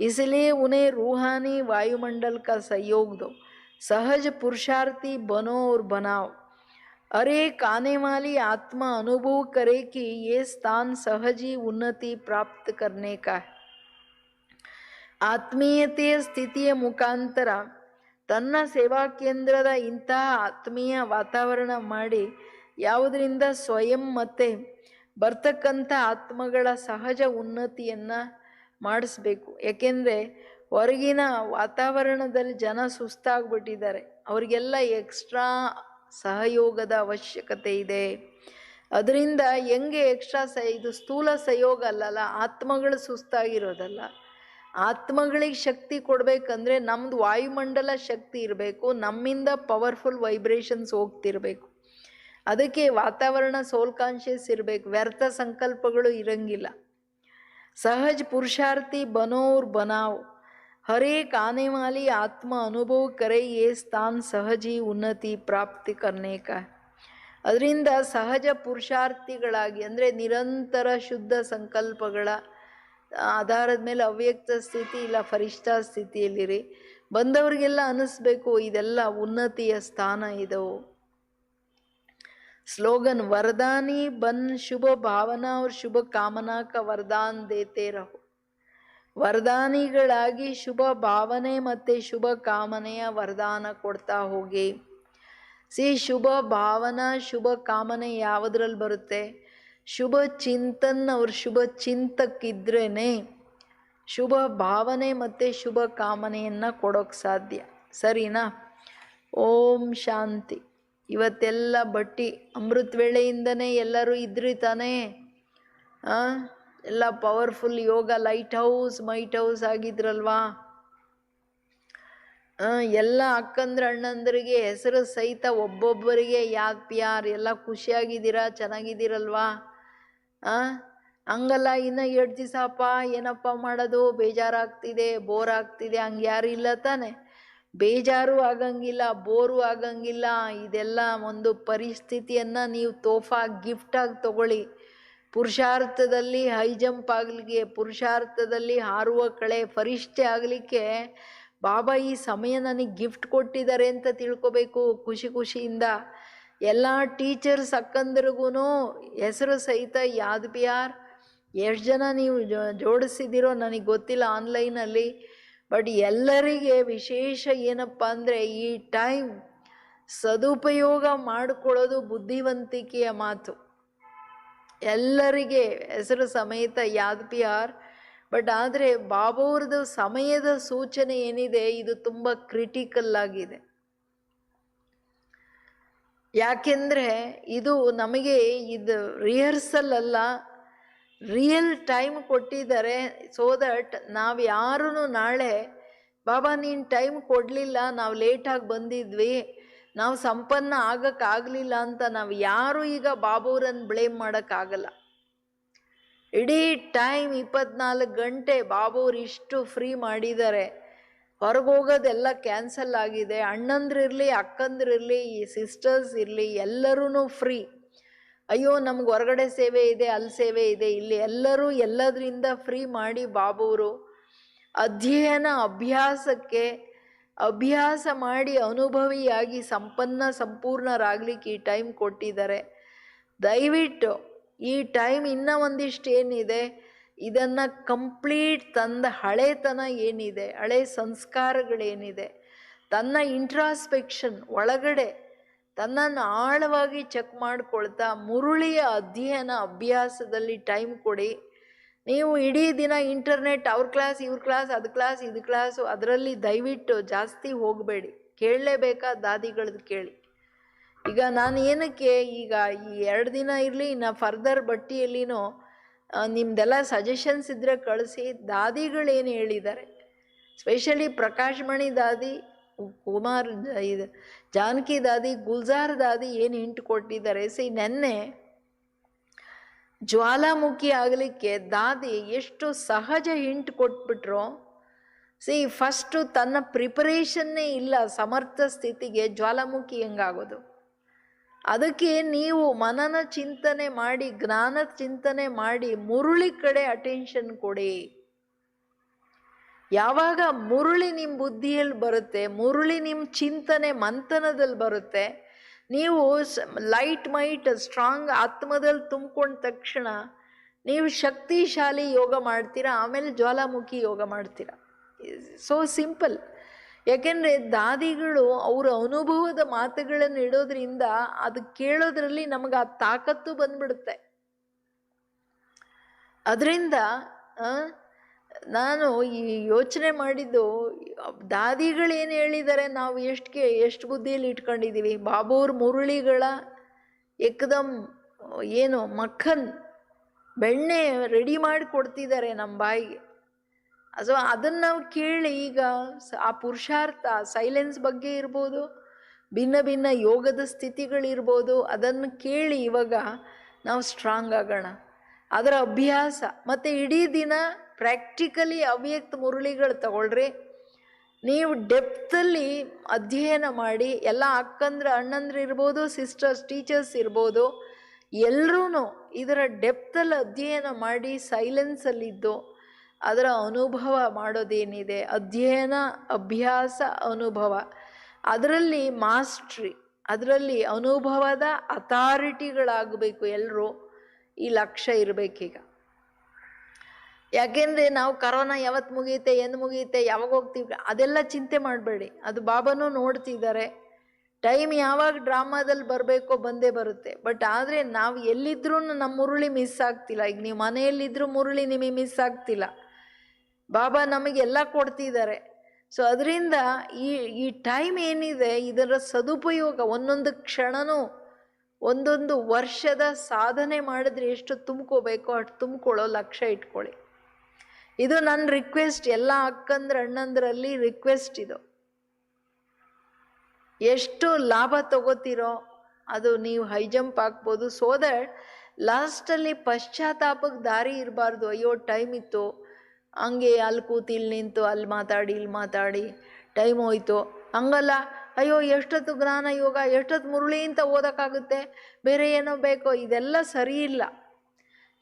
इसलिए उन्हें रूहानी वायुमंडल का सहयोग दो. सहज पुरुषार्थी बनो और बनाओ. हर एक आने वाली आत्मा अनुभव करे कि ये स्थान सहज ही उन्नति प्राप्त करने का है. ಆತ್ಮೀಯತೆಯ ಸ್ಥಿತಿಯ ಮುಖಾಂತರ ತನ್ನ ಸೇವಾ ಕೇಂದ್ರದ ಇಂತಹ ಆತ್ಮೀಯ ವಾತಾವರಣ ಮಾಡಿ, ಯಾವುದರಿಂದ ಸ್ವಯಂ ಮತ್ತು ಬರ್ತಕ್ಕಂಥ ಆತ್ಮಗಳ ಸಹಜ ಉನ್ನತಿಯನ್ನು ಮಾಡಿಸ್ಬೇಕು. ಏಕೆಂದರೆ ಹೊರಗಿನ ವಾತಾವರಣದಲ್ಲಿ ಜನ ಸುಸ್ತಾಗ್ಬಿಟ್ಟಿದ್ದಾರೆ. ಅವರಿಗೆಲ್ಲ ಎಕ್ಸ್ಟ್ರಾ ಸಹಯೋಗದ ಅವಶ್ಯಕತೆ ಇದೆ. ಅದರಿಂದ ಹೆಂಗೆ ಎಕ್ಸ್ಟ್ರಾ ಇದು ಸ್ಥೂಲ ಸಹಯೋಗ ಅಲ್ಲಲ್ಲ, ಆತ್ಮಗಳು ಸುಸ್ತಾಗಿರೋದಲ್ಲ. ಆತ್ಮಗಳಿಗೆ ಶಕ್ತಿ ಕೊಡಬೇಕಂದ್ರೆ ನಮ್ಮದು ವಾಯುಮಂಡಲ ಶಕ್ತಿ ಇರಬೇಕು, ನಮ್ಮಿಂದ ಪವರ್ಫುಲ್ ವೈಬ್ರೇಷನ್ಸ್ ಹೋಗ್ತಿರ್ಬೇಕು. ಅದಕ್ಕೆ ವಾತಾವರಣ ಸೋಲ್ ಕಾನ್ಷಿಯಸ್ ಇರಬೇಕು, ವ್ಯರ್ಥ ಸಂಕಲ್ಪಗಳು ಇರಂಗಿಲ್ಲ. सहज पुरुषार्थी बनो और बनाओ. हर एक आने वाली आत्मा अनुभव करे ये स्थान सहज ही उन्नति प्राप्त करने का है. ಅದರಿಂದ ಸಹಜ ಪುರುಷಾರ್ಥಿಗಳಾಗಿ, ಅಂದರೆ ನಿರಂತರ ಶುದ್ಧ ಸಂಕಲ್ಪಗಳ ಆಧಾರದ ಮೇಲೆ ಅವ್ಯಕ್ತ ಸ್ಥಿತಿ ಇಲ್ಲ ಫರಿಷ್ಠ ಸ್ಥಿತಿಯಲ್ಲಿರಿ. ಬಂದವರಿಗೆಲ್ಲ ಅನ್ನಿಸ್ಬೇಕು ಇದೆಲ್ಲ ಉನ್ನತಿಯ ಸ್ಥಾನ ಇದವು. स्लोगन, वरदानी बन शुभ भावना और शुभ कामना का वरदान देते रहो. ವರದಾನಿಗಳಾಗಿ ಶುಭ ಭಾವನೆ ಮತ್ತು ಶುಭ ಕಾಮನೆಯ ವರದಾನ ಕೊಡ್ತಾ ಹೋಗಿ. ಶುಭ ಭಾವನಾ ಶುಭ ಕಾಮನೆ ಯಾವುದ್ರಲ್ಲಿ ಬರುತ್ತೆ? ಶುಭ ಚಿಂತನ್ ಅವ್ರ ಶುಭ ಚಿಂತಕ್ಕಿದ್ರೇ ಶುಭ ಭಾವನೆ ಮತ್ತು ಶುಭ ಕಾಮನೆಯನ್ನು ಕೊಡೋಕ್ಕೆ ಸಾಧ್ಯ. ಸರಿನಾ? ಓಂ ಶಾಂತಿ. ಇವತ್ತೆಲ್ಲ ಬಟ್ಟಿ ಅಮೃತ ವೇಳೆಯಿಂದನೇ ಎಲ್ಲರೂ ಇದ್ರಿ ತಾನೇ? ಎಲ್ಲ ಪವರ್ಫುಲ್ ಯೋಗ ಲೈಟ್ ಹೌಸ್ ಮೈಟ್ ಹೌಸ್ ಆಗಿದ್ರಲ್ವಾ? ಎಲ್ಲ ಅಕ್ಕಂದ್ರ ಅಣ್ಣಂದರಿಗೆ ಹೆಸರು ಸಹಿತ ಒಬ್ಬೊಬ್ಬರಿಗೆ ಯಾದ್ ಪ್ಯಾರ್, ಎಲ್ಲ ಖುಷಿಯಾಗಿದ್ದೀರಾ, ಚೆನ್ನಾಗಿದ್ದೀರಲ್ವಾ? ಹಂಗಲ್ಲ ಇನ್ನು 2 ದಿವಸಪ್ಪ ಏನಪ್ಪ ಮಾಡೋದು, ಬೇಜಾರಾಗ್ತಿದೆ, ಬೋರ್ ಆಗ್ತಿದೆ, ಹಂಗೆ ಯಾರು ಇಲ್ಲ ತಾನೆ? ಬೇಜಾರು ಆಗಂಗಿಲ್ಲ, ಬೋರು ಆಗಂಗಿಲ್ಲ. ಇದೆಲ್ಲ ಒಂದು ಪರಿಸ್ಥಿತಿಯನ್ನು ನೀವು ತೋಫಾ ಗಿಫ್ಟಾಗಿ ತಗೊಳ್ಳಿ. ಪುರುಷಾರ್ಥದಲ್ಲಿ ಹೈ ಜಂಪ್ ಆಗಲಿಕ್ಕೆ, ಪುರುಷಾರ್ಥದಲ್ಲಿ ಹಾರುವ ಕಳೆ ಫರಿಷ್ಠೆ ಆಗಲಿಕ್ಕೆ ಬಾಬಾ ಈ ಸಮಯ ನನಗೆ ಗಿಫ್ಟ್ ಕೊಟ್ಟಿದ್ದಾರೆ ಅಂತ ತಿಳ್ಕೊಬೇಕು ಖುಷಿ ಖುಷಿಯಿಂದ. ಎಲ್ಲ ಟೀಚರ್ಸ್ ಅಕ್ಕಂದ್ರಿಗೂ ಹೆಸರು ಸಹಿತ ಯಾದ್ ಪ್ಯಾರ್. ಎಷ್ಟು ಜನ ನೀವು ಜೋಡಿಸಿದ್ದೀರೋ ನನಗೆ ಗೊತ್ತಿಲ್ಲ ಆನ್ಲೈನಲ್ಲಿ. ಬಟ್ ಎಲ್ಲರಿಗೆ ವಿಶೇಷ ಏನಪ್ಪ ಅಂದರೆ ಈ ಟೈಮ್ ಸದುಪಯೋಗ ಮಾಡಿಕೊಳ್ಳೋದು ಬುದ್ಧಿವಂತಿಕೆಯ ಮಾತು. ಎಲ್ಲರಿಗೆ ಹೆಸರು ಸಮೇತ ಯಾದ್ ಪ್ಯಾರ್. ಬಟ್ ಆದರೆ ಬಾಬಾವ್ರದ್ದು ಸಮಯದ ಸೂಚನೆ ಏನಿದೆ ಇದು ತುಂಬ ಕ್ರಿಟಿಕಲ್ ಆಗಿದೆ. ಯಾಕೆಂದರೆ ಇದು ನಮಗೆ ಇದು ರಿಹರ್ಸಲ್ ಅಲ್ಲ, ರಿಯಲ್ ಟೈಮ್ ಕೊಟ್ಟಿದ್ದಾರೆ. ಸೋ ದಟ್ ನಾವು ಯಾರೂ ನಾಳೆ ಬಾಬಾ ನೀನು ಟೈಮ್ ಕೊಡಲಿಲ್ಲ, ನಾವು ಲೇಟಾಗಿ ಬಂದಿದ್ವಿ, ನಾವು ಸಂಪನ್ನ ಆಗಕ್ಕಾಗಲಿಲ್ಲ ಅಂತ ನಾವು ಯಾರೂ ಈಗ ಬಾಬಾವ್ರನ್ನು ಬ್ಲೇಮ್ ಮಾಡೋಕ್ಕಾಗಲ್ಲ. ಇಡೀ ಟೈಮ್ 24 ಗಂಟೆ ಬಾಬಾವ್ರು ಇಷ್ಟು ಫ್ರೀ ಮಾಡಿದ್ದಾರೆ. ಹೊರಗೋಗೋದೆಲ್ಲ ಕ್ಯಾನ್ಸಲ್ ಆಗಿದೆ. ಅಣ್ಣಂದ್ರಿರಲಿ, ಅಕ್ಕಂದ್ರಿರಲಿ, ಈ ಸಿಸ್ಟರ್ಸ್ ಇರಲಿ, ಎಲ್ಲರೂ ಫ್ರೀ. ಅಯ್ಯೋ ನಮ್ಗೆ ಹೊರಗಡೆ ಸೇವೆ ಇದೆ, ಅಲ್ಲಿ ಸೇವೆ ಇದೆ, ಇಲ್ಲಿ ಎಲ್ಲರೂ ಎಲ್ಲದರಿಂದ ಫ್ರೀ ಮಾಡಿ ಬಾಬಾವ್ರು ಅಧ್ಯಯನ ಅಭ್ಯಾಸಕ್ಕೆ ಅಭ್ಯಾಸ ಮಾಡಿ ಅನುಭವಿಯಾಗಿ ಸಂಪೂರ್ಣರಾಗಲಿಕ್ಕೆ ಈ ಟೈಮ್ ಕೊಟ್ಟಿದ್ದಾರೆ. ದಯವಿಟ್ಟು ಈ ಟೈಮ್ ಇನ್ನೂ ಒಂದಿಷ್ಟು ಏನಿದೆ ಇದನ್ನು ಕಂಪ್ಲೀಟ್ ತಂದ ಹಳೆತನ ಏನಿದೆ, ಹಳೆ ಸಂಸ್ಕಾರಗಳೇನಿದೆ, ತನ್ನ ಇಂಟ್ರಾಸ್ಪೆಕ್ಷನ್ ಒಳಗಡೆ ತನ್ನನ್ನು ಆಳವಾಗಿ ಚೆಕ್ ಮಾಡಿಕೊಳ್ತಾ ಮುರುಳಿಯ ಅಧ್ಯಯನ ಅಭ್ಯಾಸದಲ್ಲಿ ಟೈಮ್ ಕೊಡಿ. ನೀವು ಇಡೀ ದಿನ ಇಂಟರ್ನೆಟ್ ಅವ್ರ ಕ್ಲಾಸ್ ಇವ್ರ ಕ್ಲಾಸ್ ಅದು ಕ್ಲಾಸ್ ಇದು ಕ್ಲಾಸು ಅದರಲ್ಲಿ ದಯವಿಟ್ಟು ಜಾಸ್ತಿ ಹೋಗಬೇಡಿ. ಕೇಳಲೇಬೇಕಾ ದಾದಿಗಳದ್ದು ಕೇಳಿ. ಈಗ ನಾನು ಏನಕ್ಕೆ ಈಗ ಈ 2 ದಿನ ಇರಲಿ, ಇನ್ನು ಫರ್ದರ್ ಬಟ್ಟಿಯಲ್ಲಿನೂ ನಿಮ್ಮದೆಲ್ಲ ಸಜೆಷನ್ಸ್ ಇದ್ದರೆ ಕಳಿಸಿ. ದಾದಿಗಳೇನು ಹೇಳಿದ್ದಾರೆ, ಸ್ಪೆಷಲಿ ಪ್ರಕಾಶ್ ಮಣಿ ದಾದಿ, ಕುಮಾರ್ ಇದು ಜಾನಕಿ ದಾದಿ, ಗುಲ್ಜಾರ್ ದಾದಿ ಏನು ಹಿಂಟ್ ಕೊಟ್ಟಿದ್ದಾರೆ. ನೆನ್ನೆ ಜ್ವಾಲಾಮುಖಿ ಆಗಲಿಕ್ಕೆ ದಾದಿ ಎಷ್ಟು ಸಹಜ ಹಿಂಟ್ ಕೊಟ್ಬಿಟ್ರು. ಫಸ್ಟು ತನ್ನ ಪ್ರಿಪರೇಷನ್ನೇ ಇಲ್ಲ ಸಮರ್ಥ ಸ್ಥಿತಿಗೆ ಜ್ವಾಲಾಮುಖಿ ಹೆಂಗಾಗೋದು? ಅದಕ್ಕೆ ನೀವು ಮನನ ಚಿಂತನೆ ಮಾಡಿ, ಜ್ಞಾನ ಚಿಂತನೆ ಮಾಡಿ, ಮುರುಳಿ ಕಡೆ ಅಟೆನ್ಷನ್ ಕೊಡಿ. ಯಾವಾಗ ಮುರುಳಿ ನಿಮ್ಮ ಬುದ್ಧಿಯಲ್ಲಿ ಬರುತ್ತೆ, ಮುರುಳಿ ನಿಮ್ಮ ಚಿಂತನೆ ಮಂಥನದಲ್ಲಿ ಬರುತ್ತೆ, ನೀವು ಲೈಟ್ ಮೈಟ್ ಸ್ಟ್ರಾಂಗ್ ಆತ್ಮದಲ್ಲಿ ತುಂಬಿಕೊಂಡ ತಕ್ಷಣ ನೀವು ಶಕ್ತಿಶಾಲಿ ಯೋಗ ಮಾಡ್ತೀರಾ, ಆಮೇಲೆ ಜ್ವಾಲಾಮುಖಿ ಯೋಗ ಮಾಡ್ತೀರಾ. So simple. ಯಾಕೆಂದರೆ ದಾದಿಗಳು ಅವರ ಅನುಭವದ ಮಾತುಗಳನ್ನು ಇಡೋದ್ರಿಂದ ಅದು ಕೇಳೋದ್ರಲ್ಲಿ ನಮಗೆ ಆ ತಾಕತ್ತು ಬಂದ್ಬಿಡುತ್ತೆ. ಅದರಿಂದ ನಾನು ಈ ಯೋಚನೆ ಮಾಡಿದ್ದು, ದಾದಿಗಳೇನು ಹೇಳಿದ್ದಾರೆ ನಾವು ಎಷ್ಟು ಬುದ್ಧಿಯಲ್ಲಿ ಇಟ್ಕೊಂಡಿದ್ದೀವಿ. ಬಾಬಾವ್ರ ಮುರುಳಿಗಳ ಏಕದಮ್ ಏನು ಮಕ್ಕನ್ ಬೆಣ್ಣೆ ರೆಡಿ ಮಾಡಿ ಕೊಡ್ತಿದ್ದಾರೆ ನಮ್ಮ ಬಾಯಿಗೆ. ಅದನ್ನು ನಾವು ಕೇಳಿ ಈಗ ಆ ಪುರುಷಾರ್ಥ ಸೈಲೆನ್ಸ್ ಬಗ್ಗೆ ಇರ್ಬೋದು, ಭಿನ್ನ ಭಿನ್ನ ಯೋಗದ ಸ್ಥಿತಿಗಳಿರ್ಬೋದು, ಅದನ್ನು ಕೇಳಿ ಇವಾಗ ನಾವು ಸ್ಟ್ರಾಂಗ್ ಆಗೋಣ. ಅದರ ಅಭ್ಯಾಸ ಮತ್ತು ಇಡೀ ದಿನ ಪ್ರಾಕ್ಟಿಕಲಿ ಅವ್ಯಕ್ತ ಮುರುಳಿಗಳು ತಗೊಳ್ರಿ. ನೀವು ಡೆಪ್ತಲ್ಲಿ ಅಧ್ಯಯನ ಮಾಡಿ, ಎಲ್ಲ ಅಕ್ಕಂದ್ರ ಅಣ್ಣಂದ್ರು ಇರ್ಬೋದು, ಸಿಸ್ಟರ್ಸ್ ಟೀಚರ್ಸ್ ಇರ್ಬೋದು, ಎಲ್ಲರೂ ಇದರ ಡೆಪ್ತಲ್ಲಿ ಅಧ್ಯಯನ ಮಾಡಿ ಸೈಲೆನ್ಸಲ್ಲಿದ್ದು ಅದರ ಅನುಭವ ಮಾಡೋದೇನಿದೆ, ಅಧ್ಯಯನ ಅಭ್ಯಾಸ ಅನುಭವ, ಅದರಲ್ಲಿ ಮಾಸ್ಟ್ರಿ, ಅದರಲ್ಲಿ ಅನುಭವದ ಅಥಾರಿಟಿಗಳಾಗಬೇಕು. ಎಲ್ಲರೂ ಈ ಲಕ್ಷ್ಯ ಇರಬೇಕೀಗ. ಯಾಕೆಂದರೆ ನಾವು ಕರೋನಾ ಯಾವತ್ತು ಮುಗಿಯುತ್ತೆ, ಎಂದು ಮುಗಿಯುತ್ತೆ, ಯಾವಾಗ ಹೋಗ್ತೀವಿ ಅದೆಲ್ಲ ಚಿಂತೆ ಮಾಡಬೇಡಿ. ಅದು ಬಾಬಾನೂ ನೋಡ್ತಿದ್ದಾರೆ. ಟೈಮ್ ಯಾವಾಗ ಡ್ರಾಮಾದಲ್ಲಿ ಬರಬೇಕೋ ಬಂದೇ ಬರುತ್ತೆ. ಬಟ್ ಆದರೆ ನಾವು ಎಲ್ಲಿದ್ರೂ ನಮ್ಮ ಮುರುಳಿ ಮಿಸ್ ಆಗ್ತಿಲ್ಲ. ಈಗ ನೀವು ಮನೆಯಲ್ಲಿದ್ದರೂ ಮುರುಳಿ ನಿಮಗೆ ಮಿಸ್ ಆಗ್ತಿಲ್ಲ. ಬಾಬಾ ನಮಗೆಲ್ಲ ಕೊಡ್ತಿದ್ದಾರೆ. ಸೊ ಅದರಿಂದ ಈ ಟೈಮ್ ಏನಿದೆ ಇದರ ಸದುಪಯೋಗ, ಒಂದೊಂದು ಕ್ಷಣನೂ ಒಂದೊಂದು ವರ್ಷದ ಸಾಧನೆ ಮಾಡಿದ್ರೆ ಎಷ್ಟು ತುಂಬ್ಕೋಬೇಕೋ ಅಷ್ಟು ತುಂಬ್ಕೊಳ್ಳೋ ಲಕ್ಷ್ಯ ಇಟ್ಕೊಳ್ಳಿ. ಇದು ನನ್ನ ರಿಕ್ವೆಸ್ಟ್, ಎಲ್ಲ ಅಕ್ಕಂದ್ರ ಅಣ್ಣಂದ್ರಲ್ಲಿ ರಿಕ್ವೆಸ್ಟ್ ಇದು. ಎಷ್ಟು ಲಾಭ ತಗೋತೀರೋ ಅದು ನೀವು ಹೈ ಜಂಪ್ ಹಾಕ್ಬೋದು. ಸೋ ದಟ್ ಲಾಸ್ಟಲ್ಲಿ ಪಶ್ಚಾತ್ತಾಪಕ್ಕೆ ದಾರಿ ಇರಬಾರ್ದು. ಅಯ್ಯೋ ಟೈಮ್ ಇತ್ತು, ಹಂಗೆ ಅಲ್ಲಿ ಕೂತು ಇಲ್ಲಿ ನಿಂತು ಅಲ್ಲಿ ಮಾತಾಡಿ ಇಲ್ಲಿ ಮಾತಾಡಿ ಟೈಮ್ ಹೋಯ್ತು, ಹಂಗಲ್ಲ. ಅಯ್ಯೋ ಎಷ್ಟೊತ್ತು ಜ್ಞಾನ ಯೋಗ, ಎಷ್ಟೊತ್ತು ಮುರುಳಿ ಅಂತ ಓದೋಕ್ಕಾಗುತ್ತೆ, ಬೇರೆ ಏನೋ ಬೇಕೋ, ಇದೆಲ್ಲ ಸರಿ ಇಲ್ಲ.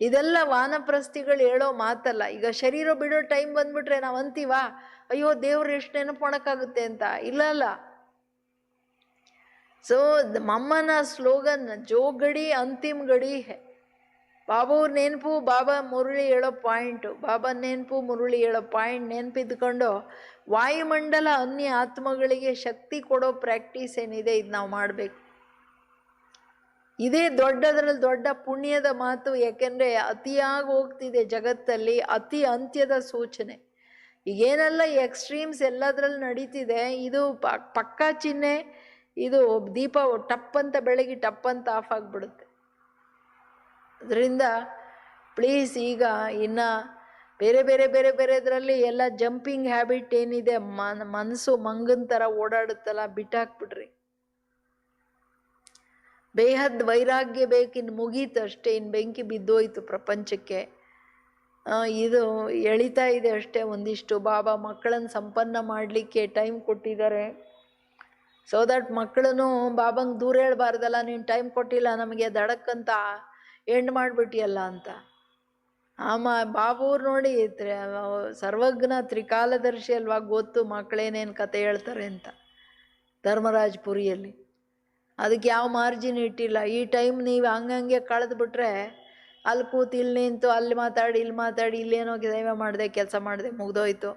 ಇದೆಲ್ಲ ವಾನಪ್ರಸ್ಥಿಗಳು ಹೇಳೋ ಮಾತಲ್ಲ. ಈಗ ಶರೀರ ಬಿಡೋ ಟೈಮ್ ಬಂದ್ಬಿಟ್ರೆ ನಾವು ಅಂತೀವ ಅಯ್ಯೋ ದೇವ್ರು ಎಷ್ಟು ನೆನಪು ಮಾಡೋಕ್ಕಾಗುತ್ತೆ ಅಂತ. ಇಲ್ಲ. ಸೊ ಮಮ್ಮನ ಸ್ಲೋಗನ್ ಜೋ ಗಡಿ ಅಂತಿಮ್ ಗಡಿ ಹೇ. ಬಾಬಾ ಅವ್ರ ನೆನಪು, ಬಾಬಾ ಮುರುಳಿ ಹೇಳೋ ಪಾಯಿಂಟು, ಬಾಬಾ ನೆನಪು ಮುರುಳಿ ಹೇಳೋ ಪಾಯಿಂಟ್ ನೆನಪಿದ್ಕೊಂಡು ವಾಯುಮಂಡಲ ಅನ್ಯ ಆತ್ಮಗಳಿಗೆ ಶಕ್ತಿ ಕೊಡೋ ಪ್ರಾಕ್ಟೀಸ್ ಏನಿದೆ ಇದು ನಾವು ಮಾಡಬೇಕು. ಇದೇ ದೊಡ್ಡದ್ರಲ್ಲಿ ದೊಡ್ಡ ಪುಣ್ಯದ ಮಾತು. ಯಾಕೆಂದರೆ ಅತಿಯಾಗಿ ಹೋಗ್ತಿದೆ ಜಗತ್ತಲ್ಲಿ, ಅತಿ ಅಂತ್ಯದ ಸೂಚನೆ. ಈಗೇನೆಲ್ಲ ಎಕ್ಸ್ಟ್ರೀಮ್ಸ್ ಎಲ್ಲದರಲ್ಲಿ ನಡೀತಿದೆ, ಇದು ಪಕ್ಕಾ ಚಿಹ್ನೆ. ಇದು ದೀಪ ಟಪ್ಪಂತ ಬೆಳಗ್ಗೆ ಟಪ್ಪಂತ ಆಫ್ ಆಗಿಬಿಡುತ್ತೆ. ಅದರಿಂದ ಪ್ಲೀಸ್ ಈಗ ಇನ್ನು ಬೇರೆದ್ರಲ್ಲಿ ಎಲ್ಲ ಜಂಪಿಂಗ್ ಹ್ಯಾಬಿಟ್ ಏನಿದೆ, ಮನಸ್ಸು ಮಂಗನ ಥರ ಓಡಾಡುತ್ತಲ್ಲ, ಬಿಟ್ಟಾಕ್ಬಿಡ್ರಿ. ಬೇಹದ್ ವೈರಾಗ್ಯ ಬೇಕಿನ್ನು ಮುಗೀತು ಅಷ್ಟೇ, ಇನ್ನು ಬೆಂಕಿ ಬಿದ್ದೋಯ್ತು ಪ್ರಪಂಚಕ್ಕೆ. ಇದು ಎಳಿತಾ ಇದೆ ಅಷ್ಟೇ ಒಂದಿಷ್ಟು. ಬಾಬಾ ಮಕ್ಕಳನ್ನು ಸಂಪನ್ನ ಮಾಡಲಿಕ್ಕೆ ಟೈಮ್ ಕೊಟ್ಟಿದ್ದಾರೆ. ಸೊ ದಟ್ ಮಕ್ಕಳನ್ನು ಬಾಬಂಗೆ ದೂರ ಹೇಳ್ಬಾರ್ದಲ್ಲ, ನೀನು ಟೈಮ್ ಕೊಟ್ಟಿಲ್ಲ ನಮಗೆ ದಡಕ್ಕಂತ ಎಂಡ್ ಮಾಡಿಬಿಟ್ಟಿಯಲ್ಲ ಅಂತ. ಬಾಬೂರು ನೋಡಿ ಸರ್ವಜ್ಞ ತ್ರಿಕಾಲದರ್ಶಿ ಅಲ್ವಾ, ಗೊತ್ತು ಮಕ್ಕಳೇನೇನು ಕತೆ ಹೇಳ್ತಾರೆ ಅಂತ ಧರ್ಮರಾಜಪುರಿಯಲ್ಲಿ. ಅದಕ್ಕೆ ಯಾವ ಮಾರ್ಜಿನ್ ಇಟ್ಟಿಲ್ಲ. ಈ ಟೈಮ್ ನೀವು ಹಂಗಂಗೆ ಕಳೆದ್ಬಿಟ್ರೆ ಅಲ್ಲಿ ಕೂತು ಇಲ್ಲಿ ನಿಂತು ಅಲ್ಲಿ ಮಾತಾಡಿ ಇಲ್ಲಿ ಮಾತಾಡಿ ಇಲ್ಲೇನೋ ಸೇವೆ ಮಾಡಿದೆ ಕೆಲಸ ಮಾಡಿದೆ ಮುಗ್ದೋಯ್ತು.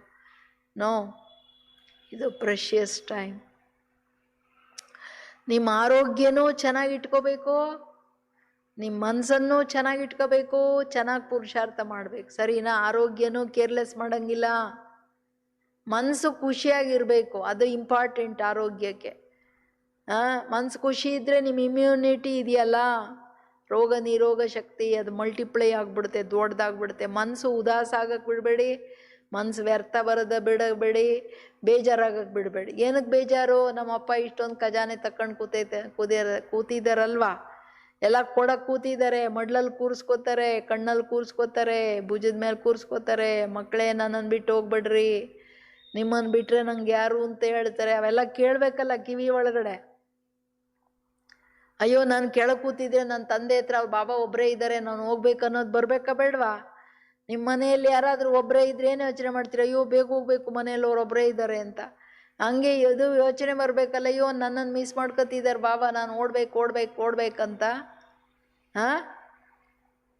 ನೋ, ಇದು ಪ್ರೆಷಿಯಸ್ ಟೈಮ್. ನಿಮ್ಮ ಆರೋಗ್ಯನೂ ಚೆನ್ನಾಗಿಟ್ಕೋಬೇಕು, ನಿಮ್ಮ ಮನಸ್ಸನ್ನು ಚೆನ್ನಾಗಿಟ್ಕೋಬೇಕು, ಚೆನ್ನಾಗಿ ಪುರುಷಾರ್ಥ ಮಾಡಬೇಕು. ಸರಿನಾ? ಆರೋಗ್ಯನೂ ಕೇರ್ಲೆಸ್ ಮಾಡೋಂಗಿಲ್ಲ. ಮನಸ್ಸು ಖುಷಿಯಾಗಿರಬೇಕು, ಅದು ಇಂಪಾರ್ಟೆಂಟ್ ಆರೋಗ್ಯಕ್ಕೆ. ಮನಸ್ಸು ಖುಷಿ ಇದ್ದರೆ ನಿಮ್ಮ ಇಮ್ಯುನಿಟಿ ಇದೆಯಲ್ಲ, ರೋಗ ನಿರೋಗ ಶಕ್ತಿ ಅದು ಮಲ್ಟಿಪ್ಲೈ ಆಗಿಬಿಡುತ್ತೆ, ದೊಡ್ಡದಾಗ್ಬಿಡುತ್ತೆ. ಮನಸ್ಸು ಉದಾಸ ಆಗಕ್ಕೆ ಬಿಡಬೇಡಿ, ಮನಸ್ಸು ವ್ಯರ್ಥ ಬರೋದ ಬಿಡಬೇಡಿ, ಬೇಜಾರಾಗಕ್ಕೆ ಬಿಡಬೇಡಿ. ಏನಕ್ಕೆ ಬೇಜಾರು? ನಮ್ಮಪ್ಪ ಇಷ್ಟೊಂದು ಖಜಾನೆ ತಕೊಂಡು ಕೂತಿದ್ದಾರಲ್ವಾ, ಎಲ್ಲ ಕೊಡಕ್ಕೆ ಕೂತಿದ್ದಾರೆ. ಮಡ್ಲಲ್ಲಿ ಕೂರಿಸ್ಕೋತಾರೆ, ಕಣ್ಣಲ್ಲಿ ಕೂರಿಸ್ಕೋತಾರೆ, ಭುಜದ ಮೇಲೆ ಕೂರಿಸ್ಕೋತಾರೆ. ಮಕ್ಕಳೇ ನನ್ನನ್ನು ಬಿಟ್ಟು ಹೋಗ್ಬೇಡ್ರಿ, ನಿಮ್ಮನ್ನು ಬಿಟ್ಟರೆ ನಂಗೆ ಯಾರು ಅಂತ ಹೇಳ್ತಾರೆ. ಅವೆಲ್ಲ ಕೇಳಬೇಕಲ್ಲ ಕಿವಿ ಒಳಗಡೆ. ಅಯ್ಯೋ ನಾನು ಕೆಳಗೆ ಕೂತಿದ್ರೆ ನನ್ನ ತಂದೆ ಹತ್ರ ಅವ್ರ ಬಾಬಾ ಒಬ್ಬರೇ ಇದ್ದಾರೆ, ನಾನು ಹೋಗ್ಬೇಕು ಅನ್ನೋದು ಬರಬೇಕಾ ಬೇಡವಾ? ನಿಮ್ಮ ಮನೆಯಲ್ಲಿ ಯಾರಾದರೂ ಒಬ್ಬರೇ ಇದ್ರೆ ಏನು ಯೋಚನೆ ಮಾಡ್ತೀರ? ಅಯ್ಯೋ ಬೇಗ ಹೋಗ್ಬೇಕು, ಮನೆಯಲ್ಲಿ ಅವ್ರು ಒಬ್ಬರೇ ಇದ್ದಾರೆ ಅಂತ. ಹಂಗೆ ಇದು ಯೋಚನೆ ಬರಬೇಕಲ್ಲ, ಅಯ್ಯೋ ನನ್ನನ್ನು ಮಿಸ್ ಮಾಡ್ಕೊತಿದ್ದಾರೆ ಬಾಬಾ, ನಾನು ಓಡ್ಬೇಕಂತ.